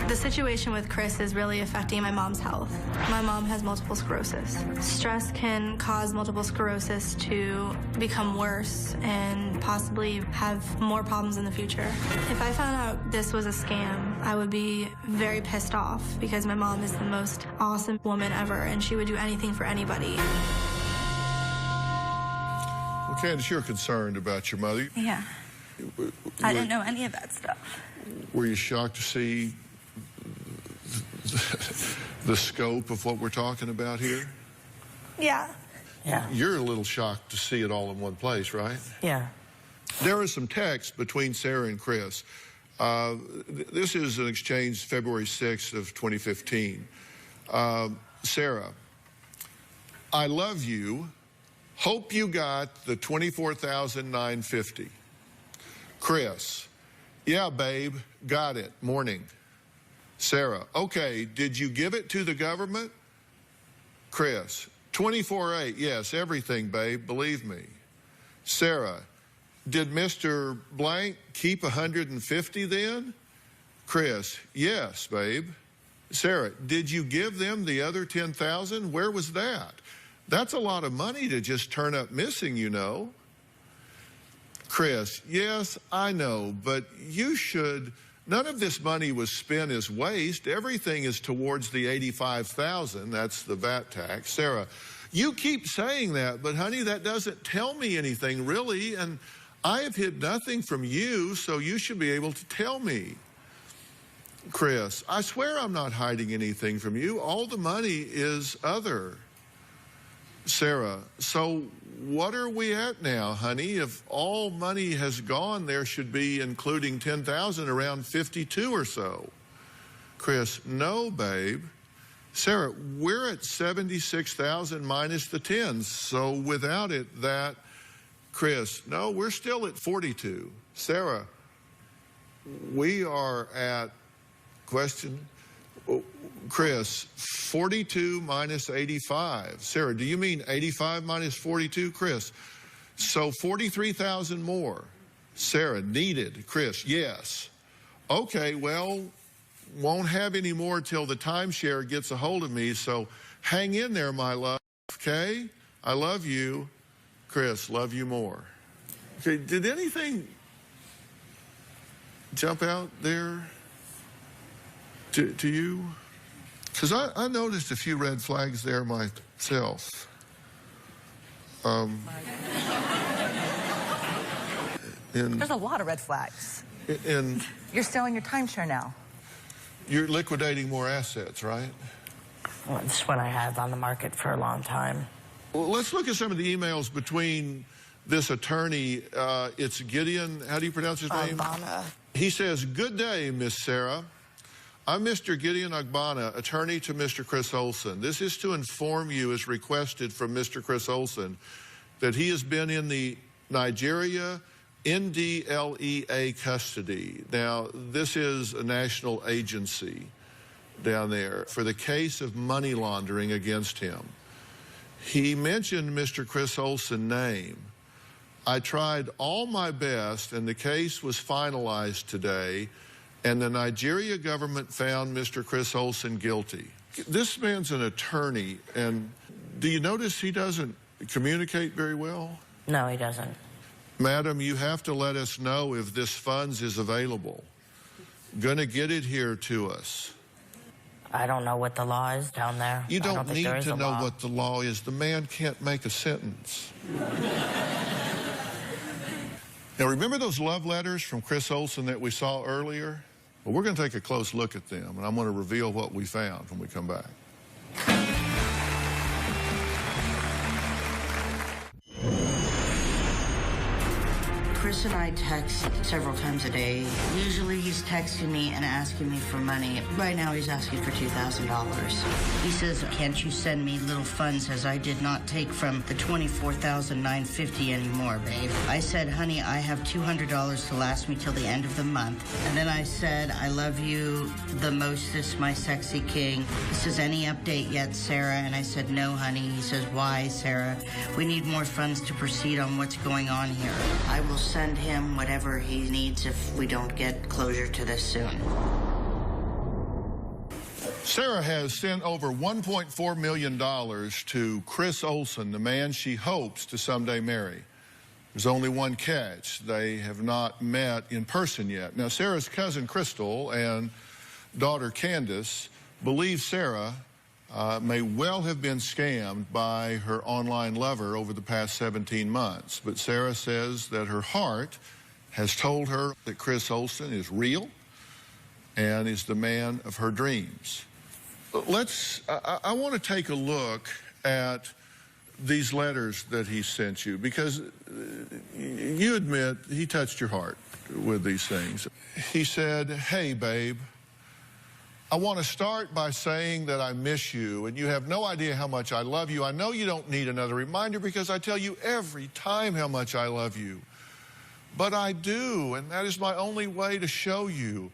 The situation with Chris is really affecting my mom's health. My mom has multiple sclerosis. Stress can cause multiple sclerosis to become worse and possibly have more problems in the future. If I found out this was a scam, I would be very pissed off because my mom is the most awesome woman ever, and she would do anything for anybody. Well, Candace, you're concerned about your mother. Yeah. I didn't know any of that stuff. Were you shocked to see the scope of what we're talking about here? Yeah. Yeah. You're a little shocked to see it all in one place, right? Yeah. There is some text between Sarah and Chris. This is an exchange February 6th of 2015. Sarah, I love you. Hope you got the $24,950. Chris, yeah, babe, got it. Morning. Sarah, okay, did you give it to the government? Chris, 24/8, yes, everything, babe, believe me. Sarah, did Mr. Blank keep 150 then? Chris, yes, babe. Sarah, did you give them the other 10,000? Where was that? That's a lot of money to just turn up missing, you know. Chris, yes, I know, but you should. None of this money was spent as waste. Everything is towards the $85,000. That's the VAT tax. Sarah, you keep saying that, but honey, that doesn't tell me anything really, and I have hid nothing from you, so you should be able to tell me. Chris, I swear I'm not hiding anything from you. All the money is other. Sarah, so what are we at now, honey? If all money has gone, there should be, including 10,000, around 52 or so. Chris, no, babe. Sarah, we're at 76,000 minus the 10, so without it, that. Chris, no, we're still at 42. Sarah, we are at, question, Chris, 42 minus 85. Sarah, do you mean 85 minus 42? Chris, so 43,000 more. Sarah, needed. Chris, yes. Okay, well, won't have any more till the timeshare gets a hold of me, so hang in there, my love, okay? I love you. Chris, love you more. Okay, did anything jump out there to you? Because I noticed a few red flags there myself. There's a lot of red flags. And you're selling your timeshare now. You're liquidating more assets, right? Well, it's what I had on the market for a long time. Well, let's look at some of the emails between this attorney. It's Gideon. How do you pronounce his name? Agbana. He says, good day, Miss Sarah. I'm Mr. Gideon Agbana, attorney to Mr. Chris Olson. This is to inform you, as requested from Mr. Chris Olson, that he has been in the Nigeria NDLEA custody. Now, this is a national agency down there for the case of money laundering against him. He mentioned Mr. Chris Olson's name. I tried all my best, and the case was finalized today, and the Nigeria government found Mr. Chris Olson guilty. This man's an attorney, and do you notice he doesn't communicate very well? No, he doesn't. Madam, you have to let us know if this funds is available. Gonna get it here to us. I don't know what the law is down there. You don't need to know what the law is. The man can't make a sentence. Now, remember those love letters from Chris Olson that we saw earlier? Well, we're going to take a close look at them, and I'm going to reveal what we found when we come back. Chris and I text several times a day. Usually he's texting me and asking me for money. Right now he's asking for $2,000. He says, can't you send me little funds as I did not take from the $24,950 anymore, babe. I said, honey, I have $200 to last me till the end of the month. And then I said, I love you the mostest, my sexy king. He says, any update yet, Sarah? And I said, no, honey. He says, why, Sarah? We need more funds to proceed on what's going on here. I will send him whatever he needs if we don't get closure to this soon. Sarah has sent over $1.4 million to Chris Olson, the man she hopes to someday marry. There's only one catch. They have not met in person yet. Now, Sarah's cousin Crystal and daughter Candace believe Sarah may well have been scammed by her online lover over the past 17 months. But Sarah says that her heart has told her that Chris Olson is real and is the man of her dreams. I want to take a look at these letters that he sent you, because you admit he touched your heart with these things. He said, hey, babe, I want to start by saying that I miss you, and you have no idea how much I love you. I know you don't need another reminder because I tell you every time how much I love you. But I do, and that is my only way to show you.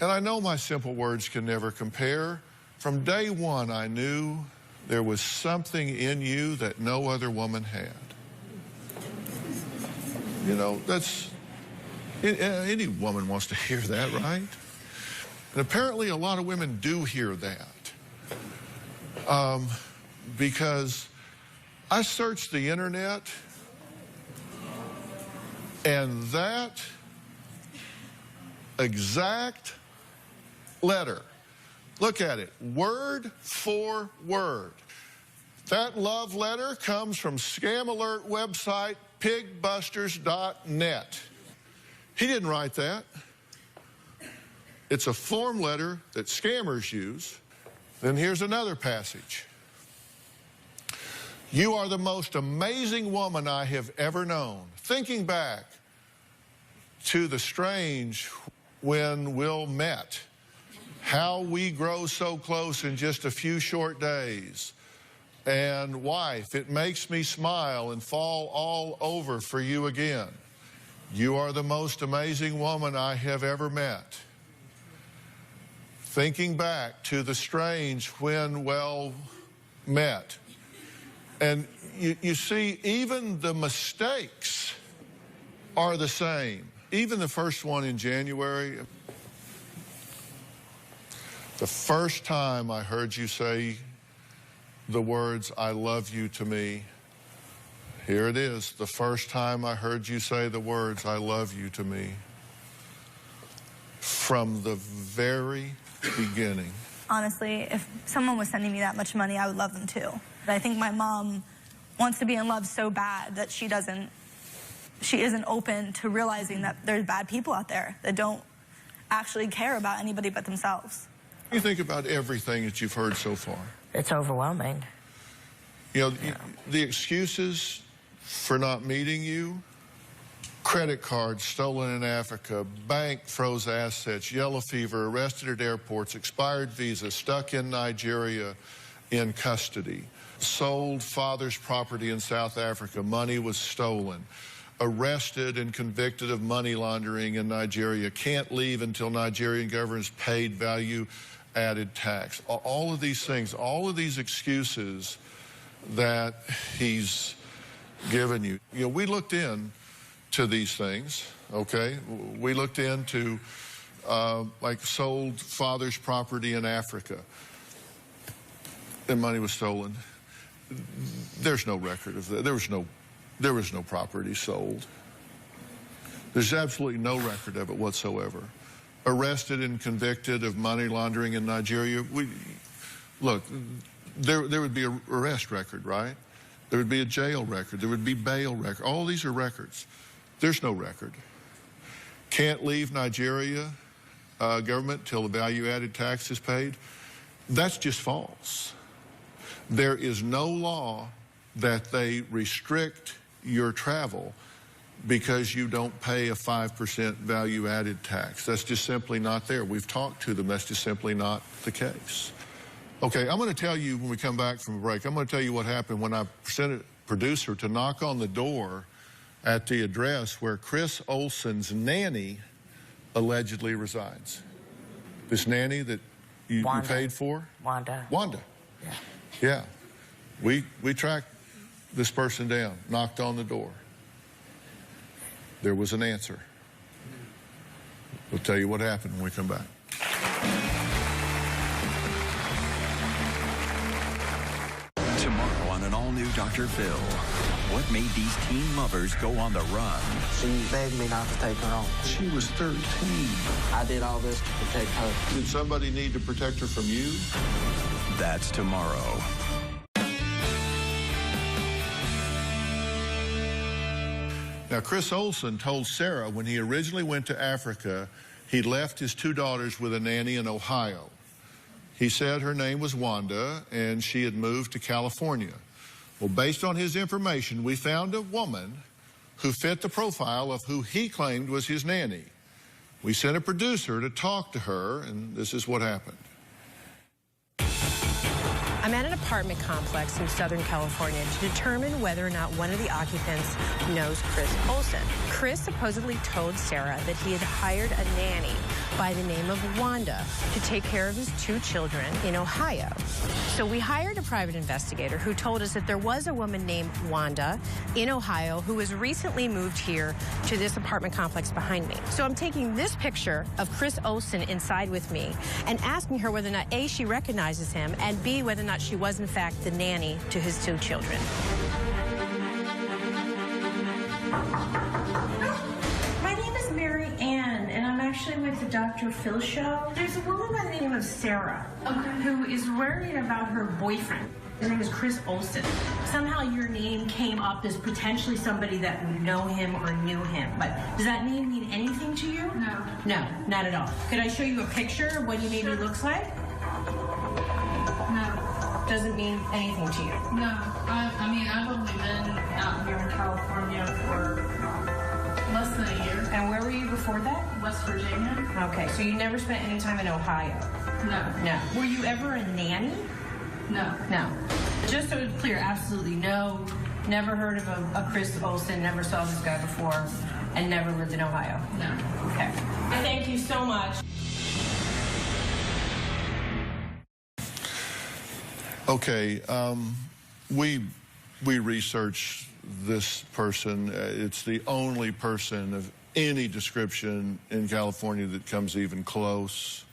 And I know my simple words can never compare. From day one, I knew there was something in you that no other woman had. You know, that's, any woman wants to hear that, right? And apparently a lot of women do hear that. Because I searched the internet, and that exact letter, look at it, word for word. That love letter comes from scam alert website pigbusters.net. He didn't write that. It's a form letter that scammers use. Then here's another passage. You are the most amazing woman I have ever known. Thinking back to the strange when Will met, how we grow so close in just a few short days. And wife, it makes me smile and fall all over for you again. You are the most amazing woman I have ever met. Thinking back to the strange when well met. And you see, even the mistakes are the same. Even the first one in January, the first time I heard you say the words, I love you to me, here it is. The first time I heard you say the words, I love you to me. From the very beginning. Honestly, if someone was sending me that much money, I would love them too. But I think my mom wants to be in love so bad that she isn't open to realizing that there's bad people out there that don't actually care about anybody but themselves. What do you think about everything that you've heard so far? It's overwhelming. You know, the excuses for not meeting you, credit cards stolen in Africa, bank froze assets, yellow fever, arrested at airports, expired visas, stuck in Nigeria in custody, sold father's property in South Africa, money was stolen, arrested and convicted of money laundering in Nigeria, can't leave until Nigerian government's paid value-added tax. All of these things, all of these excuses that he's given you. You know, we looked in to these things, okay? We looked into, like, sold father's property in Africa, and money was stolen. There's no record of that. There was no property sold. There's absolutely no record of it whatsoever. Arrested and convicted of money laundering in Nigeria. Look, there would be an arrest record, right? There would be a jail record. There would be bail record. All these are records. There's no record. Can't leave Nigeria government till the value-added tax is paid. That's just false. There is no law that they restrict your travel because you don't pay a 5% value-added tax. That's just simply not there. We've talked to them. That's just simply not the case. Okay, I'm going to tell you when we come back from a break, I'm going to tell you what happened when I sent a producer to knock on the door at the address where Chris Olsen's nanny allegedly resides. This nanny that you paid for? Wanda. Wanda. Yeah. Yeah. We tracked this person down, knocked on the door. There was an answer. We'll tell you what happened when we come back. Tomorrow on an all-new Dr. Phill, what made these teen lovers go on the run? She begged me not to take her on. She was 13. I did all this to protect her. Did somebody need to protect her from you? That's tomorrow. Now, Chris Olsen told Sarah when he originally went to Africa, he left his 2 daughters with a nanny in Ohio. He said her name was Wanda, and she had moved to California. Well, based on his information, we found a woman who fit the profile of who he claimed was his nanny. We sent a producer to talk to her, and this is what happened. I'm at an apartment complex in Southern California to determine whether or not one of the occupants knows Chris Olsen. Chris supposedly told Sarah that he had hired a nanny by the name of Wanda to take care of his 2 children in Ohio. So we hired a private investigator who told us that there was a woman named Wanda in Ohio who was recently moved here to this apartment complex behind me. So I'm taking this picture of Chris Olsen inside with me and asking her whether or not A, she recognizes him, and B, whether or not she was in fact the nanny to his 2 children. My name is Mary Ann, and I'm actually with the Dr. Phill show. There's a woman by the name of Sarah who is worried about her boyfriend. His name is Chris Olsen. Somehow your name came up as potentially somebody that would know him or knew him. But does that name mean anything to you? No. No, not at all. Could I show you a picture of what he maybe looks like? No. Doesn't mean anything to you? No, I mean, I've only been out here in California for less than a year. And where were you before that? West Virginia. Okay, so you never spent any time in Ohio? No. No. Were you ever a nanny? No. No. Just so it's clear, absolutely no. Never heard of a Chris Olsen, never saw this guy before, and never lived in Ohio? No. Okay. Thank you so much. Okay, we researched this person. It's the only person of any description in California that comes even close.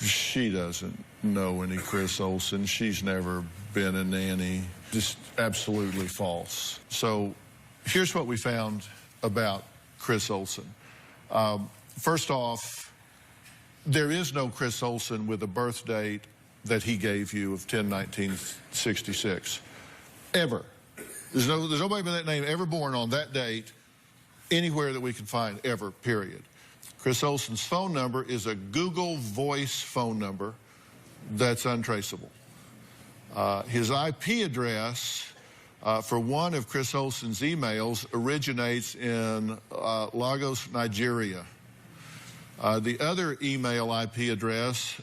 She doesn't know any Chris Olsen. She's never been a nanny. Just absolutely false. So here's what we found about Chris Olsen. First off, there is no Chris Olsen with a birth date that he gave you of 10/1966. Ever. There's nobody by that name ever born on that date anywhere that we can find, ever, period. Chris Olsen's phone number is a Google Voice phone number that's untraceable. His IP address for one of Chris Olsen's emails originates in Lagos, Nigeria. The other email IP address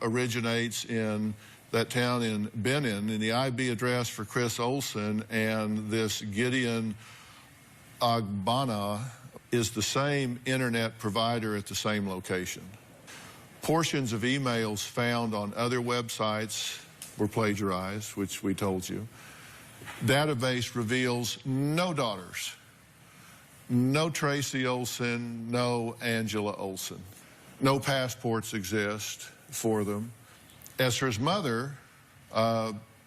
originates in that town in Benin, and the IP address for Chris Olsen and this Gideon Agbana is the same internet provider at the same location. Portions of emails found on other websites were plagiarized, which we told you. Database reveals no daughters. No Tracy Olsen, no Angela Olsen. No passports exist for them. Esther's mother,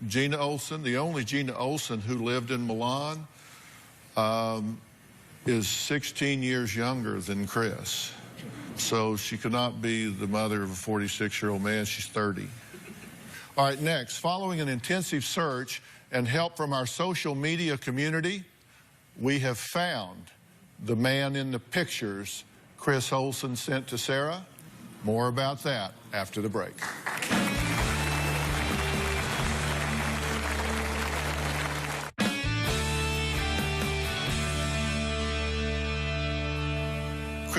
Gina Olsen, the only Gina Olsen who lived in Milan, is 16 years younger than Chris. So she could not be the mother of a 46-year-old man. She's 30. All right, next, following an intensive search and help from our social media community, we have found the man in the pictures Chris Olsen sent to Sarah. More about that after the break.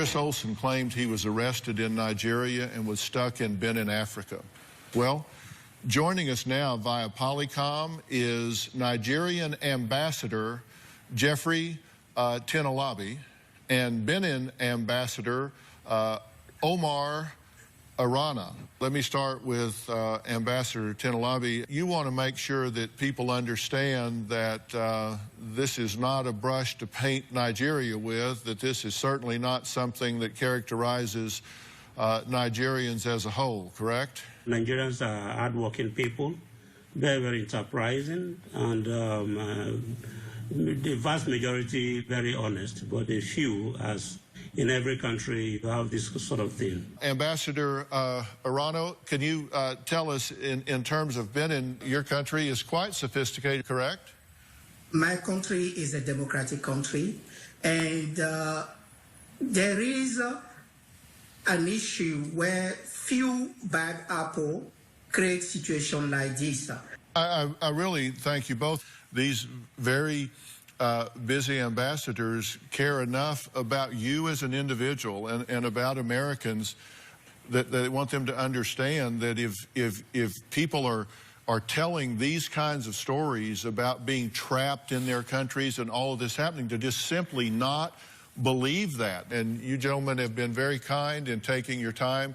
Chris Olsen claimed he was arrested in Nigeria and was stuck in Benin, Africa. Well, joining us now via Polycom is Nigerian Ambassador Jeffrey Tinalabi and Benin Ambassador Omar Arana. Let me start with Ambassador Tinalabi. You want to make sure that people understand that this is not a brush to paint Nigeria with, that this is certainly not something that characterizes Nigerians as a whole, correct? Nigerians are hardworking people, very, very enterprising, and the vast majority very honest, but a few, as in every country, you have this sort of thing. Ambassador Arano, can you tell us, in terms of Benin, your country is quite sophisticated, correct? My country is a democratic country, and there is an issue where few bad apple create situation like this. I really thank you both. These very busy ambassadors care enough about you as an individual and about Americans that they want them to understand that if people are telling these kinds of stories about being trapped in their countries and all of this happening, to just simply not believe that. And you gentlemen have been very kind in taking your time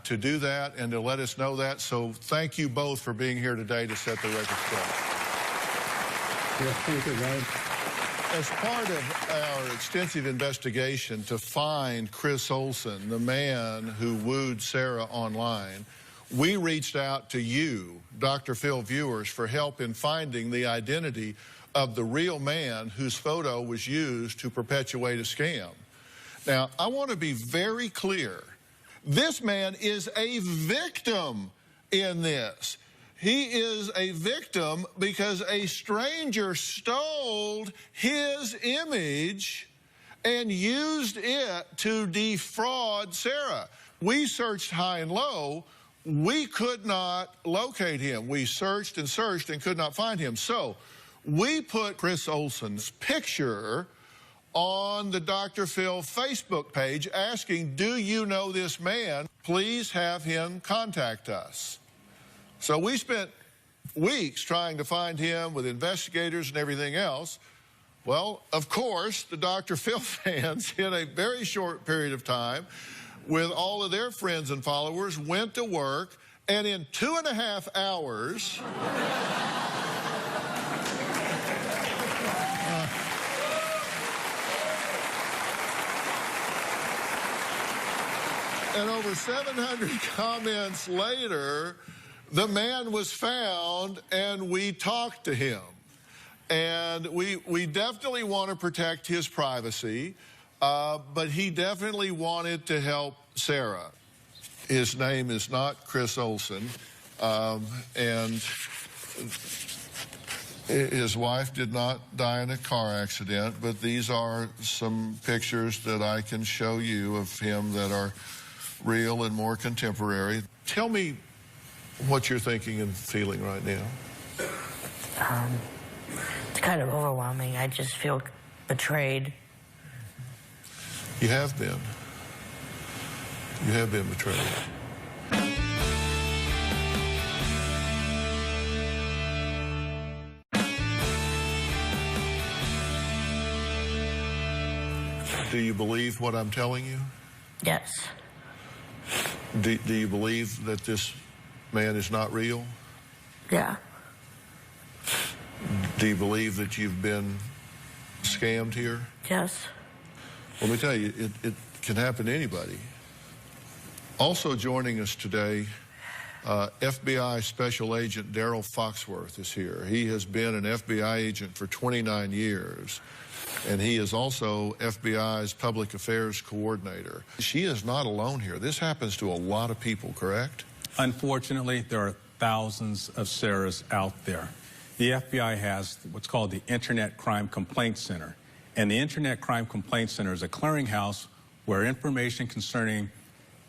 to do that and to let us know that. So thank you both for being here today to set the record straight. Yes, thank you, guys. As part of our extensive investigation to find Chris Olsen, the man who wooed Sarah online, we reached out to you, Dr. Phill viewers, for help in finding the identity of the real man whose photo was used to perpetuate a scam. Now, I want to be very clear. This man is a victim in this. He is a victim because a stranger stole his image and used it to defraud Sarah. We searched high and low. We could not locate him. We searched and searched and could not find him. So we put Chris Olsen's picture on the Dr. Phill Facebook page asking, do you know this man? Please have him contact us. So we spent weeks trying to find him with investigators and everything else. Well, of course, the Dr. Phill fans, in a very short period of time, with all of their friends and followers, went to work, and in 2.5 hours, and over 700 comments later, the man was found, and we talked to him. And we definitely want to protect his privacy, but he definitely wanted to help Sarah. His name is not Chris Olsen, and his wife did not die in a car accident, but these are some pictures that I can show you of him that are real and more contemporary. Tell me what you're thinking and feeling right now. It's kind of overwhelming. I just feel betrayed. You have been. You have been betrayed. Do you believe what I'm telling you? Yes. Do you believe that this man is not real? Yeah. Do you believe that you've been scammed here? Yes. Let me tell you, it can happen to anybody. Also joining us today, FBI Special Agent Daryl Foxworth is here. He has been an FBI agent for 29 years, and he is also FBI's Public Affairs Coordinator. She is not alone here. This happens to a lot of people, correct? Unfortunately, there are thousands of Sarahs out there. The FBI has what's called the Internet Crime Complaint Center. And the Internet Crime Complaint Center is a clearinghouse where information concerning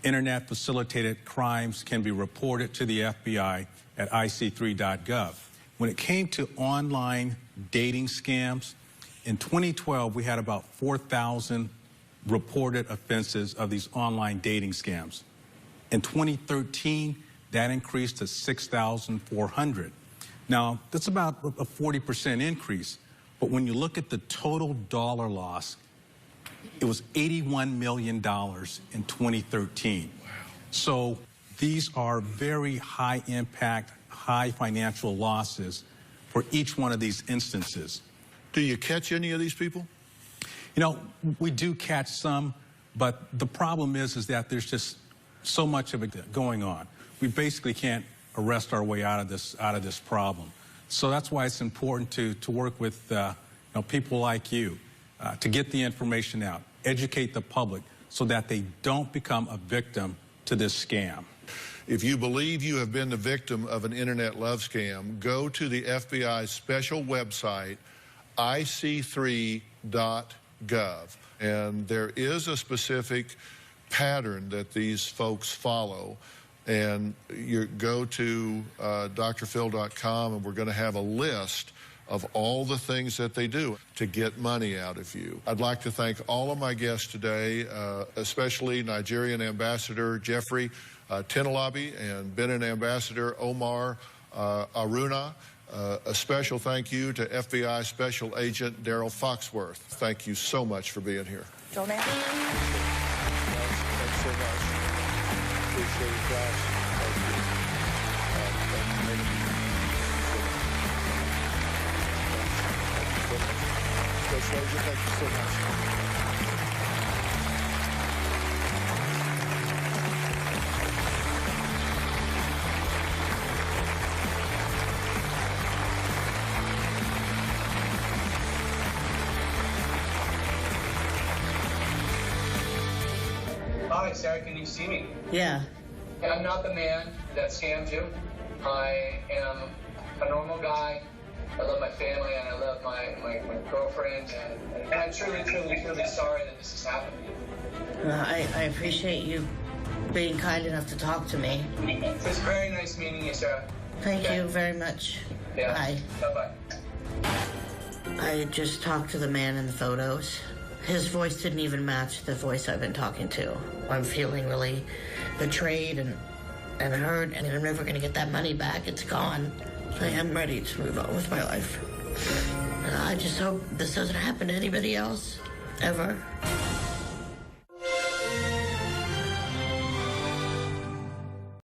Internet-facilitated crimes can be reported to the FBI at ic3.gov. When it came to online dating scams, in 2012, we had about 4,000 reported offenses of these online dating scams. In 2013, that increased to 6,400. Now, that's about a 40% increase, but when you look at the total dollar loss, it was $81 million in 2013. Wow. So these are very high impact, high financial losses for each one of these instances. Do you catch any of these people? You know, we do catch some, but the problem is that there's just so much of it going on. We basically can't arrest our way out of this problem. So that's why it's important to work with people like you to get the information out, educate the public so that they don't become a victim to this scam. If you believe you have been the victim of an internet love scam, go to the FBI's special website, ic3.gov. And there is a specific pattern that these folks follow. And you go to drphill.com, and we're going to have a list of all the things that they do to get money out of you. I'd like to thank all of my guests today, especially Nigerian Ambassador Jeffrey Tinalabi and Benin Ambassador Omar Aruna. A special thank you to FBI Special Agent Daryl Foxworth. Thank you so much for being here. Joel, Thanks so much. Appreciate it, guys. Thank you. Special Agent, thank you so much. Hi, Sarah, can you see me? Yeah. I'm not the man that scammed you. I am a normal guy. I love my family and I love my girlfriend. And I'm truly sorry that this has happened to you. I appreciate you being kind enough to talk to me. It was very nice meeting you, Sarah. Thank you very much. Yeah. Bye. Bye-bye. I just talked to the man in the photos. His voice didn't even match the voice I've been talking to. I'm feeling really betrayed and hurt, and I'm never going to get that money back. It's gone. I am ready to move on with my life. I just hope this doesn't happen to anybody else, ever.